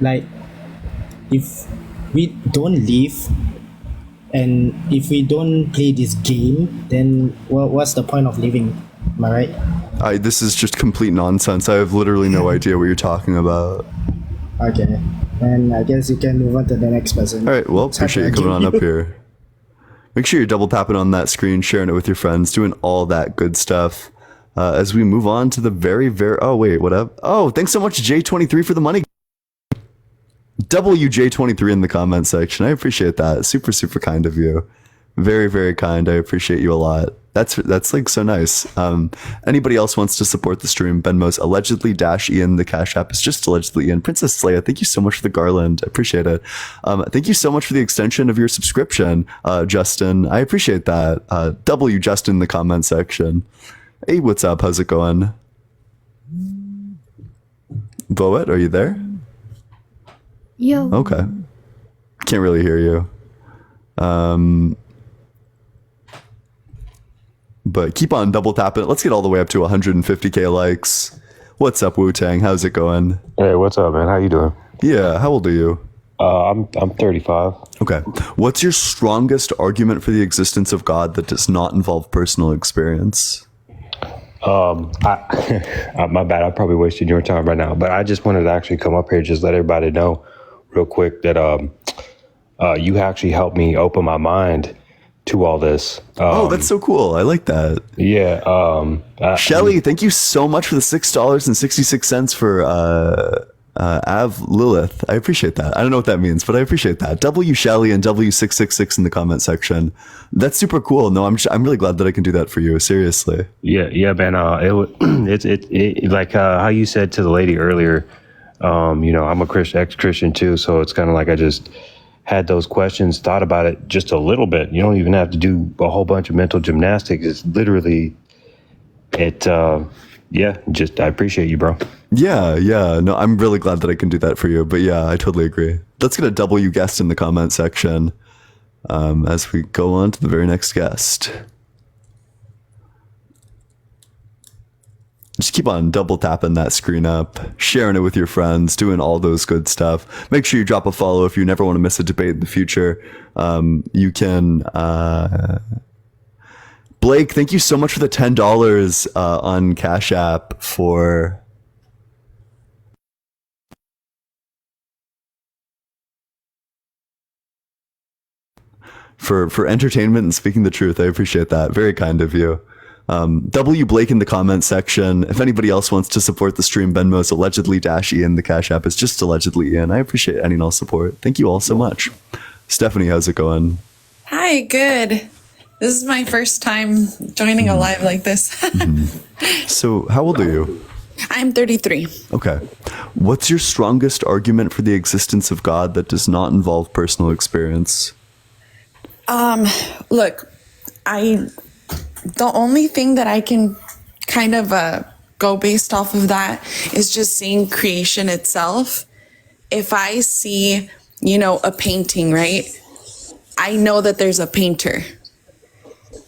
like, if we don't live and if we don't play this game, then what's the point of living? Am I right? This is just complete nonsense. I have literally no idea what you're talking about. Okay, and I guess you can move on to the next person. All right, well, appreciate you coming on up here. Make sure you're double tapping on that screen, sharing it with your friends, doing all that good stuff. As we move on to the very, oh, wait, what up? Oh, thanks so much, J23, for the money. WJ23 in the comment section. I appreciate that. Super, super kind of you. Very, very kind. I appreciate you a lot. That's like so nice. Anybody else wants to support the stream? Venmo's allegedly -Ian. The Cash App is just allegedly Ian. Princess Leia, thank you so much for the garland. I appreciate it. Thank you so much for the extension of your subscription, Justin. I appreciate that. W Justin in the comment section. Hey, what's up? How's it going? Boet, are you there? Yo. Okay. Can't really hear you. But keep on double tapping it. Let's get all the way up to 150k likes. What's up, Wu-Tang? How's it going? Hey, what's up, man? How you doing? Yeah, how old are you? I'm 35. Okay. What's your strongest argument for the existence of God that does not involve personal experience? My bad. I probably wasted your time right now, but I just wanted to actually come up here, just let everybody know real quick that you actually helped me open my mind to all this. Oh, that's so cool. I like that. Yeah. Shelly, thank you so much for the $6.66 for Av Lilith. I appreciate that. I don't know what that means, but I appreciate that. W Shelly and W666 in the comment section. That's super cool. No, I'm really glad that I can do that for you. Seriously. Yeah, man. It like how you said to the lady earlier. I'm a ex-Christian too, so it's kind of like I just had those questions, thought about it just a little bit. You don't even have to do a whole bunch of mental gymnastics. It's literally just I appreciate you, bro. Yeah. No, I'm really glad that I can do that for you. But yeah, I totally agree. Let's get a W guest in the comment section as we go on to the very next guest. Just keep on double tapping that screen up, sharing it with your friends, doing all those good stuff. Make sure you drop a follow if you never want to miss a debate in the future. You can... Blake, thank you so much for the $10 on Cash App for entertainment and speaking the truth. I appreciate that. Very kind of you. W Blake in the comment section. If anybody else wants to support the stream, Venmo's allegedly -Ian. The Cash App is just allegedly Ian. I appreciate any and all support. Thank you all so much. Stephanie, how's it going? Hi, good. This is my first time joining a live like this. So, how old are you? I'm 33. Okay. What's your strongest argument for the existence of God that does not involve personal experience? Look, the only thing that I can kind of go based off of that is just seeing creation itself. If I see, a painting, right? I know that there's a painter.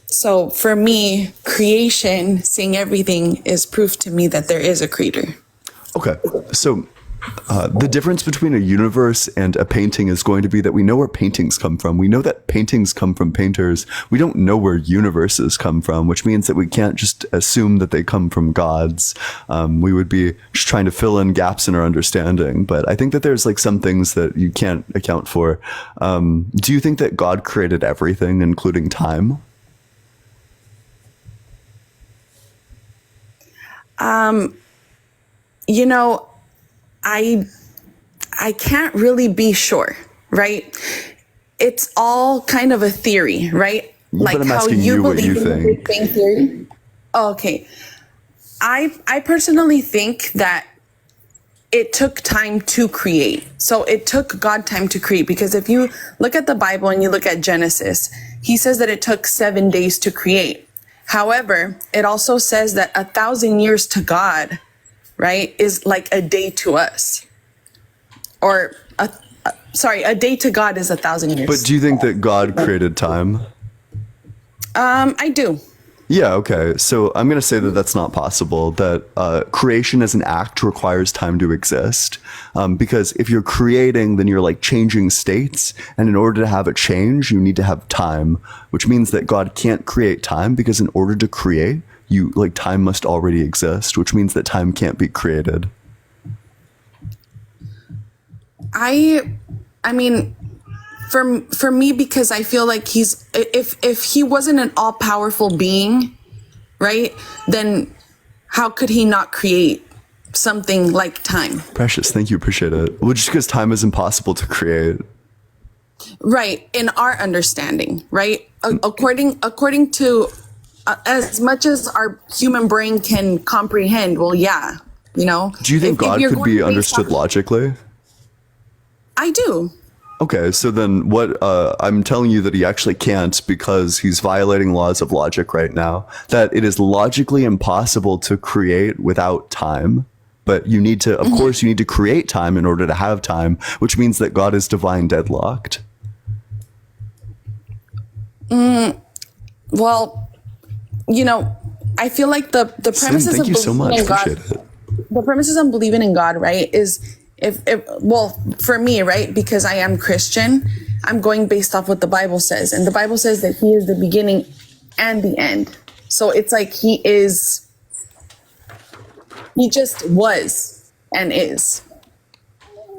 So for me, creation, seeing everything is proof to me that there is a creator. Okay. So the difference between a universe and a painting is going to be that we know where paintings come from. We know that paintings come from painters. We don't know where universes come from, which means that we can't just assume that they come from gods. We would be just trying to fill in gaps in our understanding. But I think that there's like some things that you can't account for. Do you think that God created everything, including time? I can't really be sure, right? It's all kind of a theory, right? But I'm asking you what you think. Big Bang Theory. Okay. I personally think that it took time to create. So it took God time to create, because if you look at the Bible and you look at Genesis, he says that it took 7 days to create. However, it also says that 1,000 years to God, right, is like a day to us. Or, a day to God is 1,000 years. But do you think that God created time? I do. Yeah, okay. So I'm going to say that that's not possible, that creation as an act requires time to exist. Because if you're creating, then you're like changing states. And in order to have a change, you need to have time, which means that God can't create time, because in order to create, time must already exist, which means that time can't be created. I mean, for me, because I feel like if he wasn't an all-powerful being, right, then how could he not create something like time? Precious, thank you, appreciate it. Well, just because time is impossible to create. Right, in our understanding, right? According to as much as our human brain can comprehend, well, yeah, you know. Do you think God could be understood logically? I do. Okay, so then what, I'm telling you that he actually can't, because he's violating laws of logic right now, that it is logically impossible to create without time. But you need to, of course, you need to create time in order to have time, which means that God is divine deadlocked. Well, you know, I feel like the premises Thank of you so much. believing in God, Appreciate it. the premises of believing in God, right, is if well, for me, right, because I am Christian, I'm going based off what the Bible says, and the Bible says that he is the beginning and the end. So it's like he just was and is.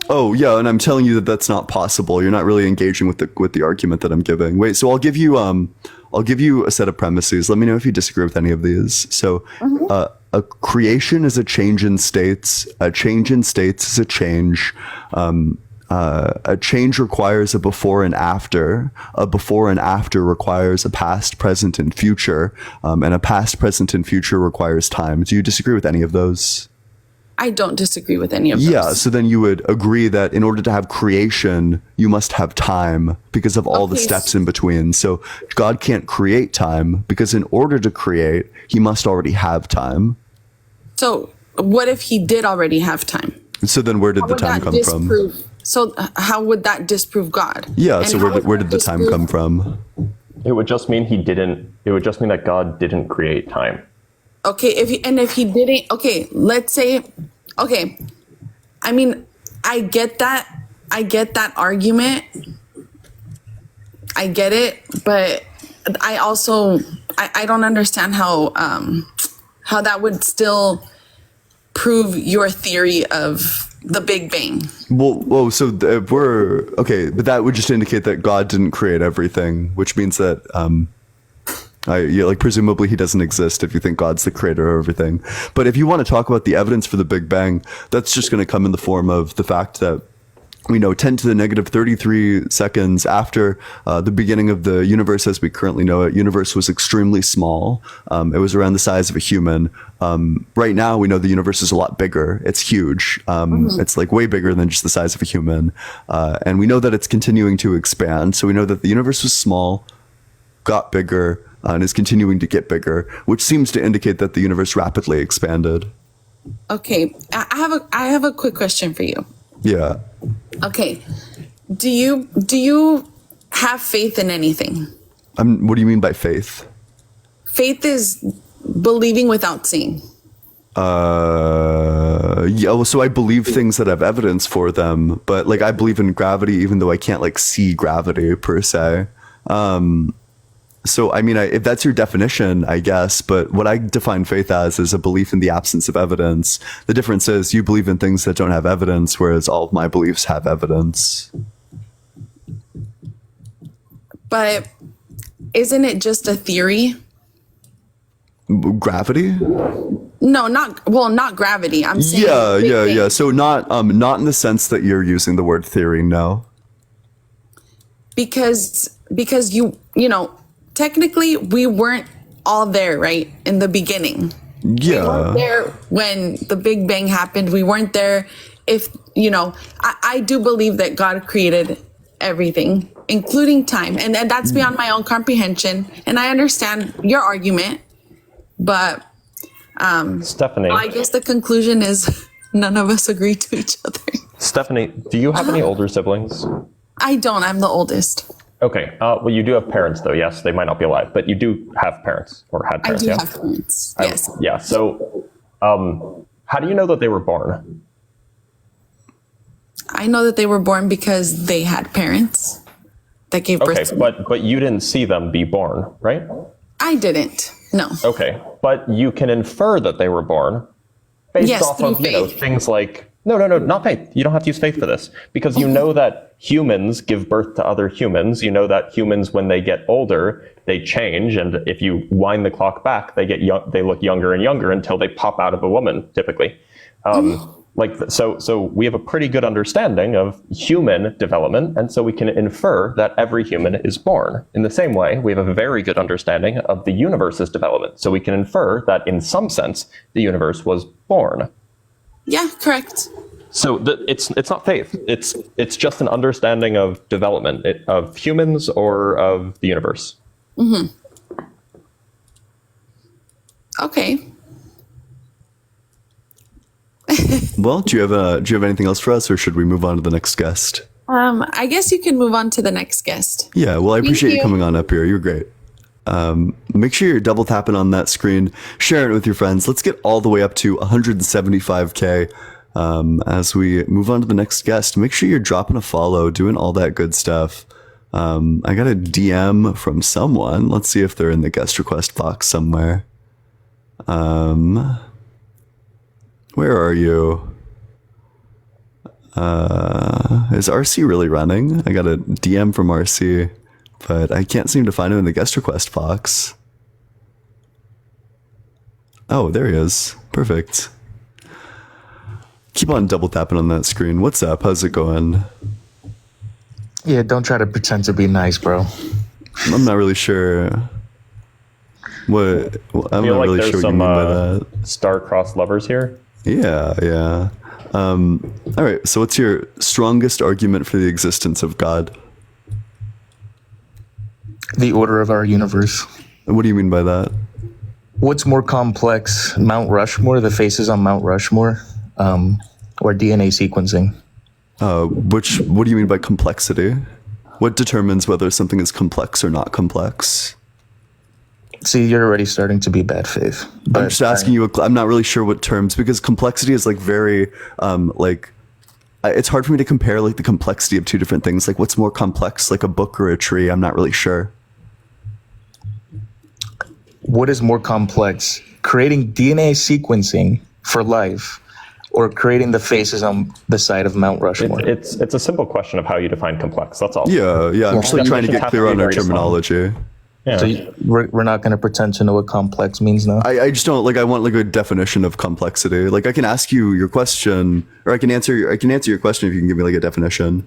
Oh yeah, and I'm telling you that that's not possible. You're not really engaging with the argument that I'm giving. Wait, so I'll give you a set of premises. Let me know if you disagree with any of these. So, a creation is a change in states. A change in states is a change. A change requires a before and after. A before and after requires a past, present, and future. And a past, present, and future requires time. Do you disagree with any of those? I don't disagree with any of those. Yeah, so then you would agree that in order to have creation, you must have time because of all the steps in between. So God can't create time because in order to create, he must already have time. So what if he did already have time? So then where did the time come from? So how would that disprove God? Yeah, so where did the time come from? It would just mean it would just mean that God didn't create time. Okay, if he didn't, okay, let's say, okay, I mean, I get that argument. I get it, but I also, I don't understand how that would still prove your theory of the Big Bang. Well, so we're, okay, but that would just indicate that God didn't create everything, which means that, presumably he doesn't exist if you think God's the creator of everything. But if you want to talk about the evidence for the Big Bang, that's just going to come in the form of the fact that, 10 to the negative 33 seconds after the beginning of the universe as we currently know it, universe was extremely small. It was around the size of a human. Right now, we know the universe is a lot bigger. It's huge. It's like way bigger than just the size of a human. And we know that it's continuing to expand. So we know that the universe was small, got bigger, and is continuing to get bigger, which seems to indicate that the universe rapidly expanded. Okay, I have a quick question for you. Yeah. Okay, do you have faith in anything? What do you mean by faith? Faith is believing without seeing. Yeah, well, so I believe things that have evidence for them, but I believe in gravity even though I can't see gravity per se. So, I mean, if that's your definition, I guess, but what I define faith as is a belief in the absence of evidence. The difference is you believe in things that don't have evidence, whereas all of my beliefs have evidence. But isn't it just a theory? Gravity? No, not gravity. I'm saying yeah. So not in the sense that you're using the word theory, no. Because you know, technically we weren't all there, right? In the beginning. Yeah. We weren't there when the Big Bang happened. We weren't there if, I do believe that God created everything, including time. And that's beyond my own comprehension. And I understand your argument, but Stephanie. I guess the conclusion is none of us agree to each other. Stephanie, do you have any older siblings? I don't. I'm the oldest. Okay. Well, you do have parents, though. Yes, they might not be alive, but you do have parents or had I parents. do Yeah. have parents. Yes. Yeah. So, how do you know that they were born? I know that they were born because they had parents that gave birth Okay, to me. but you didn't see them be born, right? I didn't. No. Okay, but you can infer that they were born based Yes, off through of things like no, not faith. You don't have to use faith for this because you know that humans give birth to other humans. You know that humans, when they get older, they change, and if you wind the clock back, they get young. They look younger and younger until they pop out of a woman, typically. So we have a pretty good understanding of human development, and so we can infer that every human is born. In the same way, we have a very good understanding of the universe's development, so we can infer that in some sense, the universe was born. Yeah, correct. So it's not faith. It's just an understanding of development of humans or of the universe. Mm-hmm. Okay. Well, do you have anything else for us, or should we move on to the next guest? I guess you can move on to the next guest. Yeah, well, I Thank appreciate you you. coming on up here. You're great. Make sure you're double tapping on that screen, sharing it with your friends. Let's get all the way up to 175K as we move on to the next guest. Make sure you're dropping a follow, doing all that good stuff. I got a DM from someone. Let's see if they're in the guest request box somewhere. Where are you? Is RC really running? I got a DM from RC, but I can't seem to find him in the guest request box. Oh, there he is. Perfect. Keep on double tapping on that screen. What's up? How's it going? Yeah, don't try to pretend to be nice, bro. I'm not really sure. What? I'm feel not like really there's sure what you some mean by that. star-crossed lovers here. Yeah. All right. So, what's your strongest argument for the existence of God? The order of our universe. What do you mean by that? What's more complex, Mount Rushmore, the faces on Mount Rushmore, or DNA sequencing? What do you mean by complexity? What determines whether something is complex or not complex? See, you're already starting to be bad faith. I'm just asking you. I'm not really sure what terms, because complexity is like very it's hard for me to compare like the complexity of two different things. Like, what's more complex, like a book or a tree? I'm not really sure. What is more complex, creating DNA sequencing for life or creating the faces on the side of Mount Rushmore? It's a simple question of how you define complex. That's all. Yeah. I'm just like trying to get clear on our terminology. Yeah. So we're not going to pretend to know what complex means now. I just don't I want like a definition of complexity. Like, I can ask you your question, or I can answer your question if you can give me like a definition.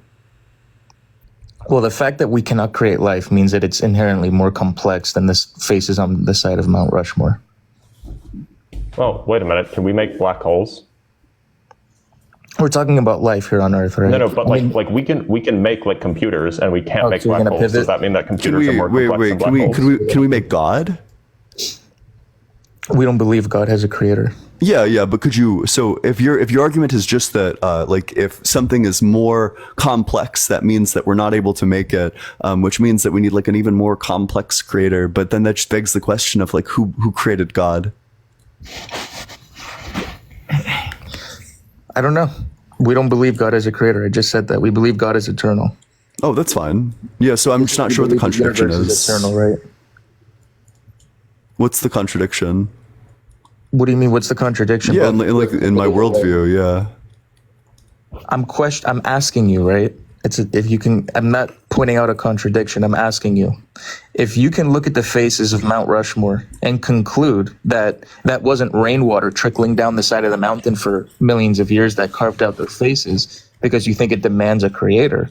Well, the fact that we cannot create life means that it's inherently more complex than the faces on the side of Mount Rushmore. Well, wait a minute. Can we make black holes? We're talking about life here on Earth, right? No, but like we can make like computers, and we can't make so you're black gonna holes. Does pivot? that mean that computers are more complex than black holes? Can we make God? We don't believe God has a creator. Yeah, but could you? So if your argument is just that, like, if something is more complex, that means that we're not able to make it, which means that we need like an even more complex creator. But then that just begs the question of like, who created God? I don't know. We don't believe God is a creator. I just said that. We believe God is eternal. Oh, that's fine. Yeah, so I'm just not sure what the contradiction is. Eternal, right? What's the contradiction? What do you mean? What's the contradiction? Yeah, in my worldview, yeah. I'm asking you, right? I'm not pointing out a contradiction. I'm asking you, if you can look at the faces of Mount Rushmore and conclude that that wasn't rainwater trickling down the side of the mountain for millions of years that carved out their faces because you think it demands a creator,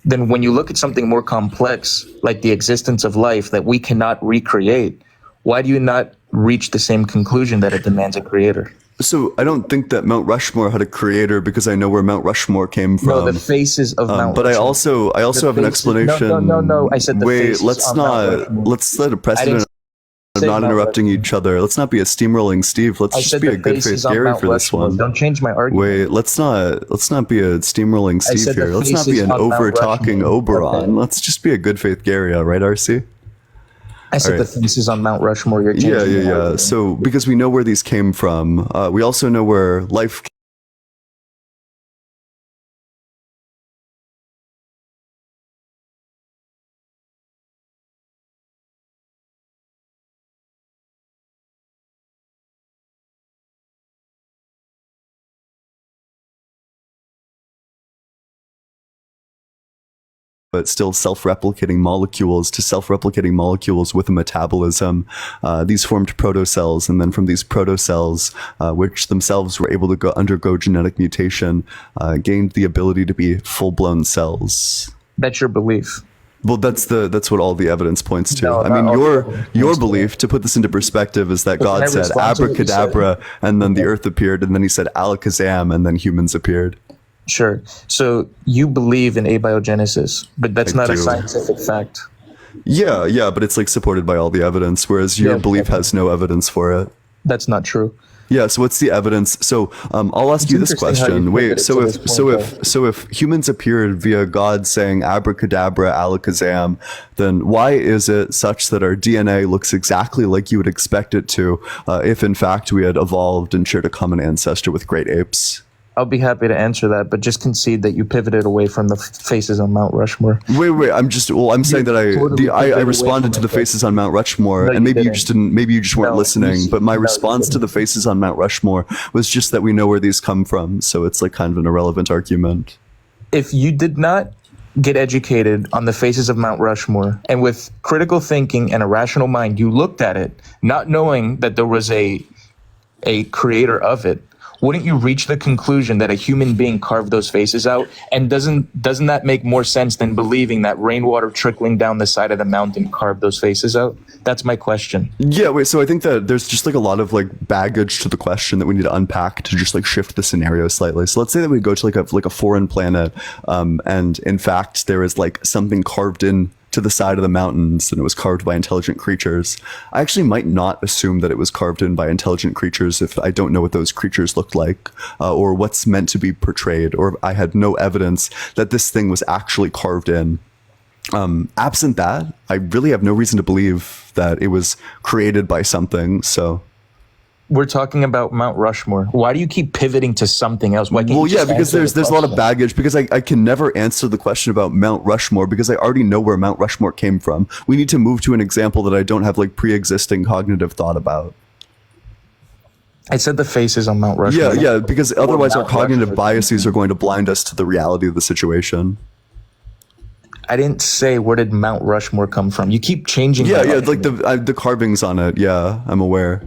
then when you look at something more complex, like the existence of life that we cannot recreate, why do you not reach the same conclusion that it demands a creator? So I don't think that Mount Rushmore had a creator because I know where Mount Rushmore came from. No, the faces of Mount but Rushmore. I also have an explanation. No. I said the faces let's on Mount Rushmore. let's set a precedent of say not Mount interrupting each other. Let's not be a steamrolling Steve. Let's I just said be the a good faith faces on Gary Mount for this Rushmore. one. Don't change my argument. Wait, let's not be a steamrolling I Steve said the here. Let's not be faces an on Mount over talking Rushmore. Oberon. Okay. Let's just be a good faith Gary, right, RC? I said All right. the faces on Mount Rushmore. You're changing Yeah. So because we know where these came from, we also know where life. But still self-replicating molecules to self-replicating molecules with a metabolism. These formed protocells, and then from these protocells, which themselves were able to undergo genetic mutation, gained the ability to be full-blown cells. That's your belief. Well, that's what all the evidence points to. No, I mean, not all the evidence your points to belief, to put this into perspective, is that But can I God said respond to what you said? abracadabra, and then the earth appeared, and then he said alakazam, and then humans appeared. Sure. So you believe in abiogenesis, but that's I not a do. scientific fact. Yeah, but it's like supported by all the evidence, whereas your Yeah, belief has no evidence for it. That's not true. Yeah, so what's the evidence? So I'll ask It's you this interesting how you question. pivoted Wait, so to if this so point, if so if humans appeared via God saying abracadabra, alakazam, then why is it such that our DNA looks exactly like you would expect it to, if in fact we had evolved and shared a common ancestor with great apes? I'll be happy to answer that, but just concede that you pivoted away from the faces on Mount Rushmore. Wait. I'm saying that I responded to the faces on Mount Rushmore, No, and maybe you didn't. just didn't. Maybe you just weren't No, listening. But my no, you response to the faces on Mount Rushmore was just that we know where these come from. So it's like kind of an irrelevant argument. If you did not get educated on the faces of Mount Rushmore, and with critical thinking and a rational mind, you looked at it, not knowing that there was a creator of it, wouldn't you reach the conclusion that a human being carved those faces out? And doesn't that make more sense than believing that rainwater trickling down the side of the mountain carved those faces out? That's my question. Yeah, wait, so I think that there's just like a lot of like baggage to the question that we need to unpack to just like shift the scenario slightly. So let's say that we go to like a foreign planet, and in fact there is like something carved in to the side of the mountains, and it was carved by intelligent creatures. I actually might not assume that it was carved in by intelligent creatures if I don't know what those creatures looked like, or what's meant to be portrayed, or I had no evidence that this thing was actually carved in. Absent that, I really have no reason to believe that it was created by something. So we're talking about Mount Rushmore. Why do you keep pivoting to something else? Why can't you just because answer there's the a lot of question? baggage, because I can never answer the question about Mount Rushmore because I already know where Mount Rushmore came from. We need to move to an example that I don't have like pre-existing cognitive thought about. I said the faces on Mount Rushmore. Yeah, because Or otherwise our Mount cognitive Rushmore. biases are going to blind us to the reality of the situation. I didn't say where did Mount Rushmore come from. You keep changing. Yeah, that. like the carvings on it. Yeah, I'm aware.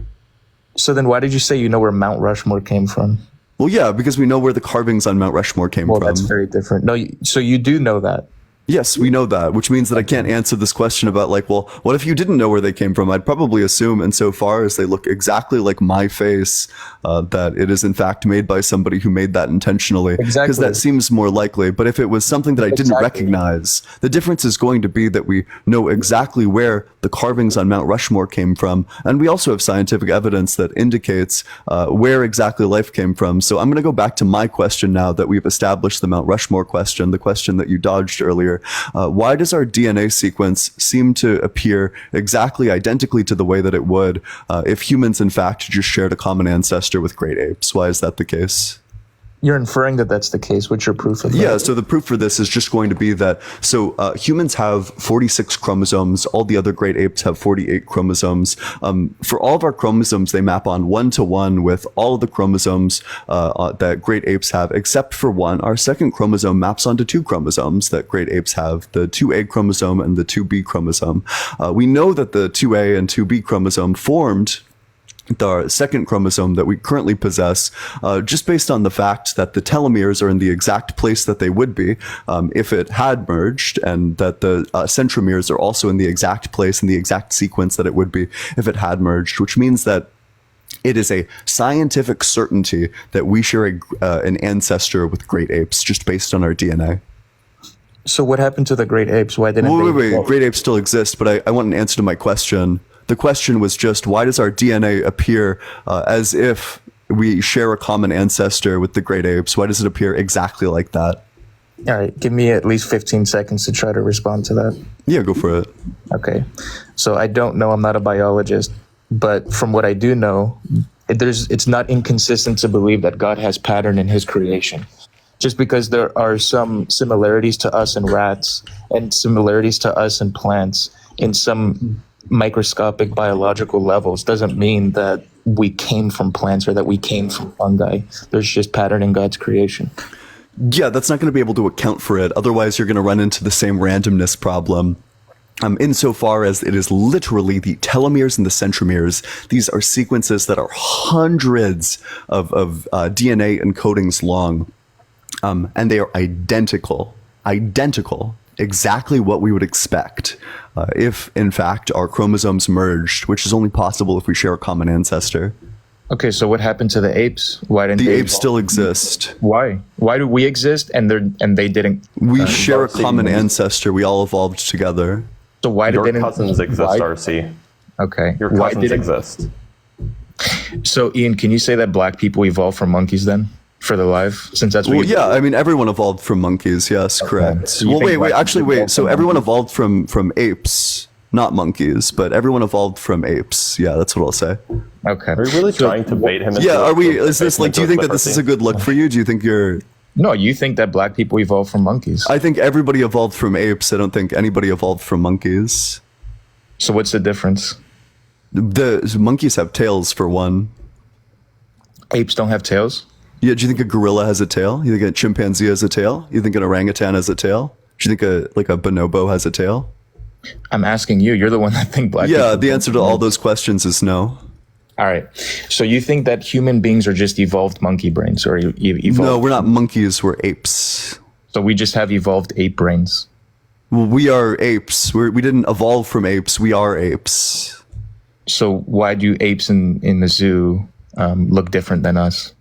So then why did you say you know where Mount Rushmore came from? Well, yeah, because we know where the carvings on Mount Rushmore came Well, from. that's very different. No, so you do know that. Yes, we know that, which means that I can't answer this question about like, well, what if you didn't know where they came from? I'd probably assume, insofar as they look exactly like my face, that it is in fact made by somebody who made that intentionally. Because Exactly. that seems more likely. But if it was something that I didn't recognize, the difference is going to be that we know exactly where the carvings on Mount Rushmore came from. And we also have scientific evidence that indicates where exactly life came from. So I'm going to go back to my question now that we've established the Mount Rushmore question, the question that you dodged earlier. Why does our DNA sequence seem to appear exactly identically to the way that it would if humans in fact just shared a common ancestor with great apes? Why is that the case? You're inferring that that's the case. What's your proof of that? Yeah, so the proof for this is just going to be that, so humans have 46 chromosomes, all the other great apes have 48 chromosomes. For all of our chromosomes, they map on 1-to-1 with all of the chromosomes that great apes have, except for one. Our second chromosome maps onto 2 chromosomes that great apes have, the 2A chromosome and the 2B chromosome. We know that the 2A and 2B chromosome formed the second chromosome that we currently possess, just based on the fact that the telomeres are in the exact place that they would be if it had merged, and that the centromeres are also in the exact place in the exact sequence that it would be if it had merged, which means that it is a scientific certainty that we share an ancestor with great apes just based on our DNA. So what happened to the great apes? Why didn't they? Wait. Great apes still exist, but I want an answer to my question. The question was just, why does our DNA appear as if we share a common ancestor with the great apes? Why does it appear exactly like that? All right, give me at least 15 seconds to try to respond to that. Yeah, go for it. Okay. So I don't know, I'm not a biologist, but from what I do know, it's not inconsistent to believe that God has pattern in his creation. Just because there are some similarities to us in rats and similarities to us in plants in some microscopic biological levels doesn't mean that we came from plants or that we came from fungi. There's just pattern in God's creation. Yeah, that's not going to be able to account for it. Otherwise, you're going to run into the same randomness problem. Insofar as it is literally the telomeres and the centromeres, these are sequences that are hundreds of DNA encodings long, and they are identical, exactly what we would expect if, in fact, our chromosomes merged, which is only possible if we share a common ancestor. Okay, so what happened to the apes? Why didn't the they apes evolve? still exist? Why? Why do we exist and they didn't? We share a common ancestor. We all evolved together. So why did Your they? cousins exist, RC. Okay. Your Why cousins didn't- exist. So Ian, can you say that black people evolved from monkeys then? For the life, since that's what Well, yeah, I mean, everyone evolved from monkeys. Yes, correct. So you Well, think wait. black Actually, people wait. evolved So from everyone evolved from apes, not monkeys, but everyone evolved from apes. Yeah, that's what I'll say. Okay. Are you really trying to bait him into Yeah, are we? into Is this like? Do you think that this is a good look for you? Do you think you're? No, you think that black people evolved from monkeys. I think everybody evolved from apes. I don't think anybody evolved from monkeys. So what's the difference? The monkeys have tails for one. Apes don't have tails? Yeah, do you think a gorilla has a tail? You think a chimpanzee has a tail? You think an orangutan has a tail? Do you think a bonobo has a tail? I'm asking you. You're the one that think black. Yeah, people the answer to all those questions is no. All right. So you think that human beings are just evolved monkey brains, or evolved? No, we're not monkeys. We're apes. So we just have evolved ape brains. Well, we are apes. We didn't evolve from apes. We are apes. So why do apes in the zoo look different than us?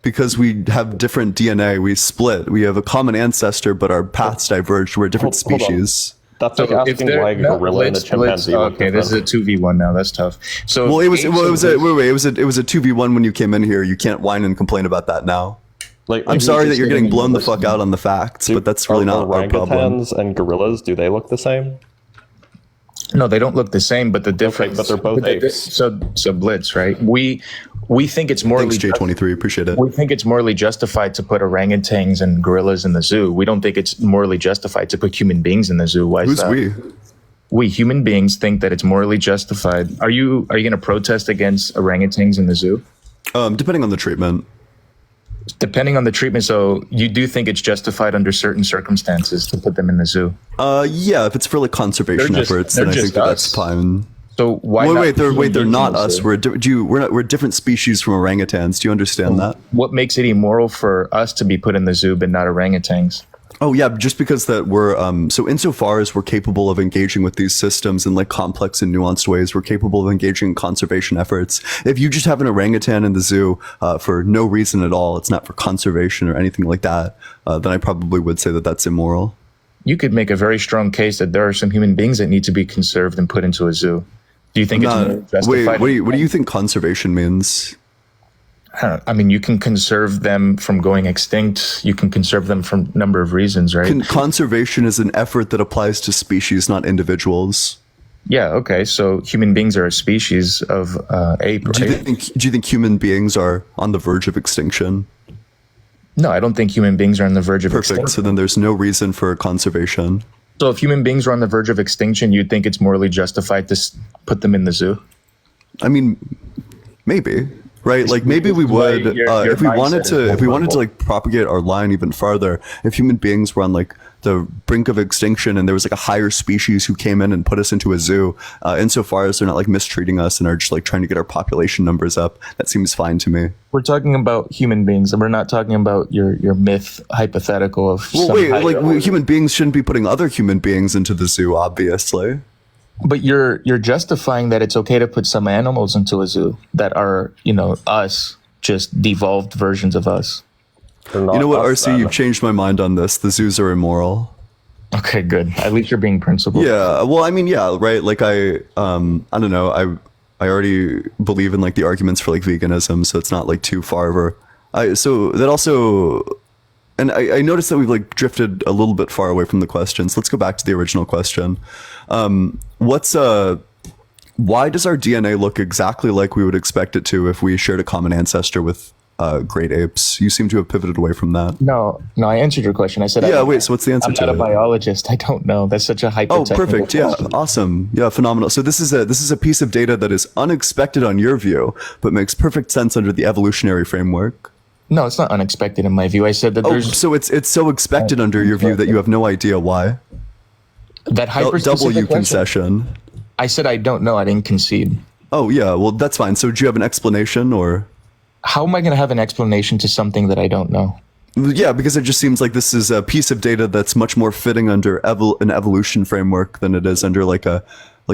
Because we have different DNA. We split. We have a common ancestor, but our paths diverged. We're a different Hold on. species. That's like asking why a gorilla and a chimpanzee look Okay, this is a 2v1 now. That's tough. So Well, it was a 2v1 when you came in here. You can't whine and complain about that now. I'm sorry that you're getting blown the fuck out on the facts, but that's really not our problem. Orangutans and gorillas, do they look the same? No, they don't look the same, but the difference. but they're both apes. So Blitz, right? We think it's morally. Thanks, J23. Appreciate it. We think it's morally justified to put orangutans and gorillas in the zoo. We don't think it's morally justified to put human beings in the zoo. Why is Who's that? we? We human beings think that it's morally justified. Are you going to protest against orangutans in the zoo? Depending on the treatment. Depending on the treatment, so you do think it's justified under certain circumstances to put them in the zoo? Yeah, if it's for like conservation efforts, then I think that's fine. So why? They're not us. We're different species from orangutans. Do you understand that? What makes it immoral for us to be put in the zoo but not orangutans? Oh yeah, just because that we're so insofar as we're capable of engaging with these systems in like complex and nuanced ways, we're capable of engaging in conservation efforts. If you just have an orangutan in the zoo for no reason at all, it's not for conservation or anything like that, then I probably would say that that's immoral. You could make a very strong case that there are some human beings that need to be conserved and put into a zoo. Do you think it's justified? Wait, what do you think conservation means? I mean, you can conserve them from going extinct. You can conserve them from a number of reasons, right? Conservation is an effort that applies to species, not individuals. Yeah, okay. So human beings are a species of ape, right? Do you think human beings are on the verge of extinction? No, I don't think human beings are on the verge of extinction. Perfect. So then there's no reason for conservation. So if human beings were on the verge of extinction, you'd think it's morally justified to put them in the zoo? I mean, maybe. Right, like maybe we would if we wanted to like propagate our line even farther. If human beings were on like the brink of extinction and there was like a higher species who came in and put us into a zoo, insofar as they're not like mistreating us and are just like trying to get our population numbers up, that seems fine to me. We're talking about human beings, and we're not talking about your myth hypothetical of. Well, wait, like human beings shouldn't be putting other human beings into the zoo, obviously. But you're justifying that it's okay to put some animals into a zoo that are, us, just devolved versions of us. You know what, RC, you've changed my mind on this. The zoos are immoral. Okay, good. At least you're being principled. Yeah, well, I mean, yeah, right. Like I don't know. I already believe in like the arguments for like veganism, so it's not like too far of a. So that also, and I noticed that we've like drifted a little bit far away from the questions. Let's go back to the original question. Why does our DNA look exactly like we would expect it to if we shared a common ancestor with great apes? You seem to have pivoted away from that. No, I answered your question. I said, yeah, wait, so what's the answer I'm to not it? a biologist. I don't know. That's such a hyper-technical perfect. Yeah, question. awesome. Yeah, phenomenal. So this is a piece of data that is unexpected on your view, but makes perfect sense under the evolutionary framework. No, it's not unexpected in my view. I said that there's... So it's so expected under your view that you have no idea why? That hyper-specific W concession. I said I don't know. I didn't concede. Oh, yeah. Well, that's fine. So do you have an explanation or... How am I going to have an explanation to something that I don't know? Yeah, because it just seems like this is a piece of data that's much more fitting under an evolution framework than it is under like a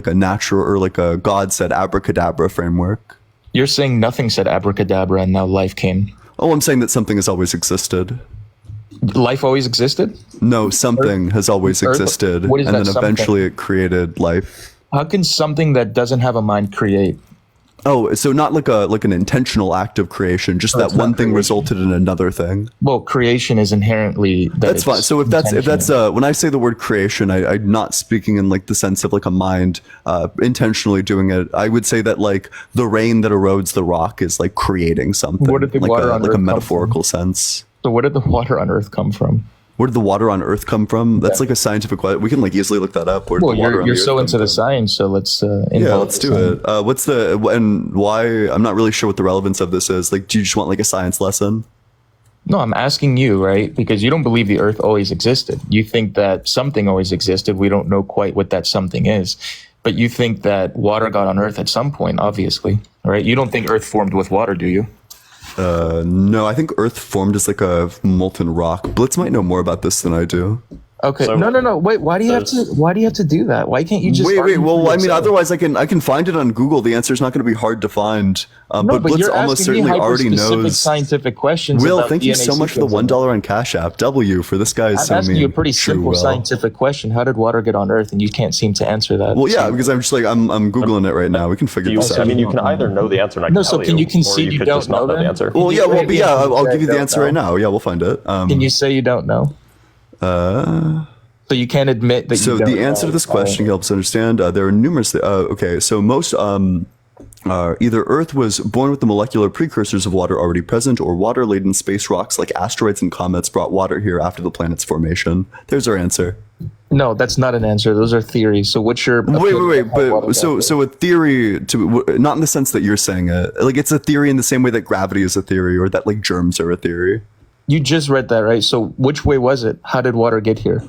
natural or like a God said abracadabra framework. You're saying nothing said abracadabra and now life came. Oh, I'm saying that something has always existed. Life always existed? No, something has always existed. What is and that then something? Eventually it created life. How can something that doesn't have a mind create? Oh, so not like an intentional act of creation, just that one thing resulted in another thing. Well, creation is inherently that's fine. So if that's when I say the word creation, I'm not speaking in like the sense of like a mind intentionally doing it. I would say that like the rain that erodes the rock is like creating something. Where did the like water on like Earth a come metaphorical sense. So where did the water on Earth come from? Where did the water on Earth come from? That's like a scientific question. We can like easily look that up. Where did the water on you're the Earth so come into the science, so let's yeah, let's do it. What's the and why? I'm not really sure what the relevance of this is. Like, do you just want like a science lesson? No, I'm asking you, right? Because you don't believe the Earth always existed. You think that something always existed. We don't know quite what that something is. But you think that water got on Earth at some point, obviously, right? You don't think Earth formed with water, do you? No, I think Earth formed as like a molten rock. Blitz might know more about this than I do. Okay. So, no. Wait. Why do you have to do that? Why can't you just wait? Well, I mean, otherwise I can find it on Google. The answer is not going to be hard to find. But Blitz you're almost asking me certainly already knows scientific questions. Will, about thank you DNA so much for the $1 on Cash App. W for this guy is I'm so asking mean. you a pretty simple scientific question. How did water get on Earth? And you can't seem to answer that. Well, yeah, because I'm just like I'm googling it right now. We can figure this out. I mean, you can either know the answer and I can tell can you concede or you could don't just not know know the answer. Well, yeah, I'll give you the answer right now. Yeah, we'll find it. Can you say you don't know? So you can't admit that. So the answer to this question helps understand. There are numerous. Okay, so most either Earth was born with the molecular precursors of water already present, or water-laden space rocks like asteroids and comets brought water here after the planet's formation. There's our answer. No, that's not an answer. Those are theories. So what's your wait? But so a theory not in the sense that you're saying it. Like it's a theory in the same way that gravity is a theory, or that like germs are a theory. You just read that, right? So which way was it? How did water get here?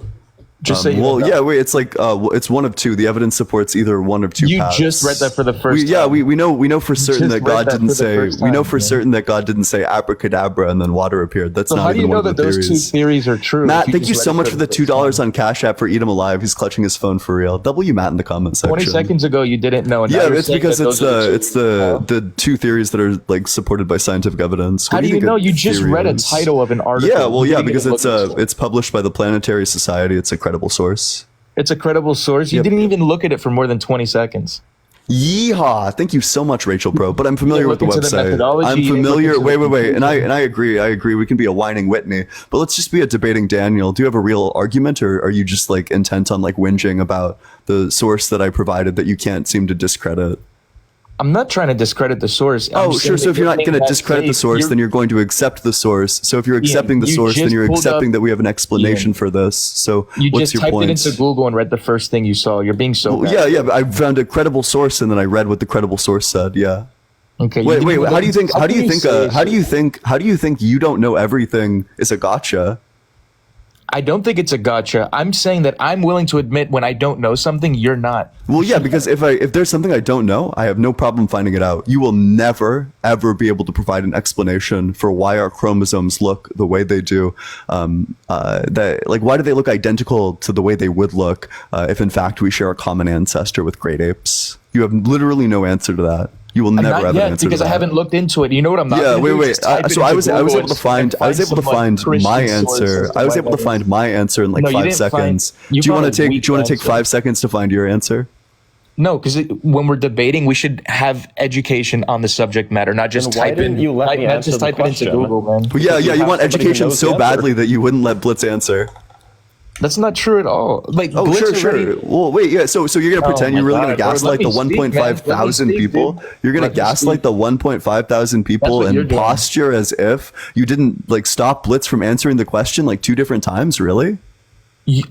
Just say it's like it's one of two. The evidence supports either one of two paths. You just read that for the first time. We know for certain that God didn't say. We know for certain that God didn't say abracadabra and then water appeared. That's so not how do you even know one of that the those theories. two theories are true? Matt, thank you so much for the $2 on Cash App for Eat 'em Alive. He's clutching his phone for real. W Matt in the comment section. 20 seconds ago, you didn't know. And yeah, it's because it's the two theories that are like supported by scientific evidence. How do you know? You just read a title of an article. Yeah, well, yeah, because it's published by the Planetary Society. It's a credible source. It's a credible source. You didn't even look at it for more than 20 seconds. Yeehaw! Thank you so much, Rachel Bro. But I'm familiar with the website. I'm familiar. Wait. And I agree. We can be a whining Whitney, but let's just be a debating Daniel. Do you have a real argument, or are you just like intent on like whinging about the source that I provided that you can't seem to discredit? I'm not trying to discredit the source. Sure. So if you're not going to discredit the source, then you're going to accept the source. So if you're accepting the source, then you're accepting that we have an explanation for this. So what's your point? You just typed it into Google and read the first thing you saw. You're being so bad. Yeah. But I found a credible source and then I read what the credible source said. Yeah. Okay. Wait. How do you think you don't know everything is a gotcha? I don't think it's a gotcha. I'm saying that I'm willing to admit when I don't know something, you're not. Well, yeah, because if there's something I don't know, I have no problem finding it out. You will never, ever be able to provide an explanation for why our chromosomes look the way they do. Why do they look identical to the way they would look if, in fact, we share a common ancestor with great apes? You have literally no answer to that. You will never have an answer because to that. I haven't looked into it. You know what I'm not? Yeah, wait. So I was able to find my answer. I was able to find my answer in like 5 seconds. Do you want to take 5 seconds to find your answer? No, because when we're debating, we should have education on the subject matter, not just type in. Not just type it into Google, man. Yeah. You want education so badly that you wouldn't let Blitz answer. That's not true at all. Like, oh, sure. Well, wait, yeah. So you're gonna pretend you're really gonna gaslight the 1.5 thousand people? You're gonna gaslight the 1.5 thousand people and posture as if you didn't like stop Blitz from answering the question like 2 different times? Really?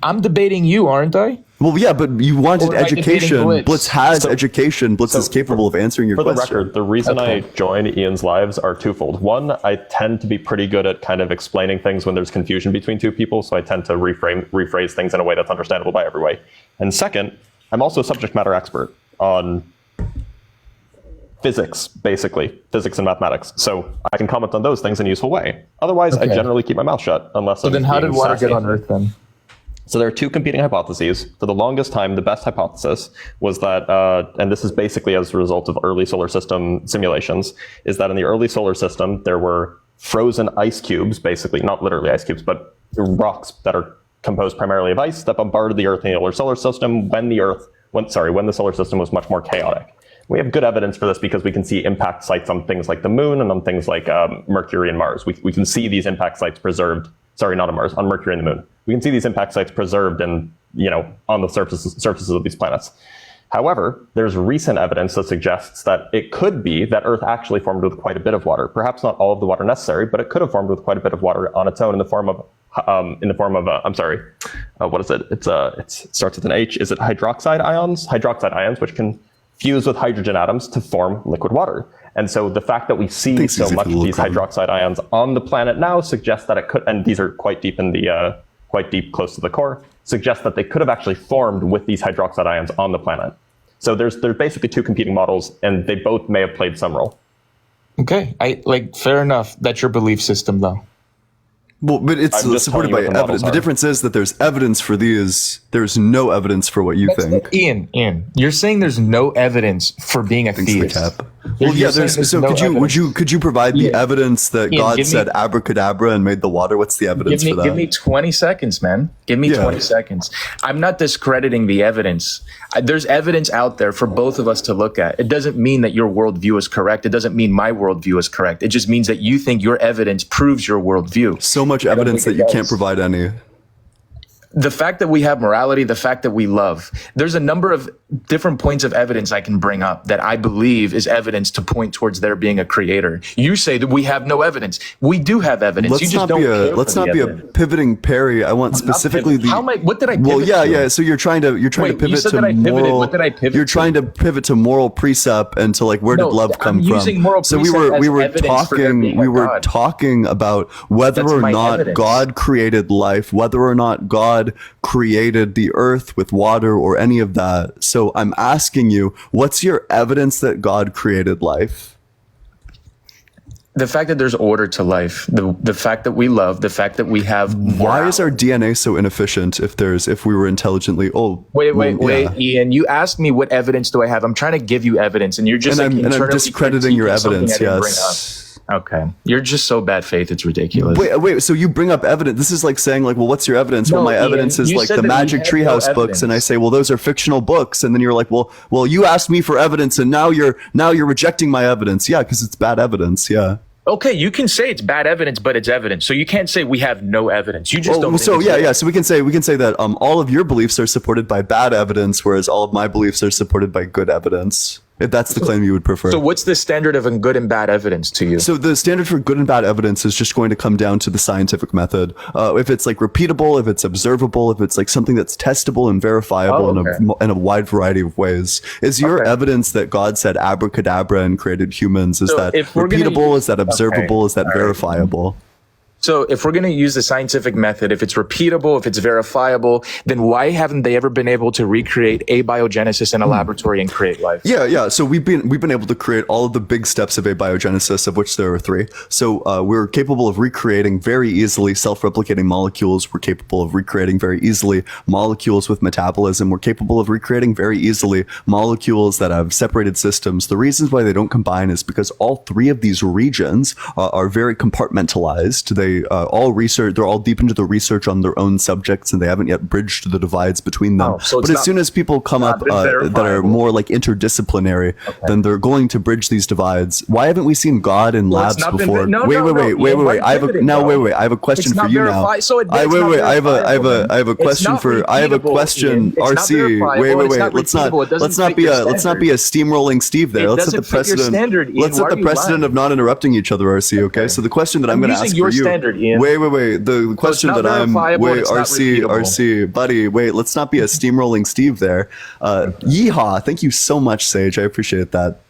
I'm debating you, aren't I? Well, yeah, but you wanted education. Blitz has education. Blitz is capable of answering your question. For the record, the reason I join Ian's lives are twofold. One, I tend to be pretty good at kind of explaining things when there's confusion between two people, so I tend to rephrase things in a way that's understandable by everybody. And second, I'm also a subject matter expert on physics, basically, physics and mathematics. So I can comment on those things in a useful way. Otherwise, I generally keep my mouth shut unless So then how did water get on Earth then? So there are 2 competing hypotheses. For the longest time, the best hypothesis was that, and this is basically as a result of early solar system simulations, is that in the early solar system, there were frozen ice cubes, basically, not literally ice cubes, but rocks that are composed primarily of ice that bombarded the Earth in the early solar system when the solar system was much more chaotic. We have good evidence for this because we can see impact sites on things like the moon and on things like Mercury and Mars. We can see these impact sites preserved. Sorry, not on Mars, on Mercury and the moon. We can see these impact sites preserved and, on the surfaces of these planets. However, there's recent evidence that suggests that it could be that Earth actually formed with quite a bit of water. Perhaps not all of the water necessary, but it could have formed with quite a bit of water on its own in the form of what is it? It starts with an H. Is it hydroxide ions? Hydroxide ions, which can fuse with hydrogen atoms to form liquid water. And so the fact that we see so much of these hydroxide ions on the planet now suggests that it could, and these are quite deep close to the core, suggests that they could have actually formed with these hydroxide ions on the planet. So there's basically 2 competing models, and they both may have played some role. Okay, fair enough. That's your belief system, though. Well, but it's supported by evidence. The difference is that there's evidence for these. There's no evidence for what you think. Ian, you're saying there's no evidence for being a theist. Well, yeah. Could you provide the evidence that God said abracadabra and made the water? What's the evidence for that? Give me 20 seconds, man. Give me 20 seconds. I'm not discrediting the evidence. There's evidence out there for both of us to look at. It doesn't mean that your worldview is correct. It doesn't mean my worldview is correct. It just means that you think your evidence proves your worldview. So much evidence that you can't provide any. The fact that we have morality, the fact that we love, there's a number of different points of evidence I can bring up that I believe is evidence to point towards there being a creator. You say that we have no evidence. We do have evidence. Let's not be a pivoting Perry. I want specifically the. What did I pivot? Well, yeah. So you're trying to pivot to moral. What did I pivot? You're trying to pivot to moral precept and to like where did love come from? Using moral so we were talking about whether or not God created life, whether or not God created the earth with water or any of that. So I'm asking you, what's your evidence that God created life? The fact that there's order to life, the fact that we love, the fact that we have. Why is our DNA so inefficient if we were intelligently? Wait, Ian, you asked me what evidence do I have? I'm trying to give you evidence, and you're just I'm discrediting your evidence. Yes. Okay. You're just so bad faith, it's ridiculous. Wait, so you bring up evidence. This is like saying like, well, what's your evidence? No, well, my evidence is like the Magic Treehouse books, and I say, well, those are fictional books, and then you're like, well, you asked me for evidence, and now you're rejecting my evidence. Yeah, because it's bad evidence. Yeah. Okay, you can say it's bad evidence, but it's evidence. So you can't say we have no evidence. You just don't. So yeah. So we can say that all of your beliefs are supported by bad evidence, whereas all of my beliefs are supported by good evidence. If that's the claim you would prefer. So what's the standard of good and bad evidence to you? So the standard for good and bad evidence is just going to come down to the scientific method. If it's like repeatable, if it's observable, if it's like something that's testable and verifiable in a wide variety of ways. Is your evidence that God said abracadabra and created humans, is that repeatable? Is that observable? Is that verifiable? So if we're going to use the scientific method, if it's repeatable, if it's verifiable, then why haven't they ever been able to recreate abiogenesis in a laboratory and create life? Yeah. So we've been able to create all of the big steps of abiogenesis, of which there are 3. So we're capable of recreating very easily self-replicating molecules. We're capable of recreating very easily molecules with metabolism. We're capable of recreating very easily molecules that have separated systems. The reasons why they don't combine is because all 3 of these regions are very compartmentalized. They're all deep into the research on their own subjects, and they haven't yet bridged the divides between them. But as soon as people come up that are more like interdisciplinary, then they're going to bridge these divides. Why haven't we seen God in labs before? Wait. I have a question for you now. I have a question for RC. Let's not be a steamrolling Steve there. Let's set the precedent. Let's set the precedent of not interrupting each other, RC. Okay. So the question that I'm going to ask for you. Wait. The question that RC, buddy. Wait. Let's not be a steamrolling Steve there. Yeehaw! Thank you so much, Sage. I appreciate that.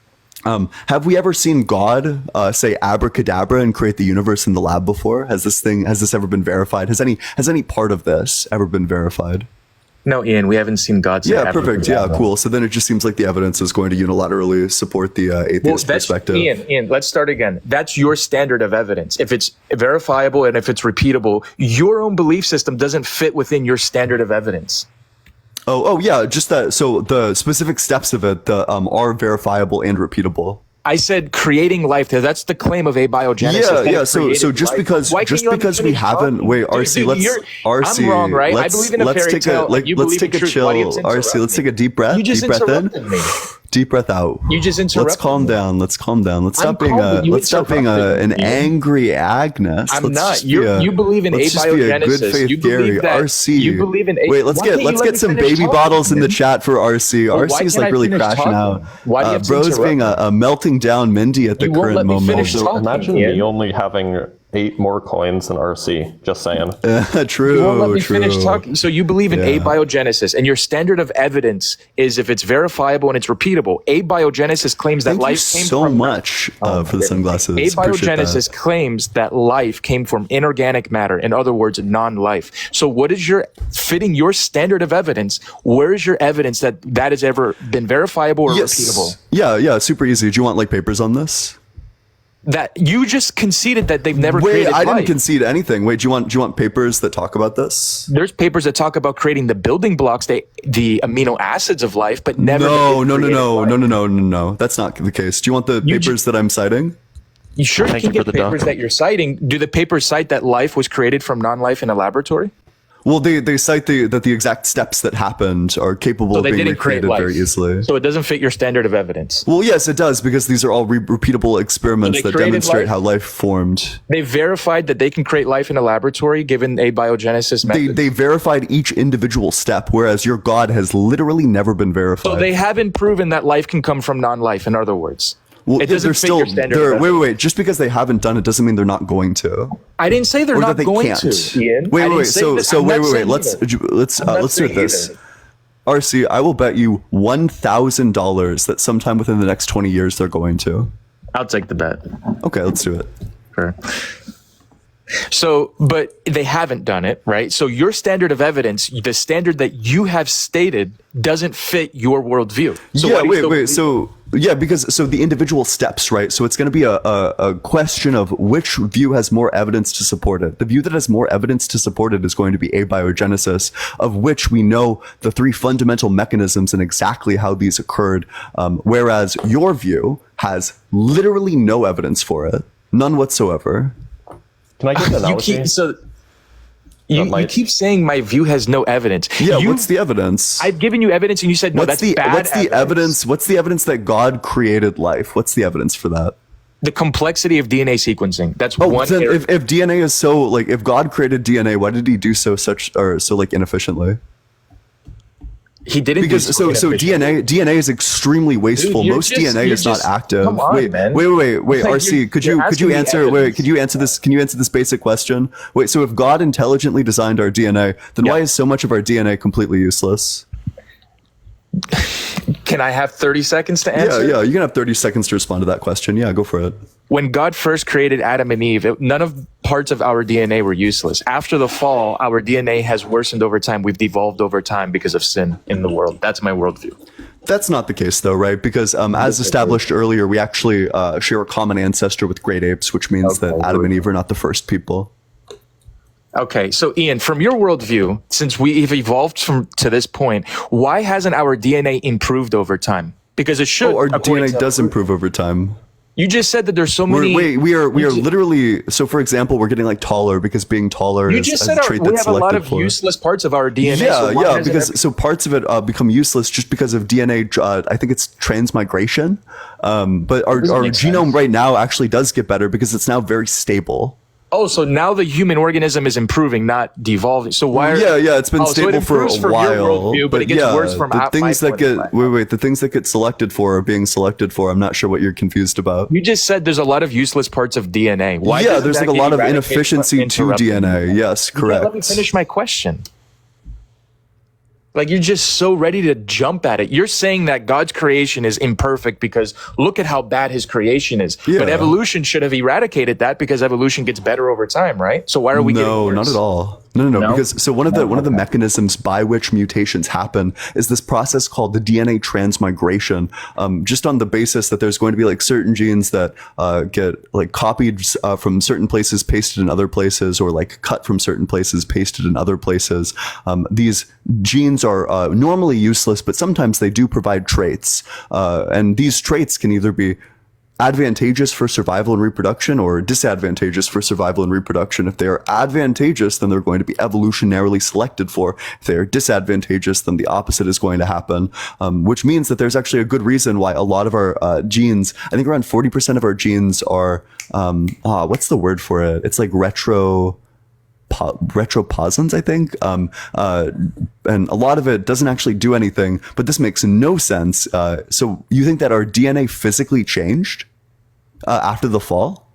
Have we ever seen God say abracadabra and create the universe in the lab before? Has this ever been verified? Has any part of this ever been verified? No, Ian, we haven't seen God say perfect. Yeah, cool. So then it just seems like the evidence is going to unilaterally support the atheist perspective. Ian, let's start again. That's your standard of evidence. If it's verifiable and if it's repeatable, your own belief system doesn't fit within your standard of evidence. Oh yeah, just that. So the specific steps of it are verifiable and repeatable. I said creating life. That's the claim of abiogenesis. Yeah. So just because we haven't RC, I'm wrong, right? I believe in a fairy tale. Let's take a chill. RC, let's take a deep breath. You just interrupted me. Deep breath out. You just interrupted. Let's calm down. Let's stop being an angry Agnes. I'm not. You believe in abiogenesis. Good faith Gary. RC. You believe in. Wait, let's get some baby bottles in the chat for RC. RC's like really crashing out. Bro's being a melting down Mindy at the current moment. So imagine me only having 8 more coins than RC. Just saying. True. You won't let me finish talking. So you believe in abiogenesis, and your standard of evidence is if it's verifiable and it's repeatable. Abiogenesis claims that life came so from much for the sunglasses. Abiogenesis claims that life came from inorganic matter. In other words, non-life. So what is fitting your standard of evidence? Where is your evidence that has ever been verifiable or repeatable? Yeah. Super easy. Do you want papers on this? That you just conceded that they've never created life. I didn't concede anything. Wait, do you want papers that talk about this? There's papers that talk about creating the building blocks, the amino acids of life, but never. No. That's not the case. Do you want the papers that I'm citing? You sure can get papers that you're citing. Do the papers cite that life was created from non-life in a laboratory? Well, they cite that the exact steps that happened are capable of being recreated very easily. So it doesn't fit your standard of evidence. Well, yes, it does, because these are all repeatable experiments that demonstrate how life formed. They verified that they can create life in a laboratory given abiogenesis method. They verified each individual step, whereas your God has literally never been verified. So they haven't proven that life can come from non-life, in other words. Well, it doesn't fit your standard. Wait. Just because they haven't done it doesn't mean they're not going to. I didn't say they're not going to. Ian. Wait. So wait. Let's do this. RC, I will bet you $1,000 that sometime within the next 20 years they're going to. I'll take the bet. Okay, let's do it. Sure. So, but they haven't done it, right? So your standard of evidence, the standard that you have stated, doesn't fit your worldview. So because the individual steps, right? So it's going to be a question of which view has more evidence to support it. The view that has more evidence to support it is going to be abiogenesis, of which we know the 3 fundamental mechanisms and exactly how these occurred, whereas your view has literally no evidence for it, none whatsoever. Can I get an analogy? You keep saying my view has no evidence. Yeah, what's the evidence? I've given you evidence and you said, no, that's bad What's the evidence? What's the evidence that God created life? What's the evidence for that? The complexity of DNA sequencing. That's one. Then if DNA is so, if God created DNA, why did he do so inefficiently? He didn't because so DNA is extremely wasteful. Dude, most DNA is not active. Come on, man. Wait, RC, could you answer this? Can you answer this basic question? Wait, so if God intelligently designed our DNA, then why is so much of our DNA completely useless? Can I have 30 seconds to answer? Yeah, you can have 30 seconds to respond to that question. Yeah, go for it. when God first created Adam and Eve, none of parts of our DNA were useless. After the fall, our DNA has worsened over time. We've devolved over time because of sin in the world. That's my worldview. That's not the case, though, right? Because as established earlier, we actually share a common ancestor with great apes, which means that Adam and Eve are not the first people. Okay, so Ian, from your worldview, since we've evolved to this point, why hasn't our DNA improved over time? Because it should. Our DNA does improve over time. You just said that there's so many. We are literally. So, for example, we're getting like taller because being taller You is just a said trait we that's have a lot selected of for. useless parts of our DNA. Yeah, so why yeah, hasn't because so parts of it become useless just because of DNA. I think it's transmigration. But our genome right now actually does get better because it's now very stable. Oh, so now the human organism is improving, not devolving. So why? Yeah, it's been stable for a while. But it gets worse from the things that get the things that get selected for are being selected for. I'm not sure what you're confused about. You just said there's a lot of useless parts of DNA. Why? Yeah, doesn't there's that like a get lot of eradicated inefficiency from to interrupting? DNA. Yes, correct. Let me finish my question. Like, you're just so ready to jump at it. You're saying that God's creation is imperfect because look at how bad his creation is. Yeah. But evolution should have eradicated that because evolution gets better over time, right? So why are we getting worse? Not at all. No. Because so one of the mechanisms by which mutations happen is this process called the DNA transmigration. Just on the basis that there's going to be like certain genes that get like copied from certain places, pasted in other places, or like cut from certain places, pasted in other places. These genes are normally useless, but sometimes they do provide traits, and these traits can either be advantageous for survival and reproduction or disadvantageous for survival and reproduction. If they are advantageous, then they're going to be evolutionarily selected for. If they are disadvantageous, then the opposite is going to happen, which means that there's actually a good reason why a lot of our genes, I think around 40% of our genes are, what's the word for it? It's like retroposons, I think. And a lot of it doesn't actually do anything, but this makes no sense. So you think that our DNA physically changed after the fall?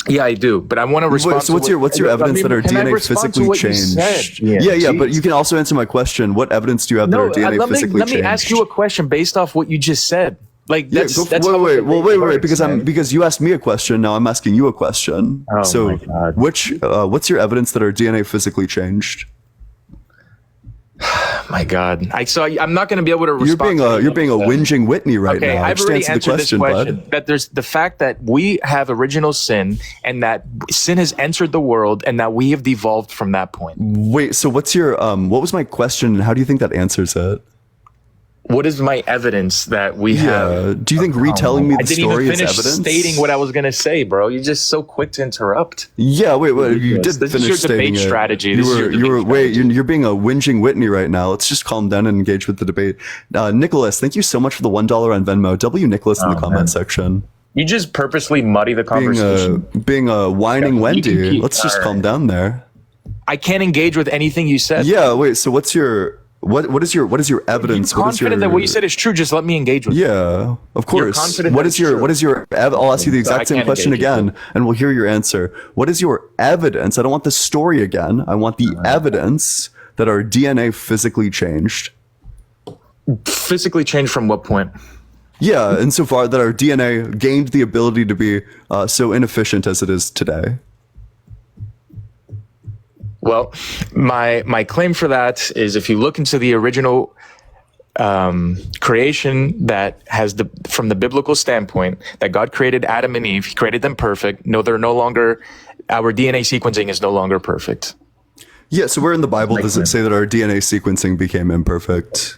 Yeah, I do, but I want to respond. So what's your evidence that our DNA physically changed? Yeah, but you can also answer my question. What evidence do you have that our DNA physically changed? Let me ask you a question based off what you just said. Like that's wait, because you asked me a question, now I'm asking you a question. Oh, so my God. what's your evidence that our DNA physically changed? My God, I'm not going to be able to respond. You're being a whinging Whitney right now. Okay, I've Just already answer answered this question. That there's the fact that we have original sin, and that sin has entered the world, and that we have devolved from that point. Wait, so what's your what was my question, and how do you think that answers it? What is my evidence that we have? Do you think retelling me the story is I didn't even finish evidence? stating what I was going to say, bro. You're just so quick to interrupt. Yeah, wait, you did This finish is your stating debate it. strategy. You're being a whinging Whitney right now. Let's just calm down and engage with the debate. Nicholas, thank you so much for the $1 on Venmo. W Nicholas in the comment section. You just purposely muddy the conversation. Being a whining Wendy. Let's just calm down there. I can't engage with anything you said. Yeah, wait. So what's your what is your evidence? You're confident that what you said is true. Just let me engage with you. Yeah, of course. Confident What is your I'll ask you the exact same question again, and we'll hear your answer. What is your evidence? I don't want the story again. I want the evidence that our DNA physically changed. Physically changed from what point? Yeah, insofar that our DNA gained the ability to be so inefficient as it is today. Well, my claim for that is if you look into the original creation that has from the biblical standpoint, that God created Adam and Eve, he created them perfect. No, they're no longer, our DNA sequencing is no longer perfect. Yeah, so where in the Bible does it say that our DNA sequencing became imperfect?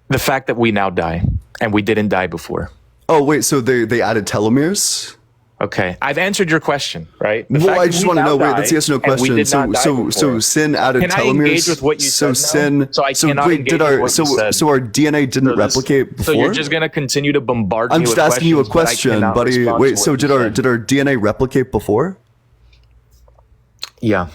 The fact that we now die, and we didn't die before. Oh, wait, so they added telomeres? Okay, I've answered your question, right? Well, I just want to know. Wait, that's a yes or no question. So sin added telomeres. Can I engage with what you said? So I cannot engage with what you said. So our DNA didn't replicate before. So you're just gonna continue to bombard me I'm with just asking you a question, buddy. Wait, so did our DNA replicate before? Yeah.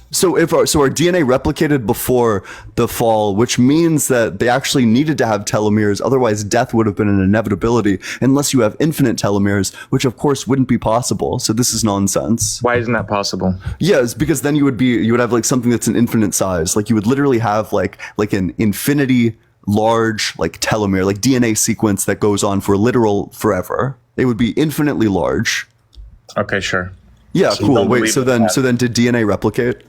So our DNA replicated before the fall, which means that they actually needed to have telomeres. Otherwise, death would have been an inevitability unless you have infinite telomeres, which of course wouldn't be possible. So this is nonsense. Why isn't that possible? Yes, because then you would have like something that's an infinite size. Like you would literally have like an infinity large like telomere, like DNA sequence that goes on for literal forever. It would be infinitely large. Okay, sure. Yeah, So you cool. don't Wait, believe so in then that? did DNA replicate?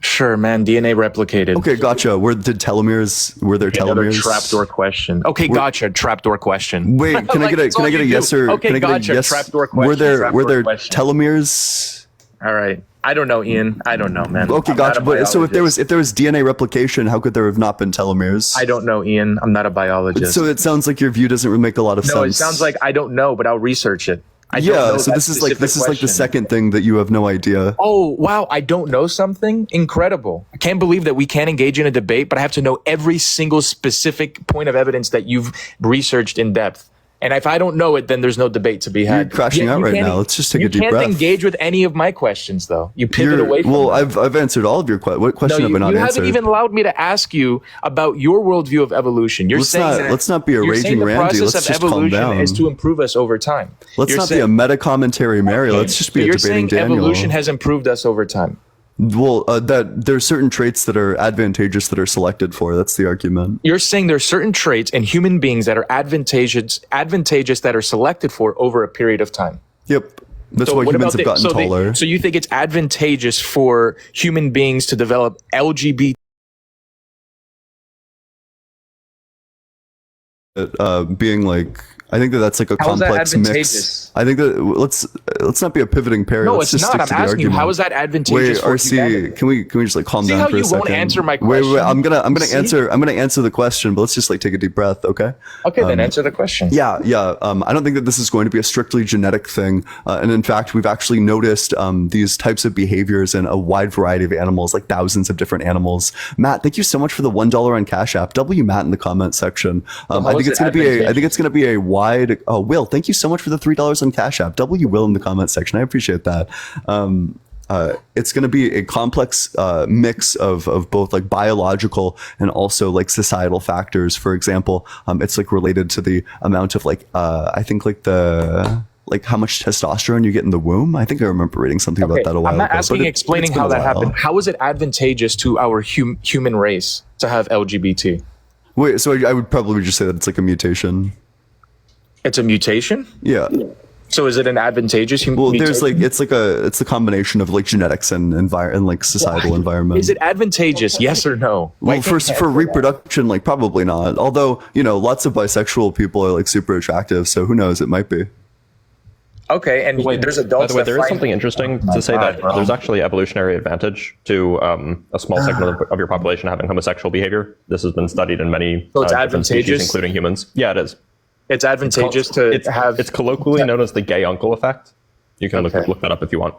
Sure, man. DNA replicated. Okay, gotcha. Were there telomeres? Another trapdoor question. Okay, gotcha. Trapdoor question. Wait, can I get a That's all can I get a you yes do. or Okay, can I get gotcha. a yes? Trapdoor question. Were there Trapdoor question. telomeres? All right. I don't know, Ian. I don't know, man. Okay, I'm not gotcha. a But so if there biologist. was DNA replication, how could there have not been telomeres? I don't know, Ian. I'm not a biologist. So it sounds like your view doesn't really make a lot of sense. No, it sounds like I don't know, but I'll research it. I don't know so that this is like specific the question. second thing that you have no idea. Oh, wow. I don't know something? Incredible. I can't believe that we can't engage in a debate, but I have to know every single specific point of evidence that you've researched in depth. And if I don't know it, then there's no debate to be had. You're crashing out you right can't- now. Let's just take a deep You breath. can't engage with any of my questions, though. You pivot away from well, them. I've answered all of your questions. What question No, have I not you answered? haven't even allowed me to ask you about your worldview of evolution. You're let's not be a you're raging saying the Randy. process Let's of just calm evolution down. is to improve us over time. Let's You're not be saying- a meta commentary, Mary. Okay. Let's just So be a you're debating saying Daniel. evolution has improved us over time. Well, that there are certain traits that are advantageous that are selected for. That's the argument. You're saying there are certain traits in human beings that are advantageous that are selected for over a period of time. Yep. That's So why what humans about have gotten taller. so you think it's advantageous for human beings to develop LGBT? Being like, I think that's like a How is that complex mix. advantageous? I think that let's not be a pivoting pair. No, let's it's just not. stick I'm to the asking you, argument. how is that advantageous Wait, for RC, humanity? can we just like calm See down how for a you second? won't answer my Wait, question? I'm gonna See? answer the question, but let's just like take a deep breath, okay? Okay, then answer the question. Yeah. I don't think that this is going to be a strictly genetic thing, and in fact, we've actually noticed these types of behaviors in a wide variety of animals, like thousands of different animals. Matt, thank you so much for the $1 on Cash App. W Matt in the comment section. I think it's gonna be a wide. Oh, Will, thank you so much for the $3 on Cash App. W Will in the comment section. I appreciate that. It's going to be a complex mix of both like biological and also like societal factors. For example, it's like related to the amount of like I think like the like how much testosterone you get in the womb. I think I remember reading something about that a while I'm not ago. asking, but explaining it's been how a that while. happened. How is it advantageous to our human race to have LGBT? Wait, so I would probably just say that it's like a mutation. It's a mutation? Yeah. So is it an advantageous Well, mutation? there's like it's a combination of like genetics and and like societal environment. Is it advantageous? Yes or no? Well, for reproduction, like probably not. Although, lots of bisexual people are like super attractive, so who knows? It might be. Okay, and there's By adults the way, that there is find- something interesting to say that there's actually evolutionary advantage to a small segment of your population having homosexual behavior. This has been studied in many So it's different species, advantageous? including humans. Yeah, it is. It's advantageous to have. It's colloquially known as the gay uncle effect. You can look that up if you want.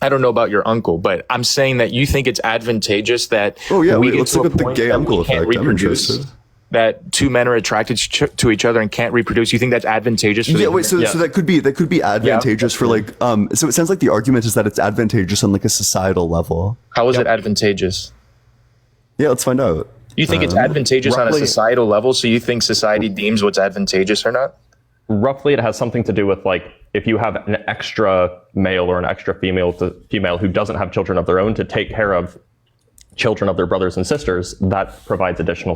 I don't know about your uncle, but I'm saying that you think it's advantageous that Oh yeah, we wait, get let's to look a at the point gay that uncle we can't effect. I'm reproduce, interested. that two men are attracted to each other and can't reproduce. You think that's advantageous? For Yeah, the wait. So that could be advantageous for like. So it sounds like the argument is that it's advantageous on like a societal level. How is it advantageous? Yeah, let's find out. You think it's advantageous on a societal level? So you think society deems what's advantageous or not? Roughly, it has something to do with like if you have an extra male or an extra female who doesn't have children of their own to take care of children of their brothers and sisters, that provides additional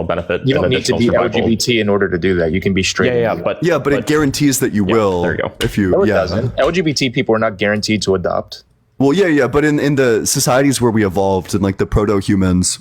benefit. You don't and need to additional be survival. LGBT in order to do that. You can be straight. But it guarantees that you will. There you go. If you No, it doesn't. LGBT people are not guaranteed to adopt. Well, yeah, but in the societies where we evolved, in like the proto-humans,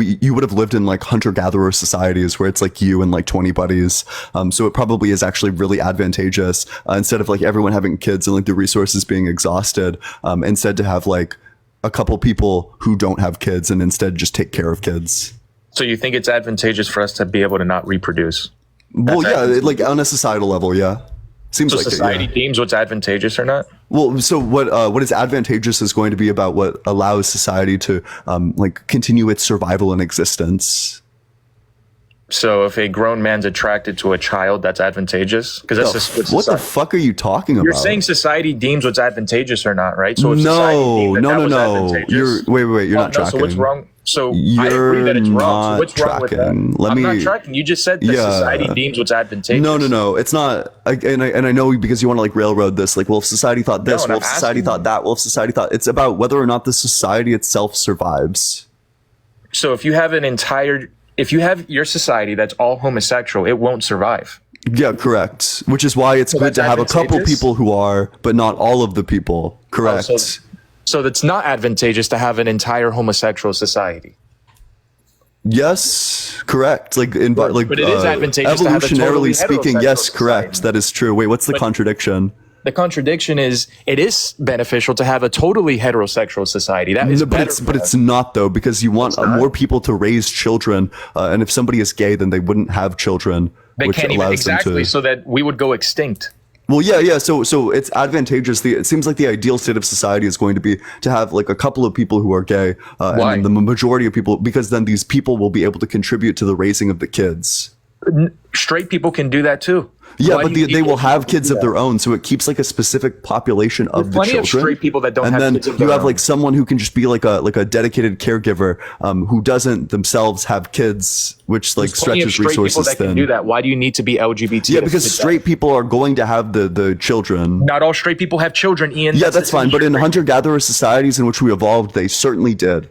you would have lived in like hunter-gatherer societies where it's like you and like 20 buddies. So it probably is actually really advantageous instead of like everyone having kids and like the resources being exhausted, instead to have like a couple people who don't have kids and instead just take care of kids. So you think it's advantageous for us to be able to not reproduce? Well, yeah, like on a societal level, yeah. Seems So like society it, yeah. deems what's advantageous or not? Well, so what is advantageous is going to be about what allows society to like continue its survival and existence. So if a grown man's attracted to a child, that's advantageous? Because that's just What the fuck are you talking about? You're saying society deems what's advantageous or not, right? So if society deemed that was no. advantageous- You're Well, not no, tracking. So what's wrong? So I You're agree that it's wrong. So not what's wrong with that? tracking. Let I'm me- not tracking. You just said that Yeah. society deems what's advantageous. No, it's not. And I know because you want to like railroad this. Like, well, if society thought this, No, and well, I'm if society asking- thought that, well, if society thought, it's about whether or not the society itself survives. So if you have your society that's all homosexual, it won't survive. Yeah, correct. Which is why it's good to have a couple people who are, but not all of the people. Correct. So it's not advantageous to have an entire homosexual society. Yes, correct. Like but it is advantageous to have a totally evolutionarily speaking. heterosexual Yes, correct. That is true. Wait, what's the contradiction? The contradiction is it is beneficial to have a totally heterosexual society. That is No, but it's not though, because you want more people to raise children, and if somebody is gay, then they wouldn't have children, They which can't even allows them exactly to. so that we would go extinct. Well, yeah. So it's advantageous. It seems like the ideal state of society is going to be to have like a couple of people who are gay, and then the majority of people, because then these people will be able to contribute to the raising of the kids. Straight people can do that too. Yeah, Why but do you they need will people have to kids do of that? their own, so it keeps like a specific population of the plenty children. of straight people that don't and have then kids of you their have own. like someone who can just be like a dedicated caregiver, who doesn't themselves have kids, which like There's plenty of stretches straight people resources that can thin. do that. Why do you need to be LGBT? Yeah, to because fit that? straight people are going to have the children. Not all straight people have children, Ian. Yeah, that's fine. But in hunter-gatherer societies in which we evolved, they certainly did.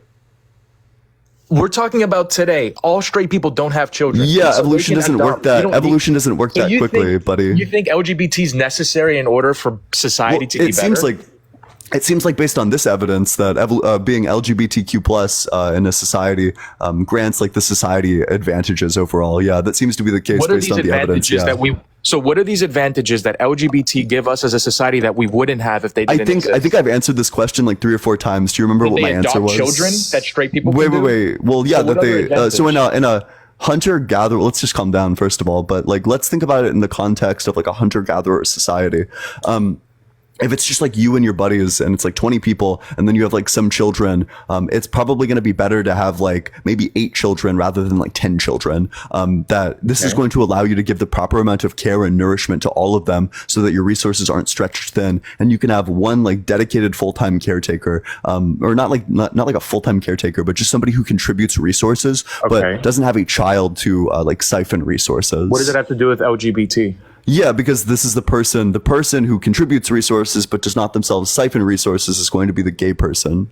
We're talking about today. All straight people don't have children. Yeah, So they evolution can doesn't adopt. work that. You don't Evolution need- doesn't work So that you quickly, think- buddy. You think LGBT is necessary in order for society to be It seems better? like it seems like based on this evidence that being LGBTQ plus in a society grants like the society advantages overall. Yeah, that seems to be the case What are based these on the evidence. advantages Yeah. that we? So what are these advantages that LGBT give us as a society that we wouldn't have if they I didn't think exist? I've answered this question like 3 or 4 times. Do you remember Did what they my answer adopt was? children that straight people Wait, can wait, do? wait. Well, yeah, So that what they. other So in advantage? a hunter-gatherer, let's just calm down first of all. But like, let's think about it in the context of like a hunter-gatherer society. If it's just like you and your buddies and it's like 20 people and then you have like some children, it's probably going to be better to have like maybe 8 children rather than like 10 children. That this is going to allow you to give the proper amount of care and nourishment to all of them so that your resources aren't stretched thin and you can have one like dedicated full-time caretaker, or not like a full-time caretaker, but just somebody who contributes resources, but doesn't have a child to like siphon resources. What does it have to do with LGBT? Yeah, because this is the person who contributes resources but does not themselves siphon resources is going to be the gay person.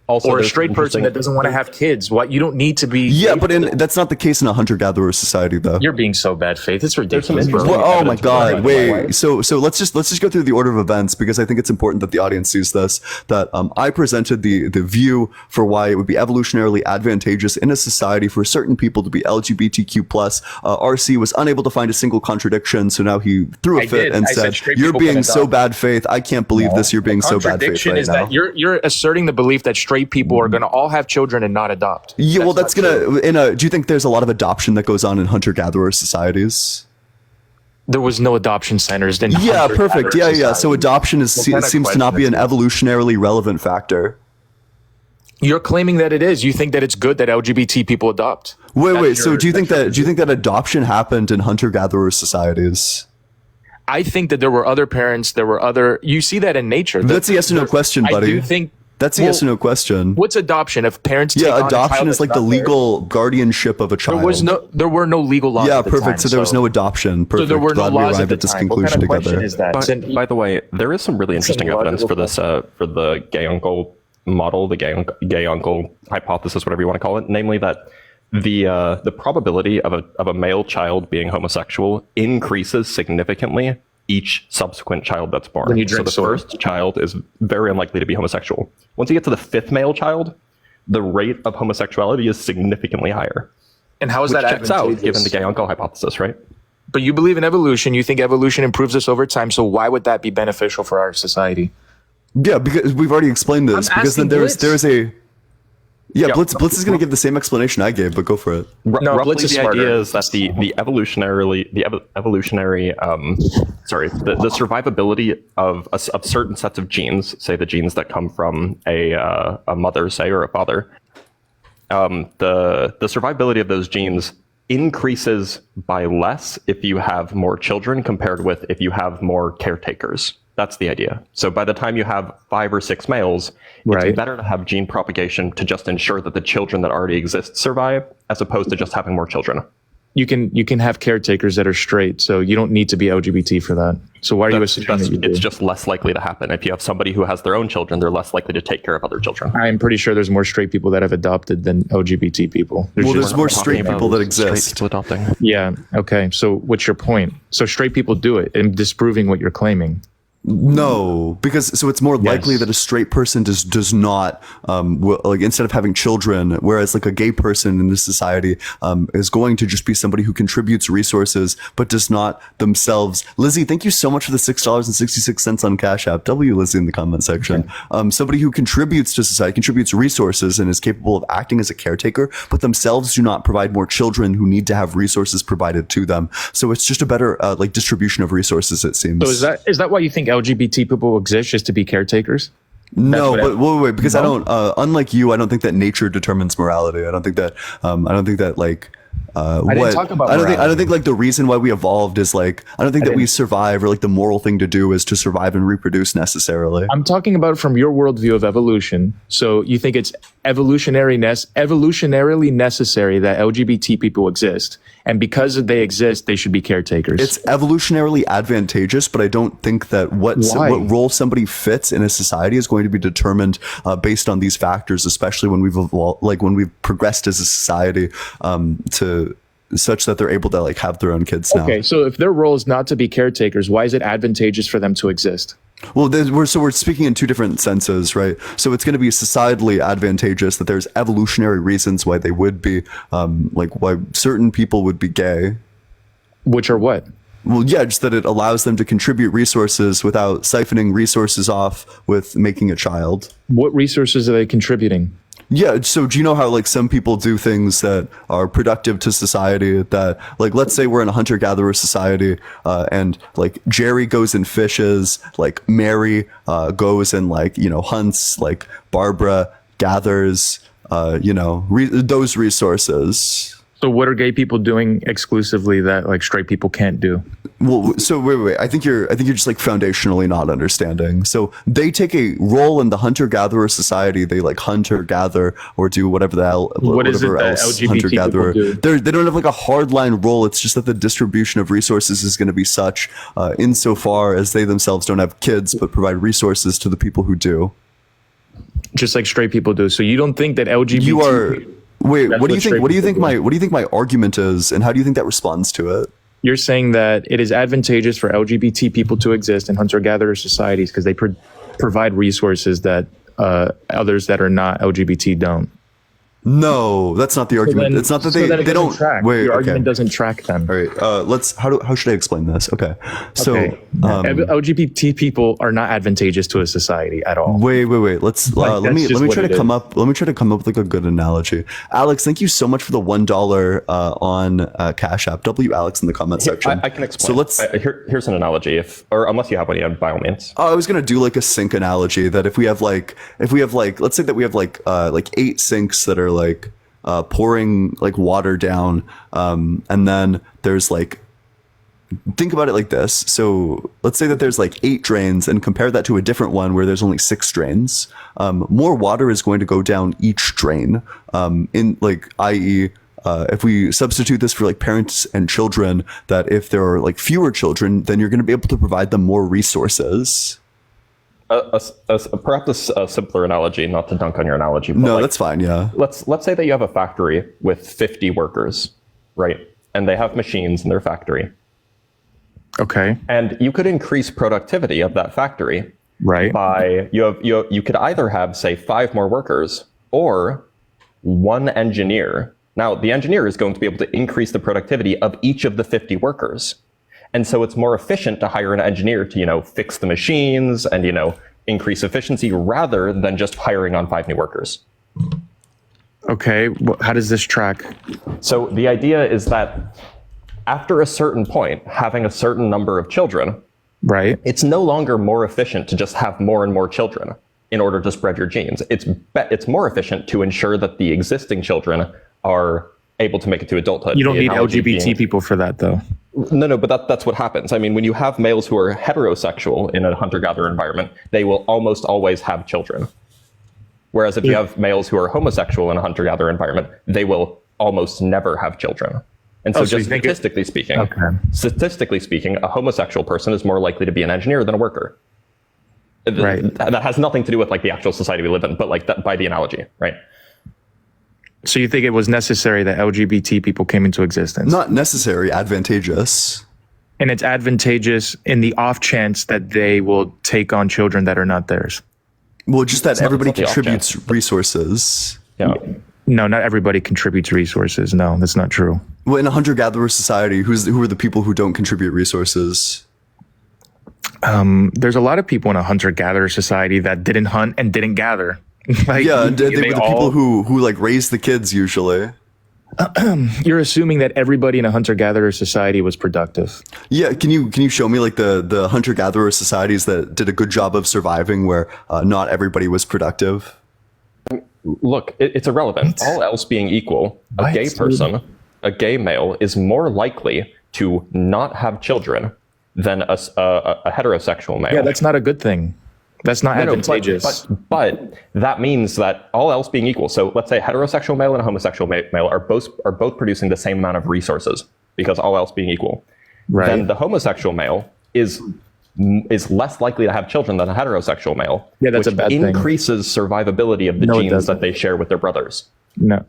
Or a there's straight person that doesn't want to have kids. What you don't need to be. Yeah, but that's not the case in a hunter-gatherer society, though. You're being so bad faith. It's ridiculous. Well, oh my God! Wait. So let's just go through the order of events because I think it's important that the audience sees this. That I presented the view for why it would be evolutionarily advantageous in a society for certain people to be LGBTQ plus. RC was unable to find a single contradiction, so now he threw a I fit did. and I said said, straight "You're people can being so adopt." bad faith. I can't believe this. You're being so bad faith Contradiction right is now." that you're asserting the belief that straight people are going to all have children and not adopt. Yeah, well, that's gonna. Do you think there's a lot of adoption that goes on in hunter-gatherer societies? There was no adoption centers. In Yeah, perfect. Yeah, yeah. So adoption What kind of seems to not be an question evolutionarily relevant factor. You're claiming that it is. You think that it's good that LGBT people adopt. Wait. So do you think that adoption happened in hunter-gatherer societies? I think that there were other parents. There were other. You see that in nature. That's a yes or no question, buddy. I do think that's a yes or no question. What's adoption? If parents take on a adoption child is like that's the not legal guardianship of a child. There were no legal laws. Yeah, at the perfect. time, So there was no adoption. Perfect. there were no Glad we laws at arrived the at this time. What conclusion kind of question together. is that? By the way, there is some really interesting evidence for this, for the gay uncle model, the gay uncle hypothesis, whatever you want to call it. Namely, that the probability of a male child being homosexual increases significantly each subsequent child that's born. When you So drink the soy. first child is very unlikely to be homosexual. Once you get to the 5th male child, the rate of homosexuality is significantly higher. And how is Which that checks out, advantageous? given the gay uncle hypothesis, right? But you believe in evolution. You think evolution improves us over time. So why would that be beneficial for our society? Yeah, because we've already explained this. I'm Because then asking there's a. Yeah, Yeah. Blitz is going to give the same explanation I gave, but go for it. Roughly, Blitz is the smarter. idea is that the survivability of certain sets of genes, say the genes that come from a mother, say, or a father, the survivability of those genes increases by less if you have more children compared with if you have more caretakers. That's the idea. So by the time you have 5 or 6 males, it's better to have gene propagation to just ensure that the children that already exist survive, as opposed to just having more children. you can have caretakers that are straight, so you don't need to be LGBT for that. So why are you assuming that you do? It's just less likely to happen. If you have somebody who has their own children, they're less likely to take care of other children. I'm pretty sure there's more straight people that have adopted than LGBT people. There's more straight people that exist. Straight people adopting. Yeah. Okay. So what's your point? So straight people do it and disproving what you're claiming. No, because so it's more likely that a straight person does not like, instead of having children, whereas like a gay person in this society is going to just be somebody who contributes resources but does not themselves. Lizzie, thank you so much for the $6.66 on Cash App. W Lizzie in the comment section. Somebody who contributes to society, contributes resources, and is capable of acting as a caretaker, but themselves do not provide more children who need to have resources provided to them. So it's just a better like distribution of resources, it seems. So is that why you think LGBT people exist, just to be caretakers? No, but wait, because I don't. Unlike you, I don't think that nature determines morality. I don't think that. Like. I didn't talk about I don't think like the reason why we evolved is like I don't think that we survive, or like the moral thing to do is to survive and reproduce necessarily. I'm talking about from your worldview of evolution. So you think it's evolutionarily necessary that LGBT people exist, and because they exist, they should be caretakers. It's evolutionarily advantageous, but I don't think that what role somebody fits in a society is going to be determined based on these factors, especially when we've evolved, like when we've progressed as a society to such that they're able to like have their own kids now. Okay, so if their role is not to be caretakers, why is it advantageous for them to exist? Well, we're speaking in two different senses, right? So it's going to be societally advantageous that there's evolutionary reasons why they would be, like why certain people would be gay. Which are what? Well, yeah, just that it allows them to contribute resources without siphoning resources off with making a child. What resources are they contributing? Yeah, so do you know how like some people do things that are productive to society, that like let's say we're in a hunter-gatherer society and like Jerry goes and fishes, like Mary goes and like, you know, hunts, like Barbara gathers, you know, those resources. So what are gay people doing exclusively that like straight people can't do? Well, so wait. I think you're just like foundationally not understanding. So they take a role in the hunter-gatherer society. They like hunter, gather, or do whatever the hell. What is it that LGBT hunter-gatherer. people do? They don't have like a hardline role. It's just that the distribution of resources is going to be such, insofar as they themselves don't have kids, but provide resources to the people who do. Just like straight people do. So you don't think that LGBT? You are. Wait, what do you think? What do you think my argument is, and how do you think that responds to it? You're saying that it is advantageous for LGBT people to exist in hunter-gatherer societies because they provide resources that others that are not LGBT don't. No, that's not the argument. It's not that they don't track. Wait, your okay. argument doesn't track then. All right, how should I explain this? Okay, so LGBT people are not advantageous to a society at all. Wait. Let's let me try to come up. Let me try to come up with like a good analogy. Alex, thank you so much for the $1 on Cash App. W Alex in the comment section. I can explain. So let's here's an analogy. Or unless you have one, by all means. I was gonna do like a sink analogy, that if we have like let's say that we have like 8 sinks that are like pouring like water down, and then there's like, think about it like this. So let's say that there's like 8 drains, and compare that to a different one where there's only 6 drains. More water is going to go down each drain, in like, i.e. If we substitute this for like parents and children, that if there are like fewer children, then you're going to be able to provide them more resources. Perhaps a simpler analogy, not to dunk on your analogy. But no, that's fine. Yeah. Let's say that you have a factory with 50 workers, right? And they have machines in their factory. Okay. And you could increase productivity of that factory, right? By you could either have, say, 5 more workers or 1 engineer. Now, the engineer is going to be able to increase the productivity of each of the 50 workers. And so it's more efficient to hire an engineer to, fix the machines and, increase efficiency rather than just hiring on 5 new workers. Okay. How does this track? So the idea is that after a certain point, having a certain number of children, right, it's no longer more efficient to just have more and more children in order to spread your genes. It's more efficient to ensure that the existing children are able to make it to adulthood. You don't need LGBT people for that, though. No, but that's what happens. I mean, when you have males who are heterosexual in a hunter-gatherer environment, they will almost always have children. Whereas if you have males who are homosexual in a hunter-gatherer environment, they will almost never have children. And so, Oh, so just you think statistically speaking, a homosexual person is more likely to be an engineer than a worker. Right. That has nothing to do with like the actual society we live in, but like that by the analogy, right? So you think it was necessary that LGBT people came into existence? Not necessary, advantageous. And it's advantageous in the off chance that they will take on children that are not theirs. Well, just that everybody the off contributes resources. Yeah. No, not everybody contributes resources. No, that's not true. Well, in a hunter-gatherer society, who are the people who don't contribute resources? There's a lot of people in a hunter-gatherer society that didn't hunt and didn't gather. Like, yeah, they were the people who like raise the kids usually. You're assuming that everybody in a hunter-gatherer society was productive. Yeah, can you show me like the hunter-gatherer societies that did a good job of surviving where not everybody was productive? Look, it's irrelevant. All else being equal, a gay person, a gay male, is more likely to not have children than a heterosexual male. Yeah, that's not a good thing. That's not advantageous. But that means that all else being equal, so let's say a heterosexual male and a homosexual male are both producing the same amount of resources, because all else being equal. Right. Then the homosexual male is less likely to have children than a heterosexual male. Yeah, that's which a bad thing. increases survivability of the No, it genes doesn't. that they share with their brothers. No.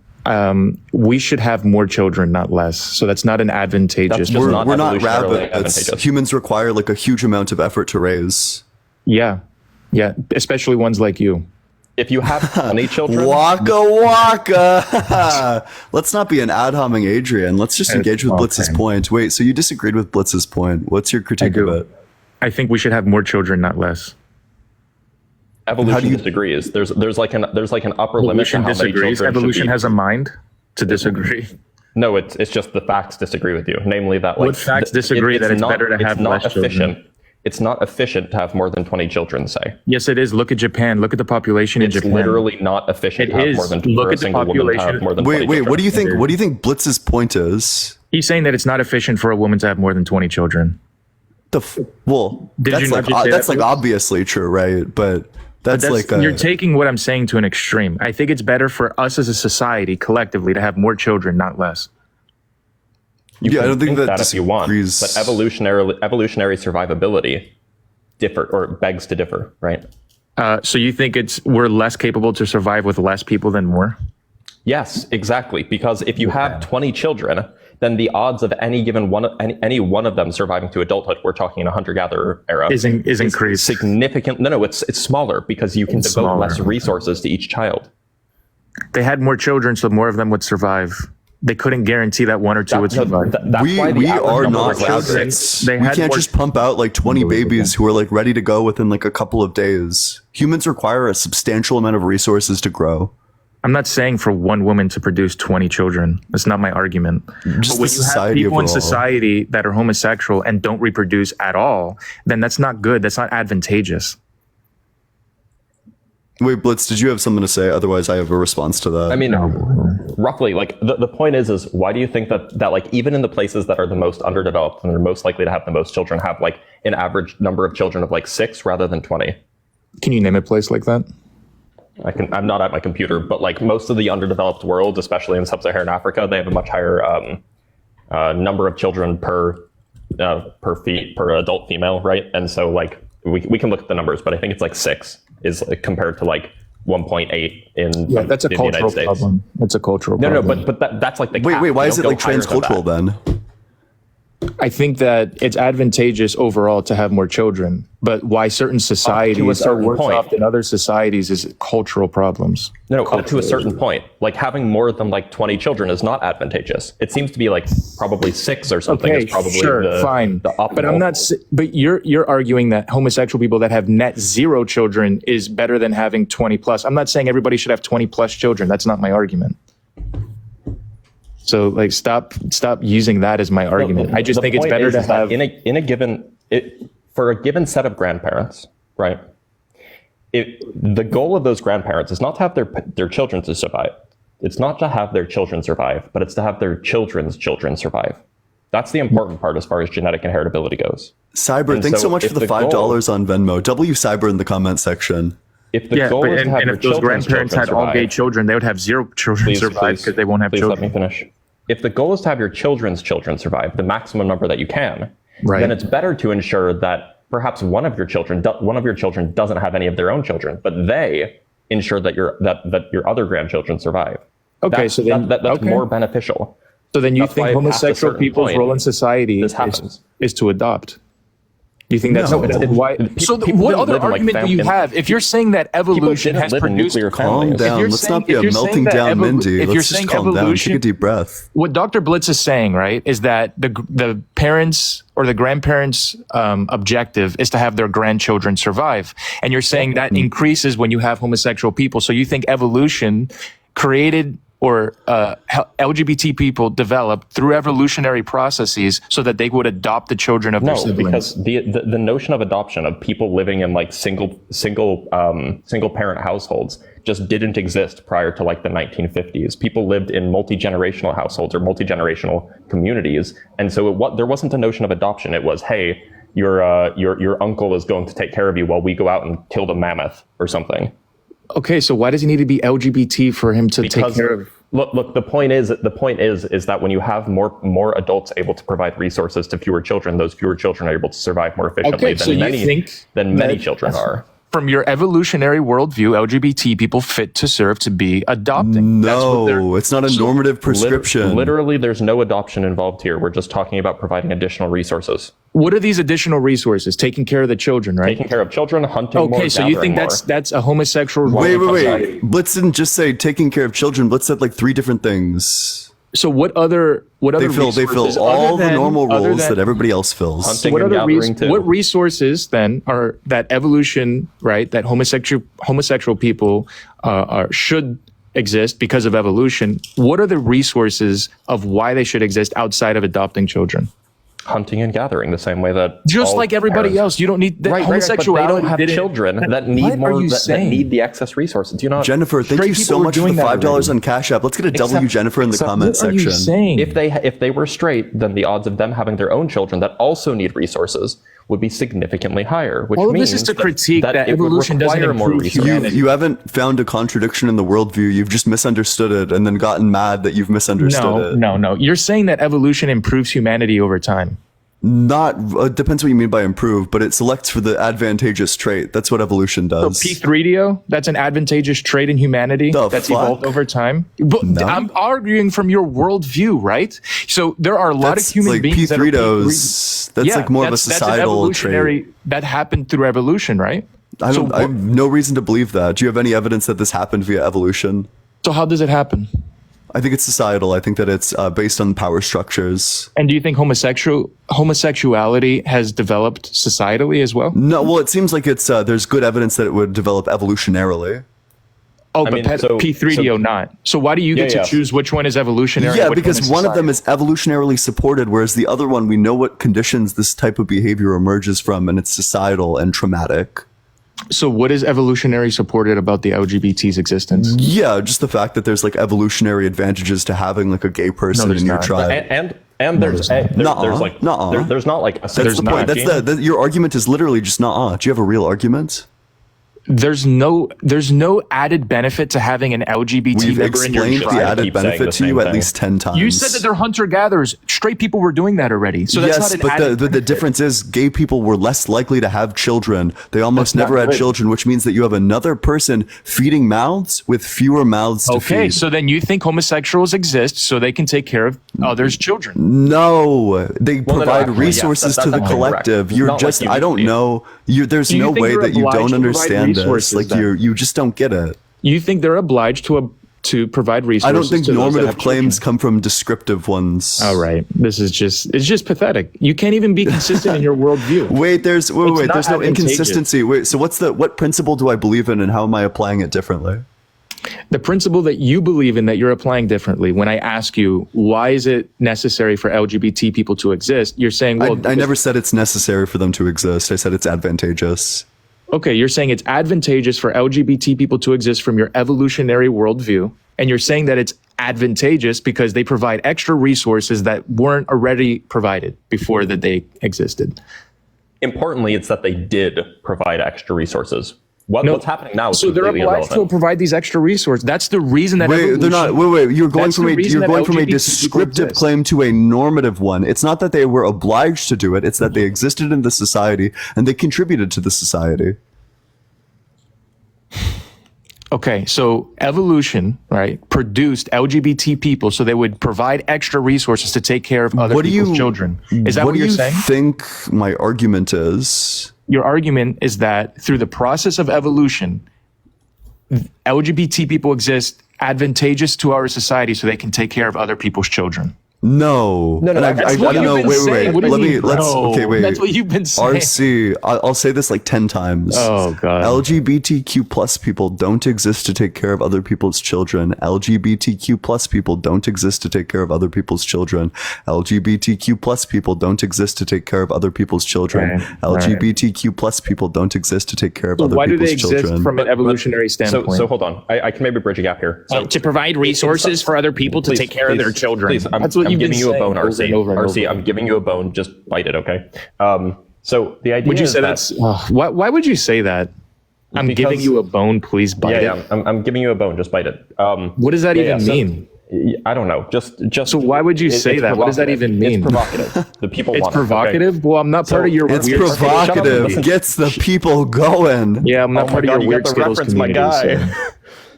We should have more children, not less. So that's not an advantageous. We're not rabbits. Humans require like a huge amount of effort to raise. Yeah. Yeah. Especially ones like you. If you have 20 children. Waka waka. Let's not be an ad homing Adrian. Let's just engage with Blitz's point. Wait, so you disagreed with Blitz's point. What's your critique of it? I think we should have more children, not less. Evolution disagrees. There's like an upper limit to Evolution how many disagrees. children Evolution should be. has a mind to disagree. No, it's just the facts disagree with you. Namely that like What facts disagree that it's better to have less children? It's not efficient to have more than 20 children, say. Yes, it is. Look at Japan. Look at the population in Japan. It's literally not efficient to have more than Look for a at the single woman to have population. more than 20 Wait, children. what do you think? What do you think Blitz's point is? He's saying that it's not efficient for a woman to have more than 20 children. Well, Did that's you not like just say that's that? like obviously true, right? But that's like you're taking what I'm saying to an extreme. I think it's better for us as a society collectively to have more children, not less. You Yeah, can I don't think that if you want, but evolutionary survivability begs to differ, right? So you think we're less capable to survive with less people than more? Yes, exactly. Because if you have 20 children, then the odds of any one of them surviving to adulthood, we're talking in a hunter-gatherer era, is increased. Significant. No, it's smaller because you can It's devote smaller. less resources to each child. They had more children, so more of them would survive. They couldn't guarantee that one or two would survive. we are not rabbits. We can't just pump out like 20 babies who are like ready to go within like a couple of days. Humans require a substantial amount of resources to grow. I'm not saying for one woman to produce 20 children. That's not my argument. Just But when the you have society people in overall. society that are homosexual and don't reproduce at all, then that's not good. That's not advantageous. Wait, Blitz, did you have something to say? Otherwise, I have a response to that. I mean, roughly, like the point is why do you think that like even in the places that are the most underdeveloped and are most likely to have the most children have like an average number of children of like 6 rather than 20? Can you name a place like that? I'm not at my computer, but like most of the underdeveloped world, especially in sub-Saharan Africa, they have a much higher number of children per adult female, right? And so like we can look at the numbers, but I think it's like 6 is compared to like 1.8 in That's a the cultural United States. problem. It's a cultural No, problem. but that's like the wait, cap. why You is it don't like go higher than transcultural that. then? I think that it's advantageous overall to have more children, but why certain societies are certain worse point. off than other societies is cultural problems. No, up to a certain point. Like having more than like 20 children is not advantageous. It seems to be like probably 6 or something is probably fine. the optimal. But I'm not. But you're arguing that homosexual people that have net 0 children is better than having 20 plus. I'm not saying everybody should have 20 plus children. That's not my argument. So like stop using that as my argument. I just think it's better to have for a given set of grandparents, right? The goal of those grandparents is not to have their children to survive. It's not to have their children survive, but it's to have their children's children survive. That's the important part as far as genetic inheritability goes. Cyber, And thanks so much if for the $5 on Venmo. W Cyber in the comment section. If the goal is to have and your if those children's grandparents had children all gay survive- children, they would have 0 children survive because they won't have please children. let me finish. if the goal is to have your children's children survive, the maximum number that you can, Right. then it's better to ensure that perhaps one of your children doesn't have any of their own children, but they ensure that your other grandchildren survive. Okay, so then that's okay. more beneficial. So then you That's why think past a homosexual certain people's point, role in society is to adopt? You think that's why? So what other argument do you have? If you're saying that evolution has produced, calm down. Let's not be a melting down Mindy. If you're Let's just saying calm down. evolution, Take a deep breath. what Dr. Blitz is saying, right, is that the parents or the grandparents' objective is to have their grandchildren survive, and you're saying that increases when you have homosexual people. So you think evolution created or LGBT people developed through evolutionary processes so that they would adopt the children of their siblings? Because the notion of adoption of people living in like single parent households just didn't exist prior to like the 1950s. People lived in multi-generational households or multi-generational communities, and so there wasn't a notion of adoption. It was, hey, your uncle is going to take care of you while we go out and kill the mammoth or something. Okay, so why does he need to be LGBT for him to take care of? Look. The point is that when you have more adults able to provide resources to fewer children, those fewer children are able to survive more efficiently than many children are. From your evolutionary worldview, LGBT people fit to serve to be adopting. No, it's not a normative prescription. Literally, there's no adoption involved here. We're just talking about providing additional resources. What are these additional resources? Taking care of the children, right? Taking care of children, hunting more, okay, so you think that's a homosexual? Wait. Blitz didn't just say taking care of children. Blitz said like 3 different things. So what other they fill all the normal roles that everybody else fills. So what resources then are that evolution, right? That homosexual people should exist because of evolution. What are the resources of why they should exist outside of adopting children? Hunting and gathering, the same way that just like everybody else, you don't need homosexuality. But they don't have children that need that need the excess resources. Do you not? Jennifer, thank you so much for the $5 on Cash App. Let's get a W Jennifer in the comment section. If they were straight, then the odds of them having their own children that also need resources would be significantly higher. Which means this is to critique that evolution doesn't improve humanity. You haven't found a contradiction in the worldview. You've just misunderstood it and then gotten mad that you've misunderstood it. No. You're saying that evolution improves humanity over time. It depends what you mean by improve, but it selects for the advantageous trait. That's what evolution does. So P3DO, that's an advantageous trait in humanity that's evolved over time. But I'm arguing from your worldview, right? So there are a lot of human beings that are P3DOs. That's like more of a societal trait. That happened through evolution, right? I have no reason to believe that. Do you have any evidence that this happened via evolution? So how does it happen? I think it's societal. I think that it's based on power structures. And do you think homosexuality has developed societally as well? No, well, it seems like it's there's good evidence that it would develop evolutionarily. Oh, but P3DO not. So why do you get to choose which one is evolutionary? Yeah, because one of them is evolutionarily supported, whereas the other one, we know what conditions this type of behavior emerges from, and it's societal and traumatic. So what is evolutionary supported about the LGBT's existence? Yeah, just the fact that there's like evolutionary advantages to having like a gay person in your tribe. And there's not like a that's the point. That's your argument is literally just not. Do you have a real argument? There's no added benefit to having an LGBT member in your tribe. We've explained the added benefit to you at least 10 times. You said that they're hunter-gatherers. Straight people were doing that already. So that's not an added but the difference is gay people were less likely to have children. They almost never had children, which means that you have another person feeding mouths with fewer mouths to feed. Okay, so then you think homosexuals exist so they can take care of others' children? No, they provide resources to the collective. You're just, I don't know. There's no way that you don't understand this. Like you just don't get it. You think they're obliged to provide resources? I don't think normative claims come from descriptive ones. All right, it's just pathetic. You can't even be consistent in your worldview. Wait, there's no inconsistency. Wait, so what principle do I believe in, and how am I applying it differently? The principle that you believe in that you're applying differently. When I ask you, why is it necessary for LGBT people to exist? You're saying, well, I never said it's necessary for them to exist. I said it's advantageous. Okay, you're saying it's advantageous for LGBT people to exist from your evolutionary worldview, and you're saying that it's advantageous because they provide extra resources that weren't already provided before that they existed. Importantly, it's that they did provide extra resources. What's happening now is So they're completely obliged to irrelevant. provide these extra resources. That's the reason that Wait, they're not. Wait. You're going That's from the a reason that LGBT descriptive exist. claim to a normative one. It's not that they were obliged to do it. It's that they existed in the society and they contributed to the society. Okay, so evolution, right, produced LGBT people so they would provide extra resources to take care of other people's children. Is that what you're saying? What do you think my argument is? Your argument is that through the process of evolution, LGBT people exist advantageous to our society so they can take care of other people's children. No. No, And that's what you've been saying. What do you mean, no? Okay, wait. That's what you've been saying. RC, I'll say this like 10 times. Oh, God. LGBTQ plus people don't exist to take care of other people's children. LGBTQ plus people don't exist to take care of other people's children. LGBTQ plus people don't exist to take care of other people's children. Right, LGBTQ plus people don't exist to take care of So other why do people's they children. exist from an evolutionary standpoint? So hold on. I can maybe bridge a gap here. So to provide resources for other people to take care of their children. Please, That's what I'm you've been giving you a saying bone, over RC. and over and RC, over. I'm giving you a bone. Just bite it, okay? So the idea Would you is say that, that's why would you say that? I'm giving you a bone, please bite it. Yeah, I'm giving you a bone. Just bite it. What does that even mean? I don't know. Just. So why would you say it's that? What does that provocative. even mean? It's provocative. The people It's want it, okay? provocative. Well, I'm not part of your. It's weird provocative. Skittles Gets the people going. Yeah, I'm not Oh part my of God, your you weird got the Skittles reference, my community. guy. So,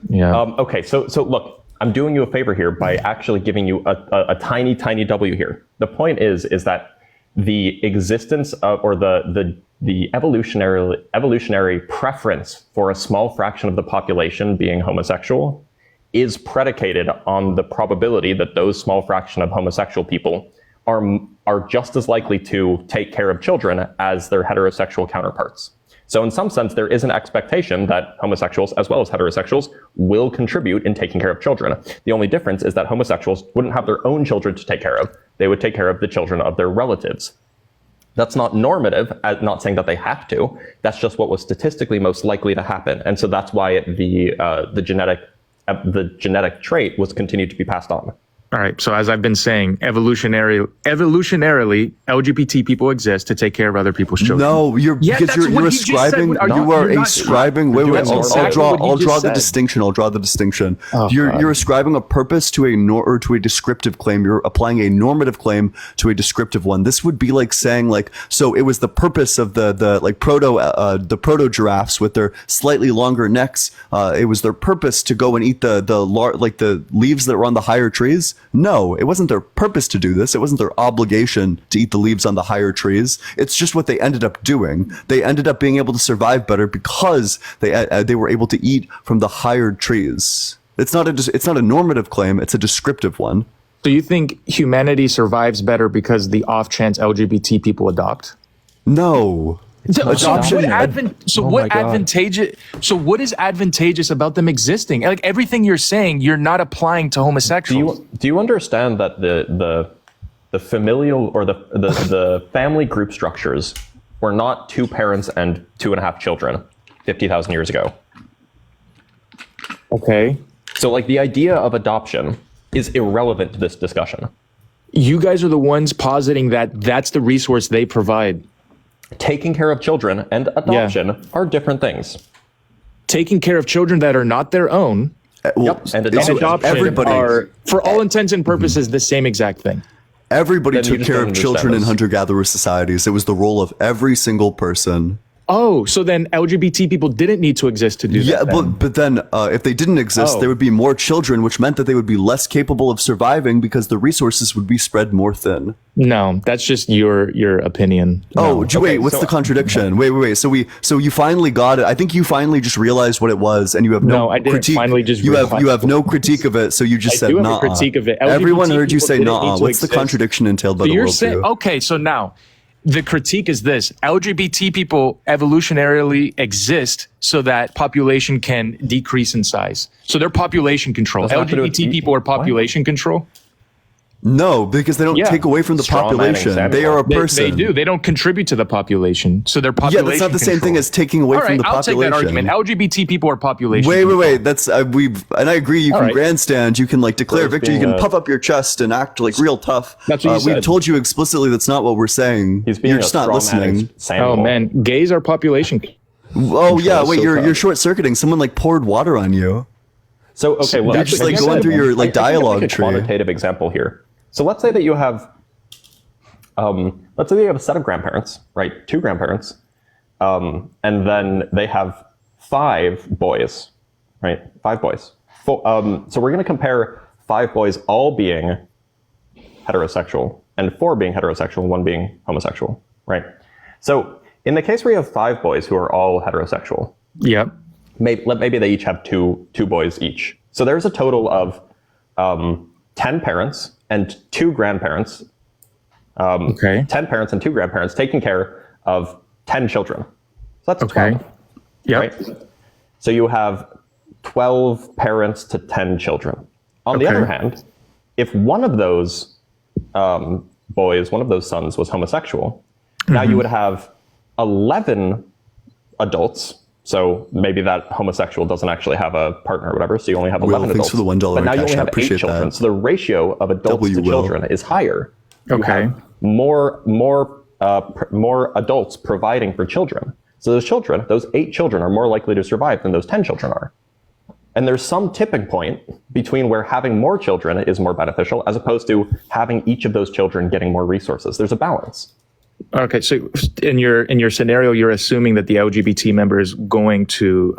yeah. Okay, so look, I'm doing you a favor here by actually giving you a tiny W here. The point is that the existence of, or the evolutionary preference for a small fraction of the population being homosexual is predicated on the probability that those small fraction of homosexual people are just as likely to take care of children as their heterosexual counterparts. So in some sense, there is an expectation that homosexuals, as well as heterosexuals, will contribute in taking care of children. The only difference is that homosexuals wouldn't have their own children to take care of. They would take care of the children of their relatives. That's not normative, not saying that they have to. That's just what was statistically most likely to happen. And so that's why the genetic trait was continued to be passed on. All right. So as I've been saying, evolutionarily, LGBT people exist to take care of other people's children. No, you're that's you're what you just said. ascribing. Are You are you're not- ascribing. Wait. That's I'll exactly draw. what you I'll just draw the said. distinction. I'll draw the distinction. Oh, you're God. you're ascribing a purpose to a descriptive claim. You're applying a normative claim to a descriptive one. This would be like saying so it was the purpose of the proto giraffes with their slightly longer necks. It was their purpose to go and eat the leaves that were on the higher trees. No, it wasn't their purpose to do this. It wasn't their obligation to eat the leaves on the higher trees. It's just what they ended up doing. They ended up being able to survive better because they were able to eat from the higher trees. It's not a normative claim. It's a descriptive one. So you think humanity survives better because the off chance LGBT people adopt? No. Adoption. Oh my God. Advantageous? So what is advantageous about them existing? Like everything you're saying, you're not applying to homosexuals. Do you understand that the familial or the family group structures were not two parents and 2.5 children 50,000 years ago? Okay. So like the idea of adoption is irrelevant to this discussion. You guys are the ones positing that that's the resource they provide. Taking care of children and adoption are different things. Taking care of children that are not their own and adoption everybody are, for all intents and purposes, the same exact thing. Everybody Then you took just care don't of children understand in this. hunter-gatherer societies. It was the role of every single person. Oh, so then LGBT people didn't need to exist to do that. Yeah, then. but then if they didn't exist, Oh. there would be more children, which meant that they would be less capable of surviving because the resources would be spread more thin. No, that's just your opinion. Oh, No. wait, what's the contradiction? Wait. So you finally got it. I think you finally just realized what it was, and you have no I didn't critique. finally just you have realize no critique of it. So you just I said do have a nah. critique of it. Everyone LGBT heard you say people didn't nah. need to What's the exist. contradiction entailed by So the you're worldview? saying, okay, so now the critique is this: LGBT people evolutionarily exist so that population can decrease in size. So they're population control. That's not to do with- LGBT people are population control. No, because they don't Yeah. take away from the Straw manning population. Samuel. They are a They person. do. They don't contribute to the population. So they're Yeah, population that's not the same thing control. as taking away All from right, the I'll take population. that argument. LGBT people are population. Wait. That's and I agree. You All can right. grandstand. You can declare First victory. You being can a- puff up your chest and act real tough. That's what you We've said. told you explicitly that's not what we're saying. He's being You're a just not straw manning listening. Samuel. Oh man, gays are population. Oh yeah, wait, So you're short circuiting. Someone like poured water on you. So okay, well, you're just like going through your like dialogue a tree. quantitative example here. So let's say that you have, let's say you have a set of grandparents, right? 2 grandparents, and then they have 5 boys, right? 5 boys. So we're going to compare 5 boys all being heterosexual and 4 being heterosexual and 1 being homosexual, right? So in the case where you have 5 boys who are all heterosexual, yep. Maybe they each have two boys each. So there's a total of 10 parents and 2 grandparents. 10 parents and 2 grandparents taking care of 10 children. So that's 12. Yep. Right? So you have 12 parents to 10 children. On the other hand, if one of those boys, one of those sons was homosexual, now you would have 11 adults. So maybe that homosexual doesn't actually have a partner or whatever, so you only have 11 adults. Thanks for the $1 but now you only cash. I have 8 appreciate children. that. So the ratio of adults to children is higher. You have more adults providing for children. So those children, those 8 children, are more likely to survive than those 10 children are. And there's some tipping point between where having more children is more beneficial as opposed to having each of those children getting more resources. There's a balance. Okay, so in your scenario, you're assuming that the LGBT member is going to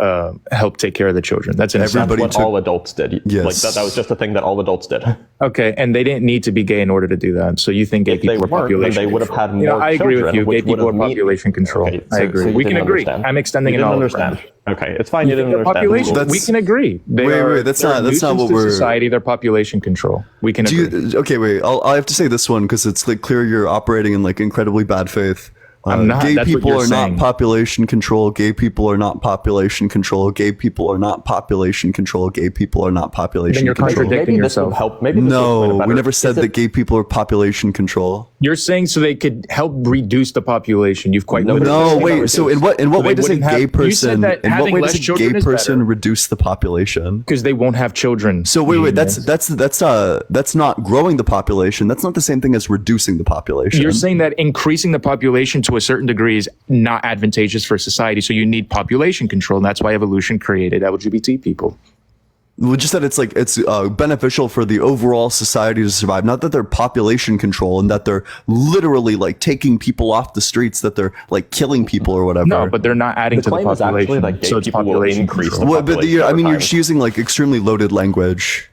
help take care of the children. That's what all adults did. Yes. Like that was just a thing that all adults did. Okay, and they didn't need to be gay in order to do that. So you think gay people are population they would have control. had more I agree with children, you. Gay which would people are have mean- population control. Okay, I agree. so you We can didn't agree. understand. I'm extending You an didn't olive understand. branch. Okay, it's fine. You didn't They're understand. population. We can agree. That's they're a not what nuisance to we're. society. They're population control. We can agree. Okay, wait. I have to say this one because it's like clear you're operating in like incredibly bad faith. I'm not. Gay That's what people you're are saying. not population control. Gay people are not population control. Gay people are not population control. Gay people are not population Then you're control. contradicting Maybe yourself. this would help. Maybe this would explain it No, better. we never said Is it- that gay people are population control. You're saying so they could help reduce the population. You've quite literally No, said wait. that. So in what So way they does a wouldn't have- gay you person said that in what having way less does a children gay is person better. reduce the population? Because they won't have children. So wait, that's not growing the population. That's not the same thing as reducing the population. You're saying that increasing the population to a certain degree is not advantageous for society, so you need population control, and that's why evolution created LGBT people. Well, just that it's beneficial for the overall society to survive. Not that they're population control and that they're literally like taking people off the streets, that they're like killing people or whatever. No, but they're not adding to the claim is actually population. that gay So it's people will population increase control. the Well, but population I mean, over you're time. just using like extremely loaded language.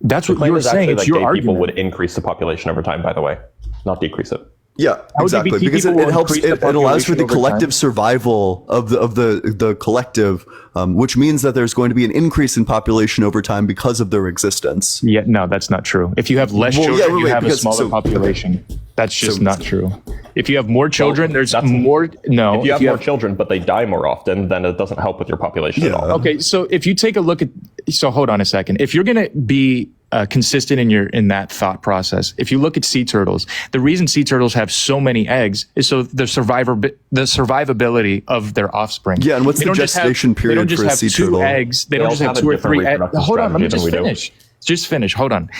That's The what claim you're is actually saying. It's that your gay people argument. would increase the population over time, by the way, not decrease it. Yeah, exactly. LGBT Because people it will helps. increase It the allows for the population over collective time. survival of the collective, which means that there's going to be an increase in population over time because of their existence. Yeah, no, that's not true. If you have less Well, yeah, children, wait, you wait, have a because- smaller so- population. That's just So- not true. If you have more children, there's more. No, If you have more children, but they die more often, then it doesn't help with your population at all. Okay, so if you take a look at, so hold on a second. If you're going to be consistent in that thought process, if you look at sea turtles, the reason sea turtles have so many eggs is so the survivability of their offspring. Yeah, and what's They the don't just have- gestation They don't period just for a have sea two turtle? eggs. They They don't also just have have a 2 or different 3 eggs. reproductive Hold on, let me strategy just than we do. finish. Just finish. Hold on.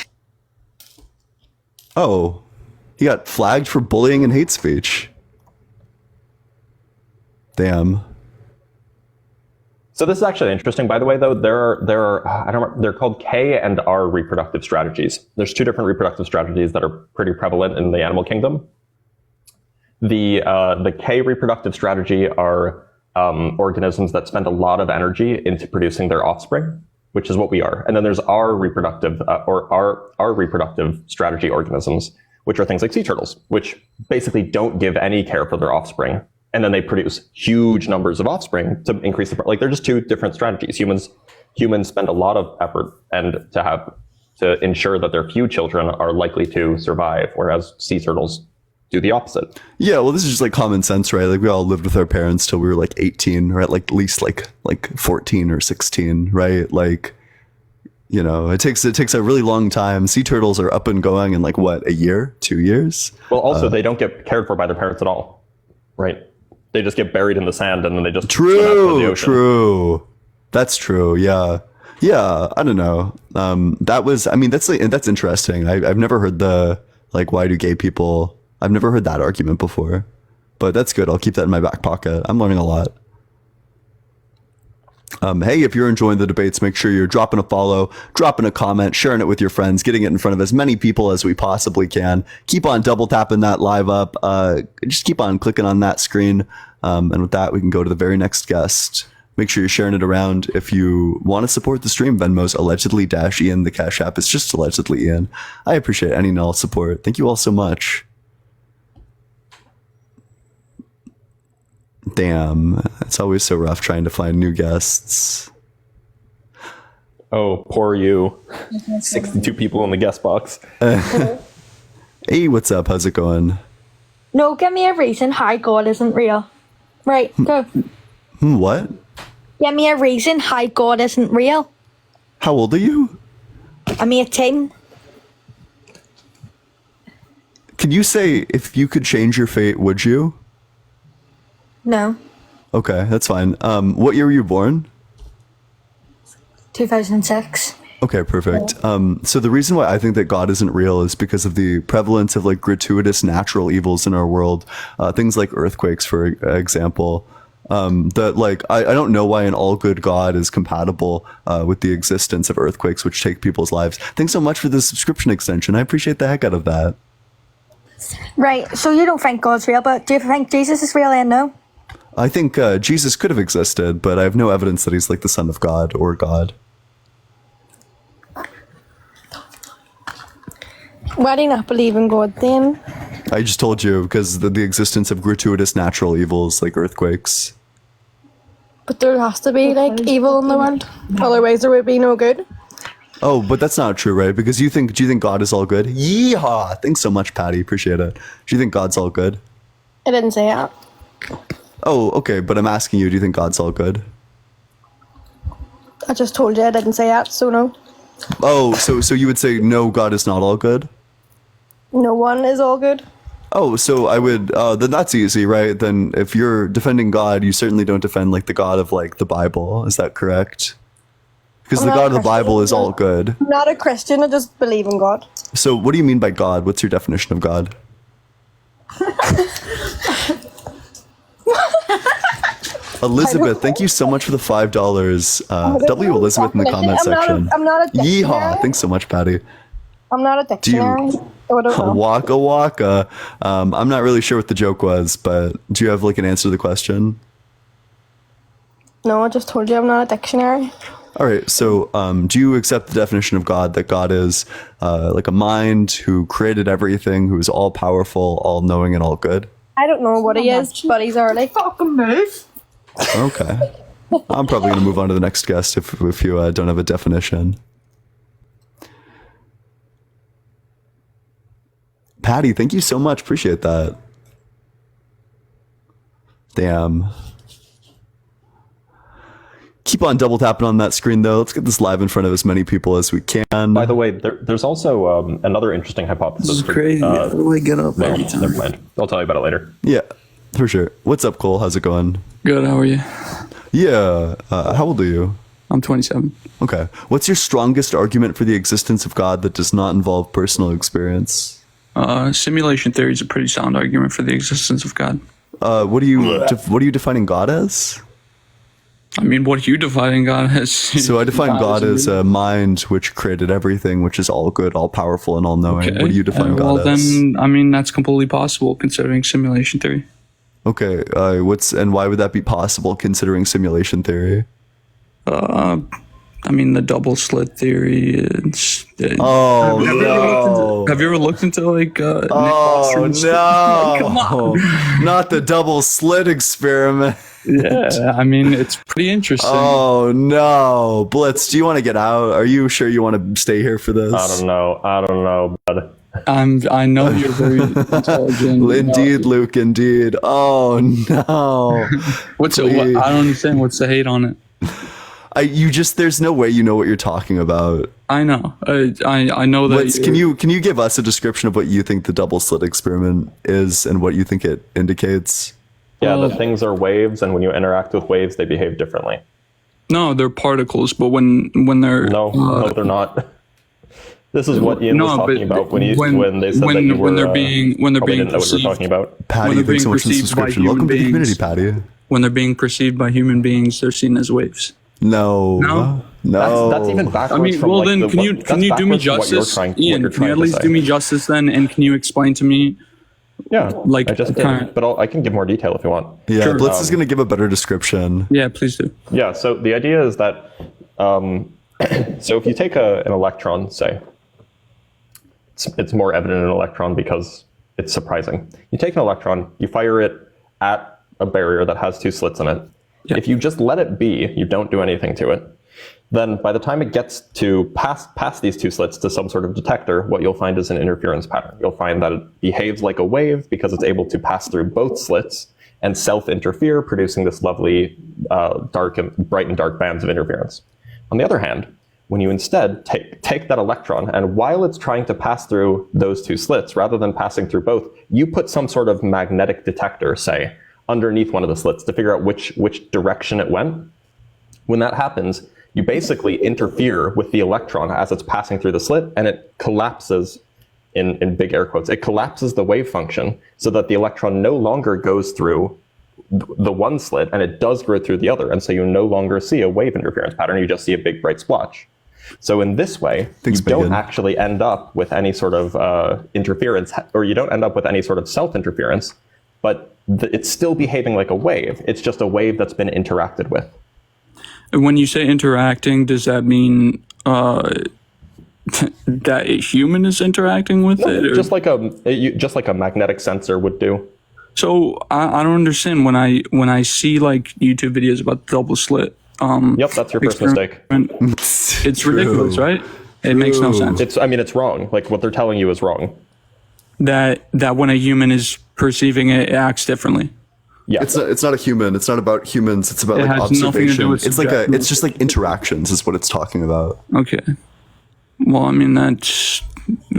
Oh, he got flagged for bullying and hate speech. Damn. So this is actually interesting, by the way, though. There are I don't remember, they're called K and R reproductive strategies. There's 2 different reproductive strategies that are pretty prevalent in the animal kingdom. The K reproductive strategy are organisms that spend a lot of energy into producing their offspring, which is what we are. And then there's R reproductive R reproductive strategy organisms, which are things like sea turtles, which basically don't give any care for their offspring. And then they produce huge numbers of offspring to increase the, like, they're just 2 different strategies. Humans spend a lot of effort and to ensure that their few children are likely to survive, whereas sea turtles do the opposite. Yeah, well, this is just like common sense, right? Like we all lived with our parents till we were like 18, or at least like 14 or 16, right? Like, you know, it takes a really long time. Sea turtles are up and going in like what, a year, 2 years? Well, also they don't get cared for by their parents at all, right? They just get buried in the sand and then they just swim out into the ocean. True. That's true. Yeah. I don't know. That's interesting. I've never heard why do gay people? I've never heard that argument before, but that's good. I'll keep that in my back pocket. I'm learning a lot. Hey, if you're enjoying the debates, make sure you're dropping a follow, dropping a comment, sharing it with your friends, getting it in front of as many people as we possibly can. Keep on double tapping that live up. Just keep on clicking on that screen. And with that, we can go to the very next guest. Make sure you're sharing it around. If you want to support the stream, Venmo's allegedly-Ian. The Cash App is just allegedly Ian. I appreciate any and all support. Thank you all so much. Damn, it's always so rough trying to find new guests. Oh, poor you. 62 people in the guest box. Hey, what's up? How's it going? No, give me a reason how God isn't real. Right, go. What? Give me a reason how God isn't real. How old are you? I'm 18. Can you say, if you could change your fate, would you? No. Okay, that's fine. What year were you born? 2006. Okay, perfect. So the reason why I think that God isn't real is because of the prevalence of like gratuitous natural evils in our world. Things like earthquakes, for example. That like, I don't know why an all good God is compatible with the existence of earthquakes, which take people's lives. Thanks so much for the subscription extension. I appreciate the heck out of that. Right, so you don't think God's real, but do you think Jesus is real and no? I think Jesus could have existed, but I have no evidence that he's like the son of God or God. Why do you not believe in God then? I just told you, because the existence of gratuitous natural evils like earthquakes. But there has to be like evil in the world, otherwise there would be no good. Oh, but that's not true, right? Because do you think God is all good? Yeehaw! Thanks so much, Patty. Appreciate it. Do you think God's all good? I didn't say that. Oh, okay, but I'm asking you, do you think God's all good? I just told you I didn't say that, so no. Oh, so you would say no, God is not all good? No one is all good. Oh, so I would, then that's easy, right? Then if you're defending God, you certainly don't defend like the God of like the Bible. Is that correct? Because the God of the Bible is all good. I'm not a Christian, I just believe in God. So what do you mean by God? What's your definition of God? Elizabeth, thank you so much for the $5. W Elizabeth in the comment section. I'm not a dictionary. Yeehaw! Thanks so much, Patty. I'm not a dictionary. I don't know. Waka waka. I'm not really sure what the joke was, but do you have like an answer to the question? No, I just told you I'm not a dictionary. All right. So, do you accept the definition of God that God is like a mind who created everything, who is all powerful, all knowing, and all good? I don't know what he is, but he's early. Fucking move. Okay. I'm probably going to move on to the next guest if you don't have a definition. Patty, thank you so much. Appreciate that. Damn. Keep on double tapping on that screen, though. Let's get this live in front of as many people as we can. By the way, there's also another interesting hypothesis. This is crazy. How do I get up every time? Never mind. I'll tell you about it later. Yeah, for sure. What's up, Cole? How's it going? Good, how are you? Yeah. How old are you? I'm 27. Okay. What's your strongest argument for the existence of God that does not involve personal experience? Simulation theory is a pretty sound argument for the existence of God. What are you defining God as? I mean, what are you defining God as? So I define God as a mind which created everything, which is all good, all powerful, and all knowing. Okay. What do you define God as? Well, then, I mean, that's completely possible considering simulation theory. Okay. And why would that be possible considering simulation theory? I mean, the double slit theory. Have you ever looked into like? Oh no! Come on, not the double slit experiment. Yeah, I mean, it's pretty interesting. Oh no, Blitz, do you want to get out? Are you sure you want to stay here for this? I don't know, bud. I know you're very intelligent. Indeed, Luke. Indeed. Oh no. I don't understand. What's the hate on it? There's no way you know what you're talking about. I know. I know that. Can you give us a description of what you think the double slit experiment is and what you think it indicates? Yeah, that things are waves, and when you interact with waves, they behave differently. No, they're particles, but when they're no, they're not. This is what Ian was talking about when they said that you were. When they're being didn't know what you were talking about. Patty, thanks so much for the subscription. Welcome to the community, Patty. When they're being perceived by human beings, they're seen as waves. No. No? No. That's even backwards. I mean, from, well like, then, the- can you that's do me backwards from what you're justice, trying- what Ian? you're Can you trying at to least say. do me justice then, and can you explain to me? Yeah, like I just kinda- did, but I can give more detail if you want. Yeah, Sure. Blitz is going to give a better description. Yeah, please do. Yeah, so the idea is that, so if you take an electron, say, it's more evident in an electron because it's surprising. You take an electron, you fire it at a barrier that has 2 slits in it. Yeah. If you just let it be, you don't do anything to it, then by the time it gets to pass these 2 slits to some sort of detector, what you'll find is an interference pattern. You'll find that it behaves like a wave because it's able to pass through both slits and self-interfere, producing this lovely bright and dark bands of interference. On the other hand, when you instead take that electron, and while it's trying to pass through those 2 slits, rather than passing through both, you put some sort of magnetic detector, say, underneath one of the slits to figure out which direction it went. When that happens, you basically interfere with the electron as it's passing through the slit, and it collapses, in big air quotes, it collapses the wave function so that the electron no longer goes through the one slit, and it does go through the other. And so you no longer see a wave interference pattern, you just see a big bright splotch. So in this way, you don't actually end up with any sort of interference, or you don't end up with any sort of self-interference, but it's still behaving like a wave. It's just a wave that's been interacted with. When you say interacting, does that mean that a human is interacting with it? Or? Just like a magnetic sensor would do. So I don't understand when I see like YouTube videos about double slit. Yep, that's your first mistake. It's ridiculous, right? It makes no sense. It's wrong. Like what they're telling you is wrong. That when a human is perceiving it, it acts differently. Yeah, it's not a human. It's not about humans. It's about It like has nothing to do observation. with It's like it's just like interactions is what it's talking about. Okay. Well, I mean that's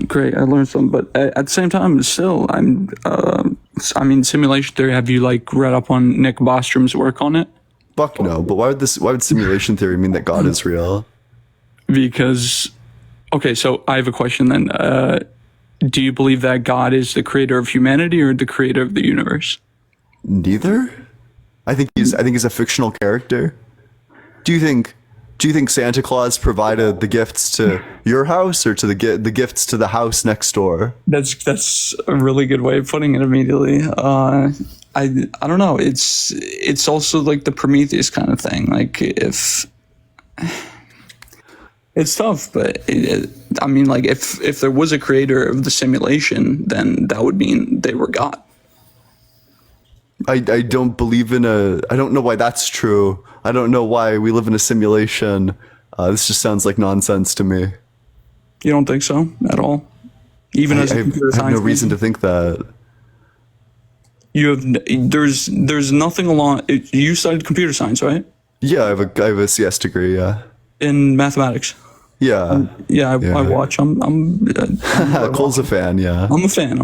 great. I learned something, but at the same time, still, I mean, simulation theory. Have you like read up on Nick Bostrom's work on it? Fuck no. But why would simulation theory mean that God is real? Because, okay, so I have a question then. Do you believe that God is the creator of humanity or the creator of the universe? Neither. I think he's a fictional character. Do you think Santa Claus provided the gifts to your house or to the gifts to the house next door? That's a really good way of putting it immediately. I don't know. It's also like the Prometheus kind of thing. Like if it's tough, but I mean, like if there was a creator of the simulation, then that would mean they were God. I don't believe in I don't know why that's true. I don't know why we live in a simulation. This just sounds like nonsense to me. You don't think so at all? Even as a computer I have no science reason major? to think that. There's nothing along. You studied computer science, right? Yeah, I have a CS degree. Yeah. In mathematics. Yeah. I watch. I'm Cole's a fan. Yeah. I'm a fan.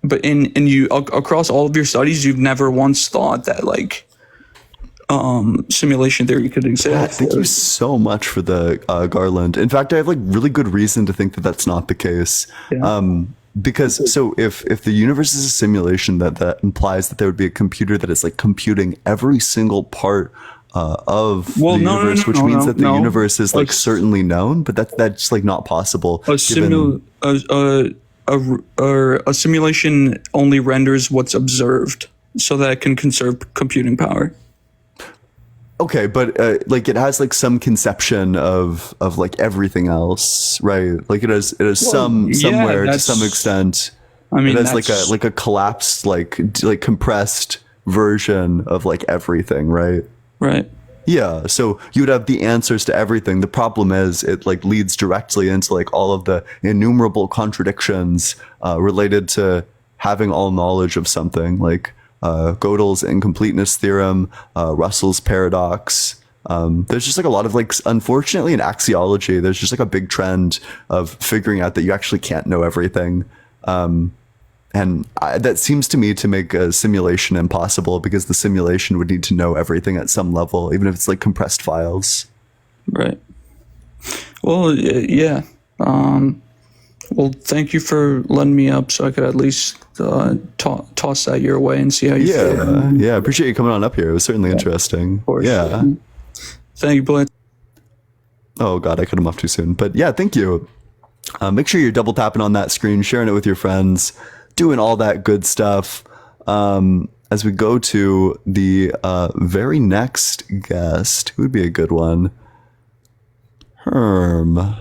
But in you across all of your studies, you've never once thought that like simulation theory could exist. God, thank you so much for the Garland. In fact, I have like really good reason to think that that's not the case. Yeah. Because so if the universe is a simulation, that implies that there would be a computer that is like computing every single part of the universe, which means that the universe is like certainly known, but that's like not possible. A simulation only renders what's observed so that it can conserve computing power. Okay, but like it has like some conception of like everything else, right? Like it has somewhere to some extent. I mean, it has like a collapsed like compressed version of like everything, right? Right. Yeah, so you would have the answers to everything. The problem is it like leads directly into like all of the innumerable contradictions related to having all knowledge of something, like Gödel's incompleteness theorem, Russell's paradox. There's just like a lot of like, unfortunately in axiology, there's just like a big trend of figuring out that you actually can't know everything. And that seems to me to make a simulation impossible, because the simulation would need to know everything at some level, even if it's like compressed files. Right. Well, yeah. Well, thank you for letting me up so I could at least toss that your way and see how you feel. Yeah, I appreciate you coming on up here. It was certainly interesting. Of course. Yeah. Thank you, boy. Oh, God, I cut him off too soon. But yeah, thank you. Make sure you're double tapping on that screen, sharing it with your friends, doing all that good stuff. As we go to the very next guest, who would be a good one? Herm.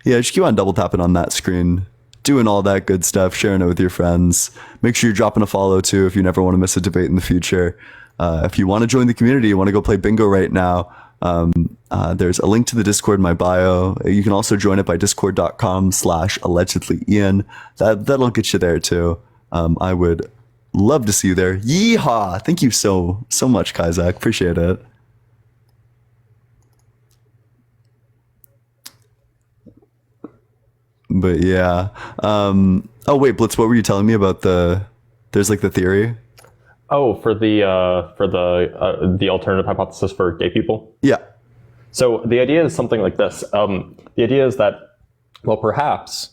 Yeah, just keep on double tapping on that screen, doing all that good stuff, sharing it with your friends. Make sure you're dropping a follow too if you never want to miss a debate in the future. If you want to join the community, you want to go play bingo right now, there's a link to the Discord in my bio. You can also join it by discord.com/allegedlyian. That'll get you there too. I would love to see you there. Yeehaw! Thank you so much, Kaisak. Appreciate it. But yeah. Oh wait, Blitz, what were you telling me about there's like the theory? Oh, for the alternative hypothesis for gay people? Yeah. So the idea is something like this. The idea is that, well, perhaps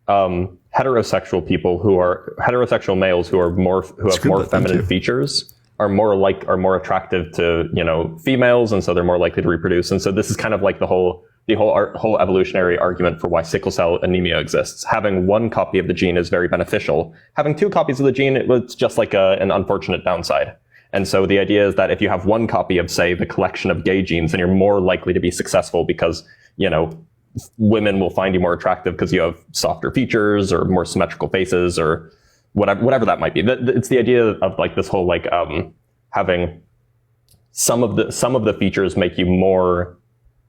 heterosexual males who have more feminine features are more attractive to females, and so they're more likely to reproduce. And so this is kind of like the whole evolutionary argument for why sickle cell anemia exists. Having one copy of the gene is very beneficial. Having two copies of the gene, it's just like an unfortunate downside. And so the idea is that if you have one copy of, say, the collection of gay genes, then you're more likely to be successful because, women will find you more attractive because you have softer features or more symmetrical faces or whatever that might be. It's the idea of like this whole having some of the features make you more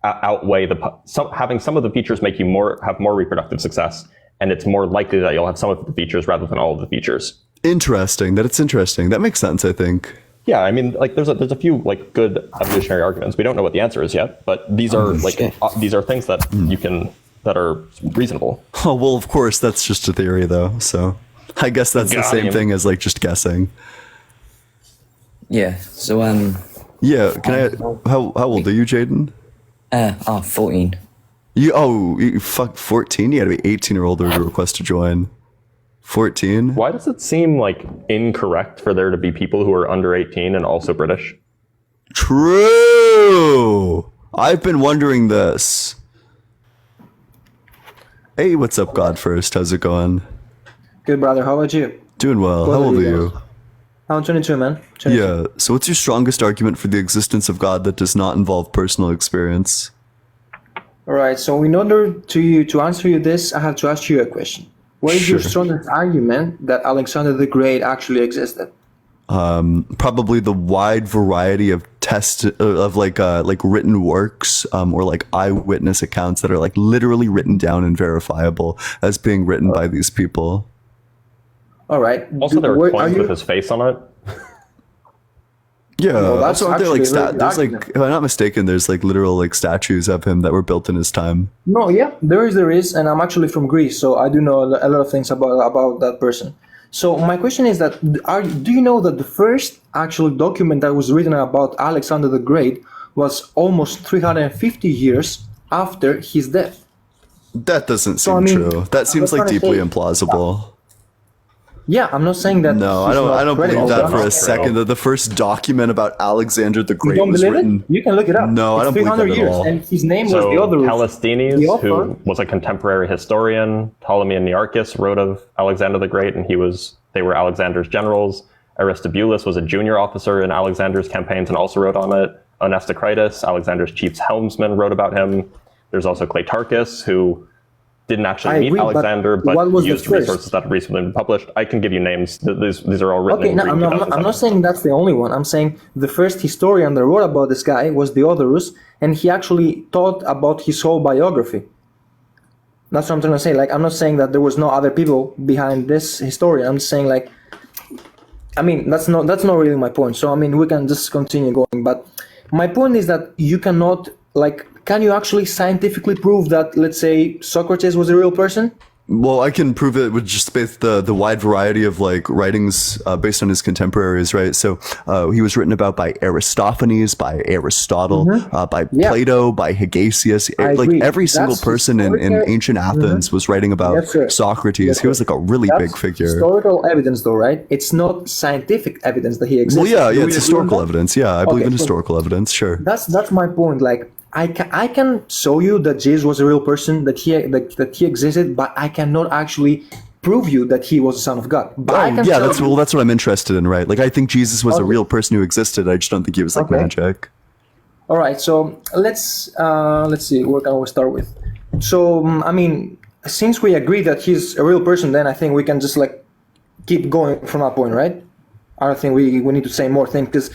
having some of the features make you have more reproductive success, and it's more likely that you'll have some of the features rather than all of the features. Interesting. That makes sense, I think. Yeah, I mean, like there's a few like good evolutionary arguments. We don't know what the answer is yet, but these are these are things that that are reasonable. Oh well, of course that's just a theory though. So I guess that's the same thing as like just guessing. Yeah. So yeah. Can I? How old are you, Jaden? 14. You 14? You gotta be 18 or older to request to join. 14? Why does it seem like incorrect for there to be people who are under 18 and also British? True! I've been wondering this. Hey, what's up, God First? How's it going? Good, brother. How about you? Doing well. How old are you? I'm 22, man. 22. Yeah. So what's your strongest argument for the existence of God that does not involve personal experience? All right. So in order to answer you this, I have to ask you a question. What is your strongest argument that Alexander the Great actually existed? Probably the wide variety of like written works or like eyewitness accounts that are like literally written down and verifiable as being written by these people. All right. Also, there are coins with his face on it. Yeah, Well, that's also aren't there like actually a there's really like, if I'm not mistaken, there's like literal like statues of him that were built in his time. No, yeah, there is, and I'm actually from Greece, so I do know a lot of things about that person. So my question is that, do you know that the first actual document that was written about Alexander the Great was almost 350 years after his death? That doesn't seem true. That seems like deeply implausible. Yeah, I'm not saying that. No, I don't believe that for a second. That the first document about Alexander the Great You don't was believe written. it? You can look it up. No, I It's don't believe that 300 at years, all. and his name was So Theodorus. Callisthenes, who was a contemporary historian, Ptolemy and Nearchus wrote of Alexander the Great, and they were Alexander's generals. Aristobulus was a junior officer in Alexander's campaigns and also wrote on it. Onesicritus, Alexander's chief helmsman, wrote about him. There's also Cleitarchus, who didn't actually meet Alexander, but used resources that have recently been published. I can give you names. These are all written in Greek. I'm not saying that's the only one. I'm saying the first historian that wrote about this guy was Diodorus, and he actually thought about his whole biography. That's what I'm trying to say. Like, I'm not saying that there was no other people behind this historian. I'm just saying, like, I mean, that's not really my point. So, I mean, we can just continue going. But my point is that you cannot, like, can you actually scientifically prove that, let's say, Socrates was a real person? Well, I can prove it with just the wide variety of like writings based on his contemporaries, right? So he was written about by Aristophanes, by Aristotle, by Plato, by Hegesias. I Like agree. every single That's person in historical- ancient Athens was writing about Yes, sir. Socrates. Yes, He was sir. like a really That's big figure. Historical evidence, though, right? It's not scientific evidence that he exists. Well, yeah, Do yeah, we it's agree on historical that? evidence. Yeah, I believe Okay, in so historical evidence. Sure. That's my point. Like I can show you that Jesus was a real person, that he existed, but I cannot actually prove you that he was the Son of God. But I can Yeah, tell you- that's what I'm interested in, right? Like I think Jesus was a real person who existed. I just don't think he was like Okay. magic. All right, so let's see, where can we start with? So I mean, since we agree that he's a real person, then I think we can just like keep going from that point, right? I don't think we need to say more things because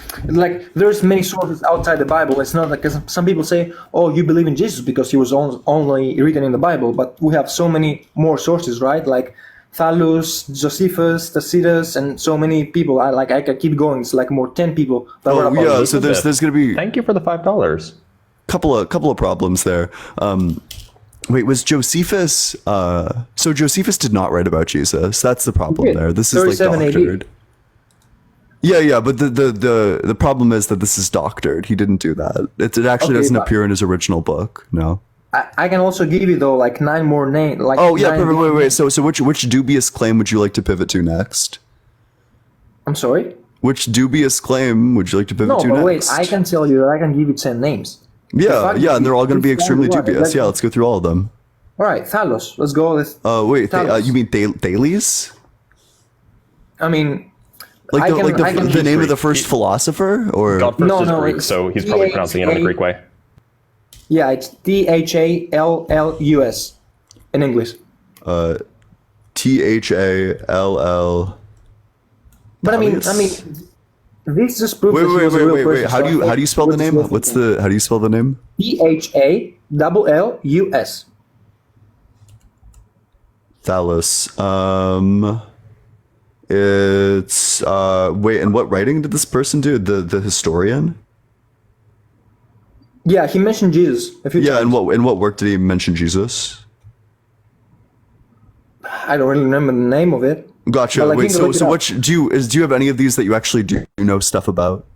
like there's many sources outside the Bible. It's not like 'cause some people say, "Oh, you believe in Jesus because he was only written in the Bible," but we have so many more sources, right? Like Thallus, Josephus, Tacitus, and so many people. I could keep going. It's like more 10 people. That wrote about yeah. Jesus. So there's gonna be. Thank you for the $5. Couple of problems there. Wait, was Josephus? So Josephus did not write about Jesus. That's the problem there. This is like 37 AD. doctored. Yeah, but the problem is that this is doctored. He didn't do that. It actually Okay, doesn't but- appear in his original book. No. I can also give you though like 9 more names. Like Oh yeah, 9 wait. So which dubious claim would you like to pivot to next? I'm sorry. Which dubious claim would you like to pivot No, to but next? wait. I can tell you that I can give you 10 names. The Yeah, fact yeah, that and they're all going to be this guy extremely was- dubious. let's- Yeah, let's go through all of them. All right, Thallus. Let's go with. Wait, Thallus. you mean Thales? I mean, Like I can- I the can- name of the first philosopher, or God first No, is no, Greek, it's so he's probably pronouncing it in the Greek way. Yeah, it's Thallus in English. Thall. But I mean, this just proves that he was a real person. Wait. How do you spell the name? How do you spell the name? Thallus. Thallus. It's wait, and what writing did this person do? The historian? Yeah, he mentioned Jesus a few Yeah, times. in what work did he mention Jesus? I don't really remember the name of it. Gotcha. But, like, Wait, you can so look it so up. what do you have any of these that you actually do know stuff about?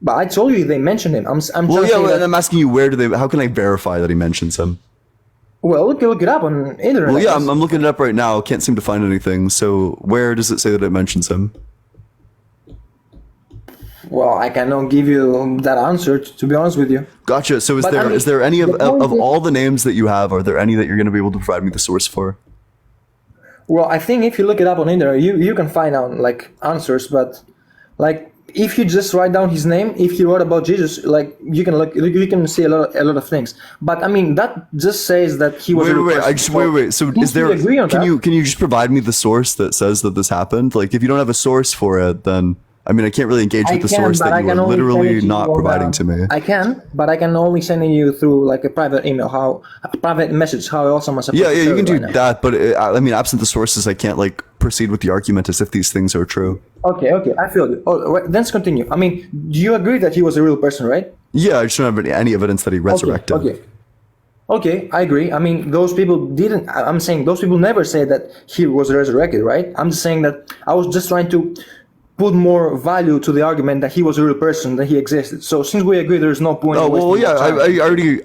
But I told you they mentioned him. I'm Well, just yeah, saying and that, I'm asking you where do they? How can I verify that he mentions him? well, look it up on internet. Well, I yeah, guess. I'm looking it up right now. Can't seem to find anything. So where does it say that it mentions him? Well, I cannot give you that answer, to be honest with you. Gotcha. So is But, I there mean, any of the point is- all the names that you have? Are there any that you're going to be able to provide me the source for? Well, I think if you look it up on internet, you can find out like answers. But like if you just write down his name, if he wrote about Jesus, like you can see a lot of things. But I mean that just says that he was. Wait, a real wait, person. I just wait. So Since is there? we agree on Can that- you just provide me the source that says that this happened? Like if you don't have a source for it, then I mean I can't really engage with the source but I that you can are only send it literally to you not on, providing to me. I can, but I can only send you through like a private email, a private message. How else am I supposed Yeah, to yeah, you share can it do right now? that, but I mean, absent the sources, I can't like proceed with the argument as if these things are true. Okay, I feel it. Oh, right, let's continue. I mean, do you agree that he was a real person, right? Yeah, I just don't have any evidence that he resurrected. Okay, I agree. I mean, those people didn't. I'm saying those people never said that he was resurrected, right? I'm just saying that I was just trying to put more value to the argument that he was a real person, that he existed. So since we agree, there's no point. Oh in well, wasting yeah, your time. I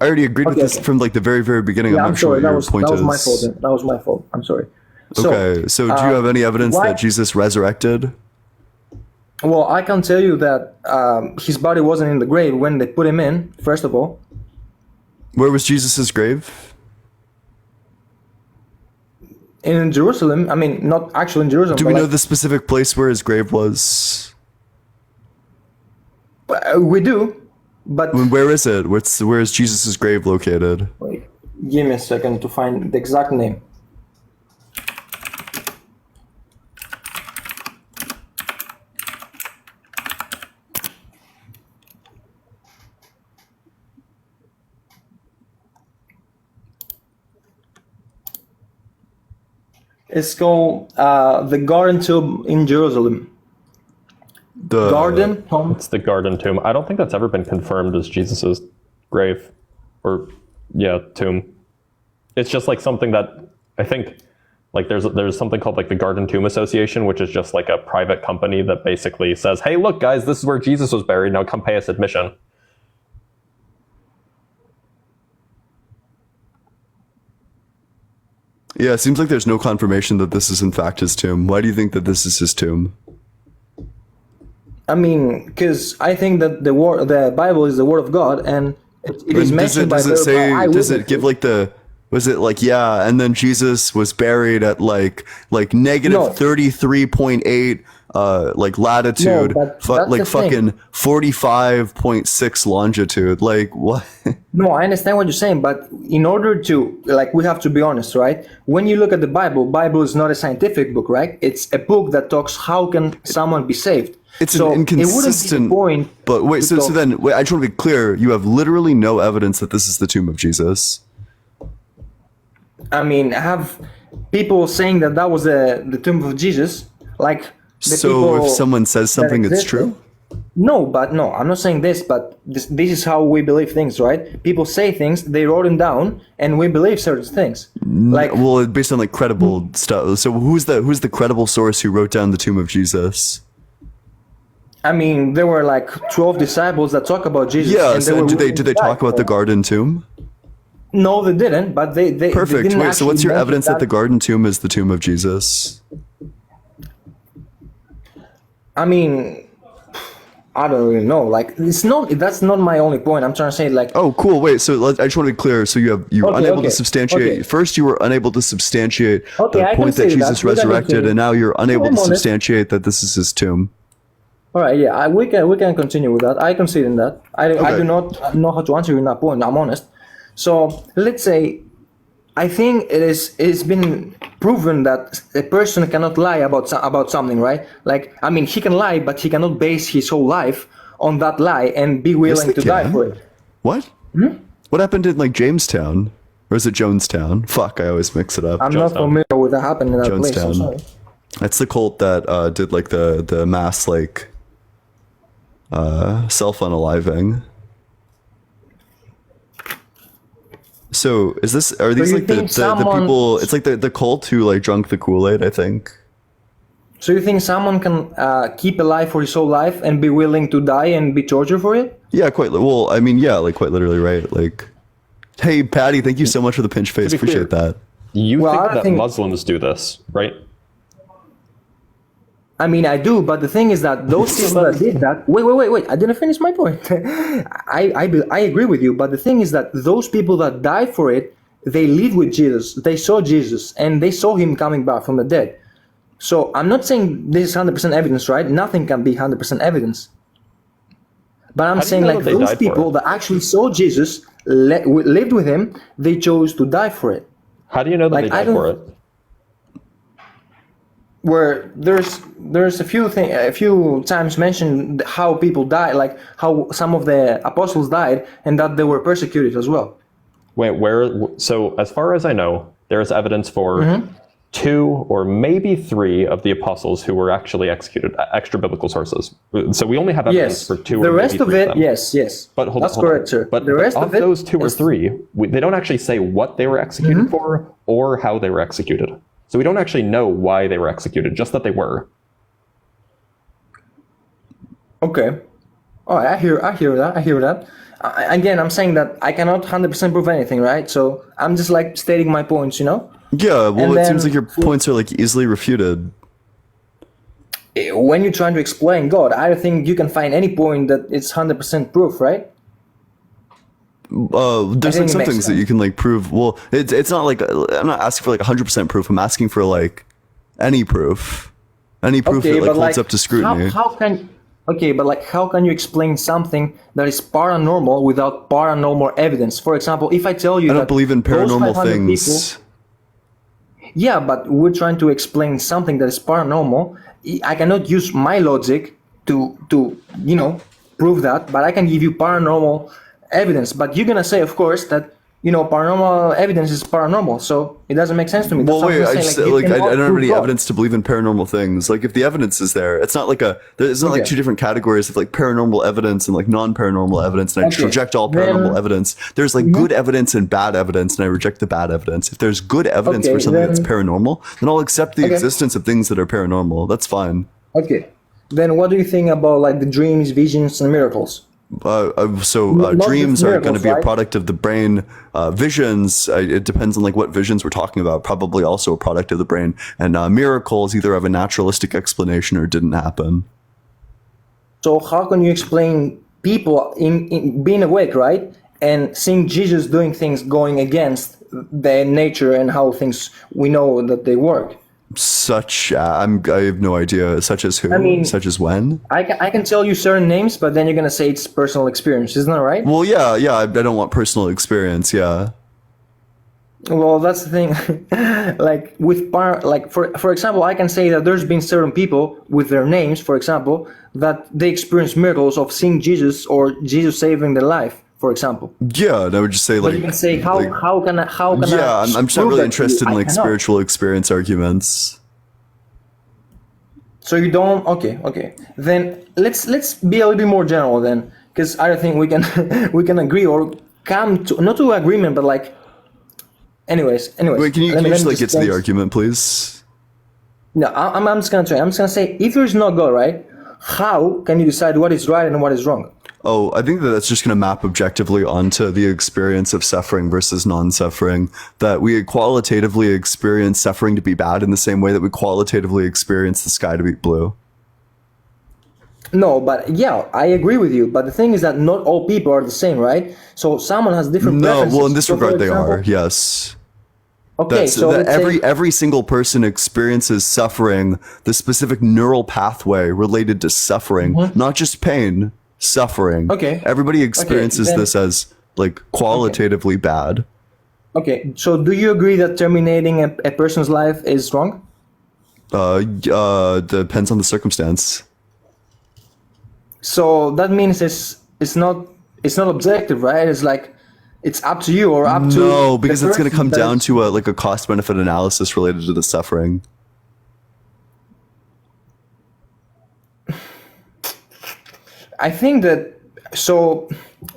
already agreed with Okay, this from like the very beginning. Yeah, I'm I'm not sure sorry. what That your was point is. my fault. Then. That was my fault. I'm sorry. Okay, so do you have any evidence why- that Jesus resurrected? Well, I can tell you that his body wasn't in the grave when they put him in. First of all, Where was Jesus's grave? in Jerusalem. I mean, not actually in Jerusalem. Do but we know like, the specific place where his grave was? we do, but Where is it? Where is Jesus's grave located? wait, give me a second to find the exact name. It's called the Garden Tomb in Jerusalem. Garden Tomb. It's the Garden Tomb. I don't think that's ever been confirmed as Jesus's grave, or tomb. It's just like something that I think Like there's something called like the Garden Tomb Association, which is just like a private company that basically says, hey, look, guys, this is where Jesus was buried. Now come pay us admission. Yeah, it seems like there's no confirmation that this is in fact his tomb. Why do you think that this is his tomb? I mean, because I think that the Bible is the word of God, and it is mentioned by does it give like the, was it like, yeah, and then Jesus was buried at like negative 33.8 like latitude, like fucking 45.6 longitude. Like what? No, I understand what you're saying, but in order to, like, we have to be honest, right? When you look at the Bible is not a scientific book, right? It's a book that talks how can someone be saved. It's an inconsistent point. But wait, so then wait, I just want to be clear. You have literally no evidence that this is the tomb of Jesus. I mean, I have people saying that was the tomb of Jesus. Like, so if someone says something, it's true? No, I'm not saying this, but this is how we believe things, right? People say things, they wrote them down, and we believe certain things. Like, well, based on like credible stuff. So who's the credible source who wrote down the tomb of Jesus? I mean, there were like 12 disciples that talk about Jesus. Yeah, and so did they talk about the garden tomb? No, they didn't, but they Perfect. They didn't. Wait, so what's your evidence that the garden tomb is the tomb of Jesus? I mean, I don't really know. Like, that's not my only point. I'm trying to say, like, oh, cool. Wait, so I just want to be clear. So you were unable to substantiate. Okay. First, you were unable to substantiate the I point that Jesus that. resurrected, and now you're unable I'm to honest. substantiate that this is his tomb. All right, yeah, we can continue with that. I concede in that. I do not know how to answer you in that point. I'm honest. So let's say, I think it's been proven that a person cannot lie about something, right? Like, I mean, he can lie, but he cannot base his whole life on that lie and be willing to die for it. What? What happened in like Jamestown? Or is it Jonestown? Fuck, I alwais mix it up. I'm not familiar with what happened in that place. I'm sorry. That's the cult that did like the mass like self-unaliving. So are these like the people? It's like the cult who like drunk the Kool-Aid, I think. So you think someone can keep alive for his whole life and be willing to die and be tortured for it? Yeah, well, I mean, yeah, like quite literally, right? Like, hey, Patty, thank you so much for the pinch face. Appreciate that. You think Muslims do this, right? I mean, I do, but the thing is that those people that did that. Wait! I didn't finish my point. I agree with you, but the thing is that those people that died for it, they lived with Jesus. They saw Jesus, and they saw him coming back from the dead. So I'm not saying this is 100% evidence, right? Nothing can be 100% evidence. But I'm saying like those people that actually saw Jesus, lived with him, they chose to die for it. How do you know that they died for it? Where there's a few times mentioned how people died, like how some of the apostles died, and that they were persecuted as well. Wait, so as far as I know, there is evidence for 2 or maybe 3 of the apostles who were actually executed, extra biblical sources. So we only have evidence for 2 or maybe 3 of them. The rest of it, yes. But hold That's on. correct, sir. But the rest of it, those 2 or 3, they don't actually say what they were executed for or how they were executed. So we don't actually know why they were executed, just that they were. Okay. Oh, I hear that. Again, I'm saying that I cannot 100% prove anything, right? So I'm just like stating my points, you know? Yeah, well, it seems like your points are like easily refuted. When you're trying to explain God, I don't think you can find any point that it's 100% proof, right? There's like some things that you can like prove. Well, it's not like I'm not asking for like 100% proof. I'm asking for like any proof that like holds up to scrutiny. How can you explain something that is paranormal without paranormal evidence? For example, if I tell you I don't believe in paranormal things. Yeah, but we're trying to explain something that is paranormal. I cannot use my logic to prove that, but I can give you paranormal evidence. But you're gonna say, of course, that paranormal evidence is paranormal, so it doesn't make sense to me. Well, wait, I don't have any God. evidence to believe in paranormal things. Like, if the evidence is there, it's not like it's not like two different categories of like paranormal evidence and like non-paranormal evidence, and I just reject all paranormal evidence. There's like good evidence and bad evidence, and I reject the bad evidence. If there's good evidence for something that's paranormal, then I'll accept the existence of things that are paranormal. That's fine. Okay. Then what do you think about like the dreams, visions, and miracles? Dreams are going to be right? a product of the brain. Visions, it depends on like what visions we're talking about. Probably also a product of the brain. And miracles either have a naturalistic explanation or didn't happen. So how can you explain people in being awake, right, and seeing Jesus doing things going against their nature and how things we know that they work? I have no idea. Such as who? I mean, such as when? I can tell you certain names, but then you're gonna say it's personal experience, isn't that right? Well, yeah. I don't want personal experience. Yeah. Well, that's the thing. Like with for example, I can say that there's been certain people with their names, for example, that they experience miracles of seeing Jesus or Jesus saving their life. For example. Yeah, and I would just say like. But you can say how can Yeah, I'm just not really interested in like spiritual experience arguments. So you don't. Okay. Then let's be a little bit more general then, because I don't think we can we can agree or come to not to agreement, but like. Anyways. Wait, can you just like get to the argument, please? No, I'm just gonna try. I'm just gonna say if there's no God, right? How can you decide what is right and what is wrong? Oh, I think that's just going to map objectively onto the experience of suffering versus non-suffering. That we qualitatively experience suffering to be bad in the same way that we qualitatively experience the sky to be blue. No, but yeah, I agree with you. But the thing is that not all people are the same, right? So someone has different preferences. Well, in this regard, they example, are. Yes. Okay, so every single person experiences suffering, the specific neural pathway related to suffering, not just pain. Suffering. Okay. Everybody experiences this as like qualitatively bad. Okay. So do you agree that terminating a person's life is wrong? Depends on the circumstance. So that means it's not objective, right? It's like it's up to you or up to. No, because it's going to come down to a cost benefit analysis related to the suffering. I think that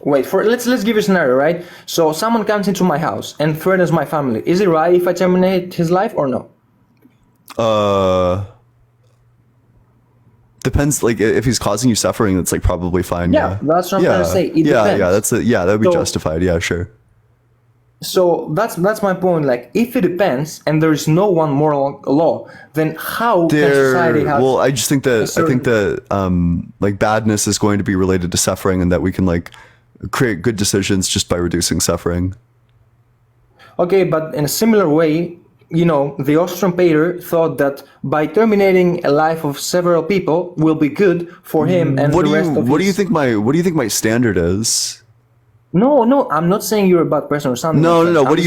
let's give a scenario, right? So someone comes into my house and threatens my family. Is it right if I terminate his life or no? Depends. Like if he's causing you suffering, that's like probably fine. Yeah, that's what I'm trying to say. It depends. That would be justified. Yeah, sure. So that's my point. Like, if it depends, and there is no one moral law, then how can society have? Well, I just think that like badness is going to be related to suffering, and that we can like create good decisions just by reducing suffering. Okay, but in a similar way, the Austrian painter thought that by terminating a life of several people will be good for him and the rest of. What do you think my standard is? No, I'm not saying you're a bad person or something. No. What do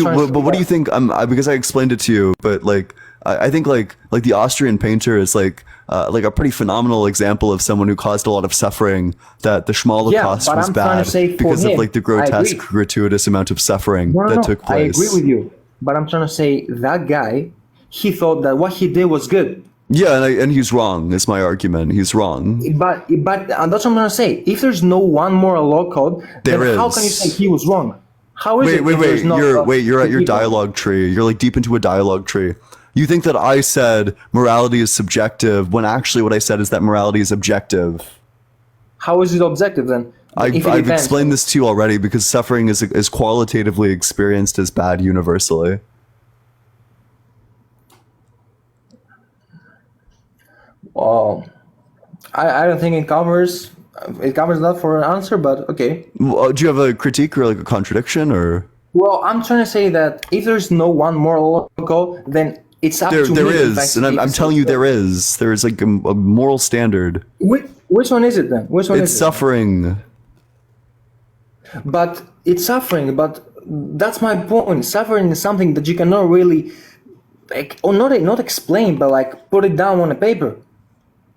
you think? Because I explained it to you, but like I think like the Austrian painter is like a pretty phenomenal example of someone who caused a lot of suffering. That the Schmolholocaust was bad because of like the grotesque, gratuitous amount of suffering that took place. I agree with you, but I'm trying to say that guy, he thought that what he did was good. Yeah, and he's wrong. Is my argument. He's wrong. But that's what I'm trying to say. If there's no one moral law code, then how can you say he was wrong? How is it? Wait. You're at your dialogue tree. You're like deep into a dialogue tree. You think that I said morality is subjective when actually what I said is that morality is objective. How is it objective then? I've explained this to you already because suffering is qualitatively experienced as bad universally. Well, I don't think it covers that for an answer, but okay. Well, do you have a critique or like a contradiction or? Well, I'm trying to say that if there's no one moral law, then it's up to me. There is, and I'm telling you there is. There is like a moral standard. Which one is it then? Which one is it? It's suffering. But it's suffering, but that's my point. Suffering is something that you cannot really, like, or not explain, but like put it down on a paper.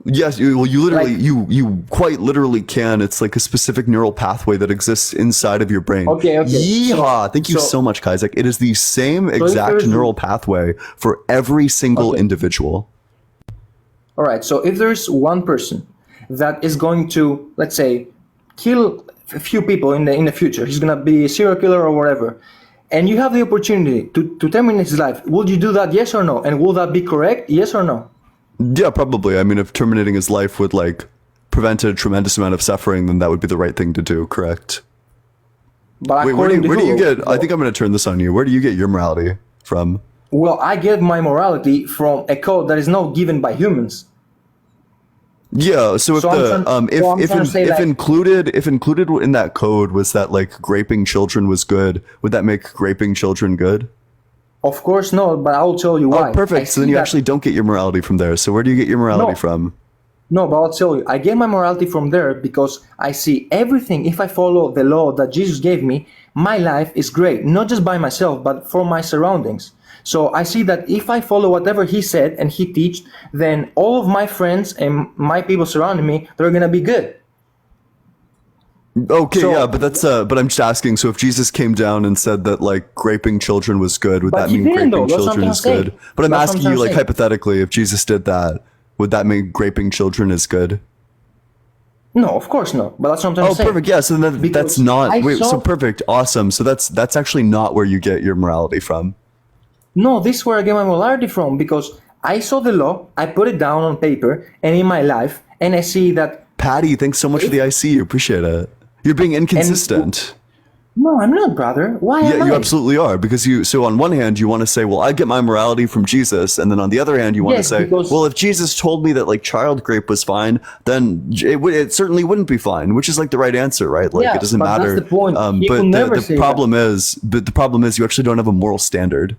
Yes, you literally, you quite literally can. It's like a specific neural pathway that exists inside of your brain. Okay. Yeehaw! Thank you so much, Kaisak. It is the same exact neural pathway for every single individual. All right. So if there's one person that is going to, let's say, kill a few people in the future, he's gonna be a serial killer or whatever, and you have the opportunity to terminate his life, would you do that? Yes or no? And will that be correct? Yes or no? Yeah, probably. I mean, if terminating his life would like prevent a tremendous amount of suffering, then that would be the right thing to do. Correct. But wait, where do you get? I think I'm going to turn this on you. Where do you get your morality from? Well, I get my morality from a code that is not given by humans. Yeah. So if included in that code was that like raping children was good, would that make raping children good? Of course not, but I'll tell you why. Oh, perfect. So then you actually don't get your morality from there. So where do you get your morality from? No, but I'll tell you. I get my morality from there because I see everything. If I follow the law that Jesus gave me, my life is great. Not just by myself, but for my surroundings. So I see that if I follow whatever he said and he taught, then all of my friends and my people surrounding me, they're going to be good. Okay, yeah, but that's but I'm just asking, so if Jesus came down and said that like raping children was good, would that mean raping children is good? But I'm asking you, like, hypothetically, if Jesus did that, would that mean raping children is good? No, of course not. But that's what I'm trying to say. Oh, perfect. Yeah, so then that's not so perfect, awesome. So that's actually not where you get your morality from. No, this is where I get my morality from, because I saw the law, I put it down on paper and in my life, and I see that Patty, thanks so much for the IC. Appreciate it. You're being inconsistent. No, I'm not, brother. Why am I? Yeah, you absolutely are. Because so on one hand, you want to say, well, I get my morality from Jesus. And then on the other hand, you want to say, well, if Jesus told me that like child rape was fine, then it certainly wouldn't be fine, which is like the right answer, right? Like it doesn't matter. That's the point. But the problem is you actually don't have a moral standard.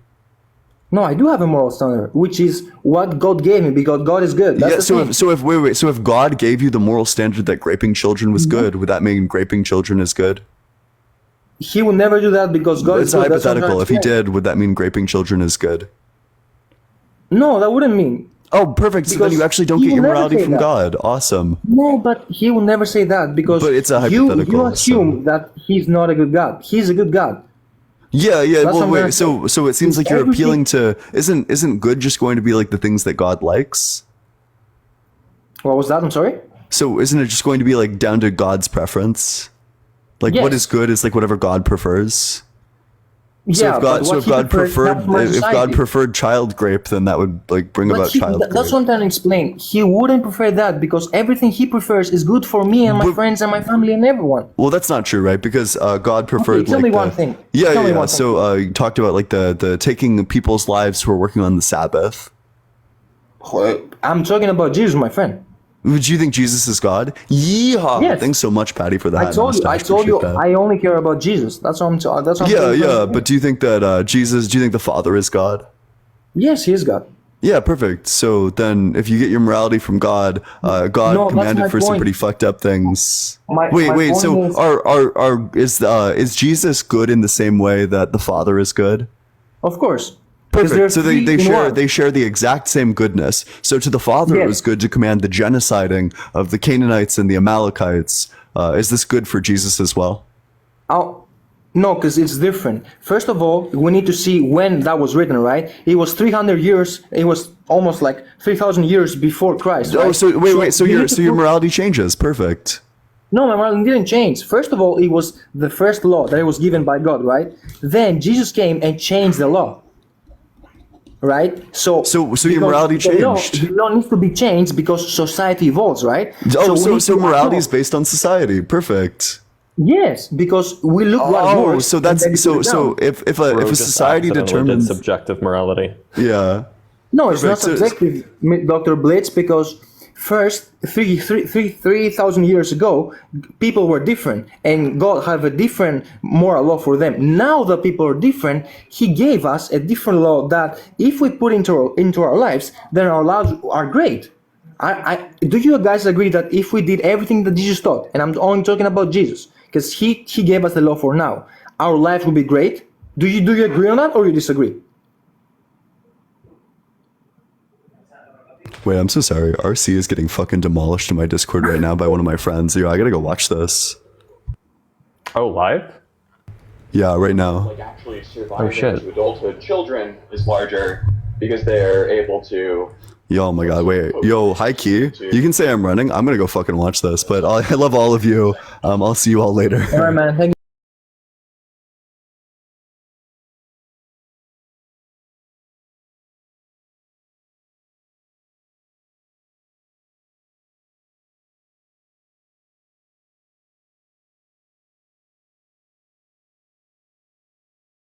No, I do have a moral standard, which is what God gave me, because God is good. That's so if God gave you the moral standard that raping children was good, would that mean raping children is good? He would never do that because God is good. It's hypothetical. If he did, would that mean raping children is good? No, that wouldn't mean. Oh, perfect. So then you actually don't get your morality from God. Awesome. No, but he will never say that because it's a hypothetical, you assume that he's not a good God. He's a good God. Yeah. Well, wait. So it seems like you're appealing to isn't good just going to be like the things that God likes? What was that? I'm sorry. So isn't it just going to be like down to God's preference? Like what is good is like whatever God prefers. So if God preferred child rape, then that would like bring about child rape. That's what I'm trying to explain. He wouldn't prefer that because everything he prefers is good for me and my friends and my family and everyone. Well, that's not true, right? Because God preferred. Okay, tell me one thing. Yeah. So you talked about like the taking people's lives who are working on the Sabbath. I'm talking about Jesus, my friend. Would you think Jesus is God? Yeehaw! Yes. Thanks so much, Patty, for that. I told you, I only care about Jesus. That's what I'm talking. Yeah. But do you think that do you think the Father is God? Yes, he is God. Yeah, perfect. So then, if you get your morality from God, God commanded for some pretty fucked up things. Wait. So is Jesus good in the same way that the Father is good? Of course. Perfect. So they share the exact same goodness. So to the Father, it was good to command the genociding of the Canaanites and the Amalekites. Is this good for Jesus as well? Oh, no, because it's different. First of all, we need to see when that was written, right? It was 300 years. It was almost like 3,000 years before Christ. Right? Oh, so wait. So your morality changes. Perfect. No, my morality didn't change. First of all, it was the first law that it was given by God, right? Then Jesus came and changed the law. Right, so your morality changed. The law needs to be changed because society evolves, right? So morality is based on society. Perfect. Yes, because we look what works. So that's so if a society determines subjective morality. Yeah. No, it's not subjective, Dr. Blitz, because first 3,000 years ago, people were different, and God had a different moral law for them. Now that people are different, He gave us a different law that if we put into our lives, then our lives are great. Do you guys agree that if we did everything that Jesus taught, and I'm only talking about Jesus, because He gave us the law for now, our life will be great? Do you agree on that, or you disagree? Wait, I'm so sorry. RC is getting fucking demolished in my Discord right now by one of my friends. Yo, I gotta go watch this. Oh, live? Yeah, right now. Like actually surviving Oh, shit. to adulthood. Children is larger because they're able to. Yo, oh my god, wait. Yo, hi Key. You can say I'm running. I'm gonna go fucking watch this, but I love all of you. I'll see you all later. All right, man. Thank you.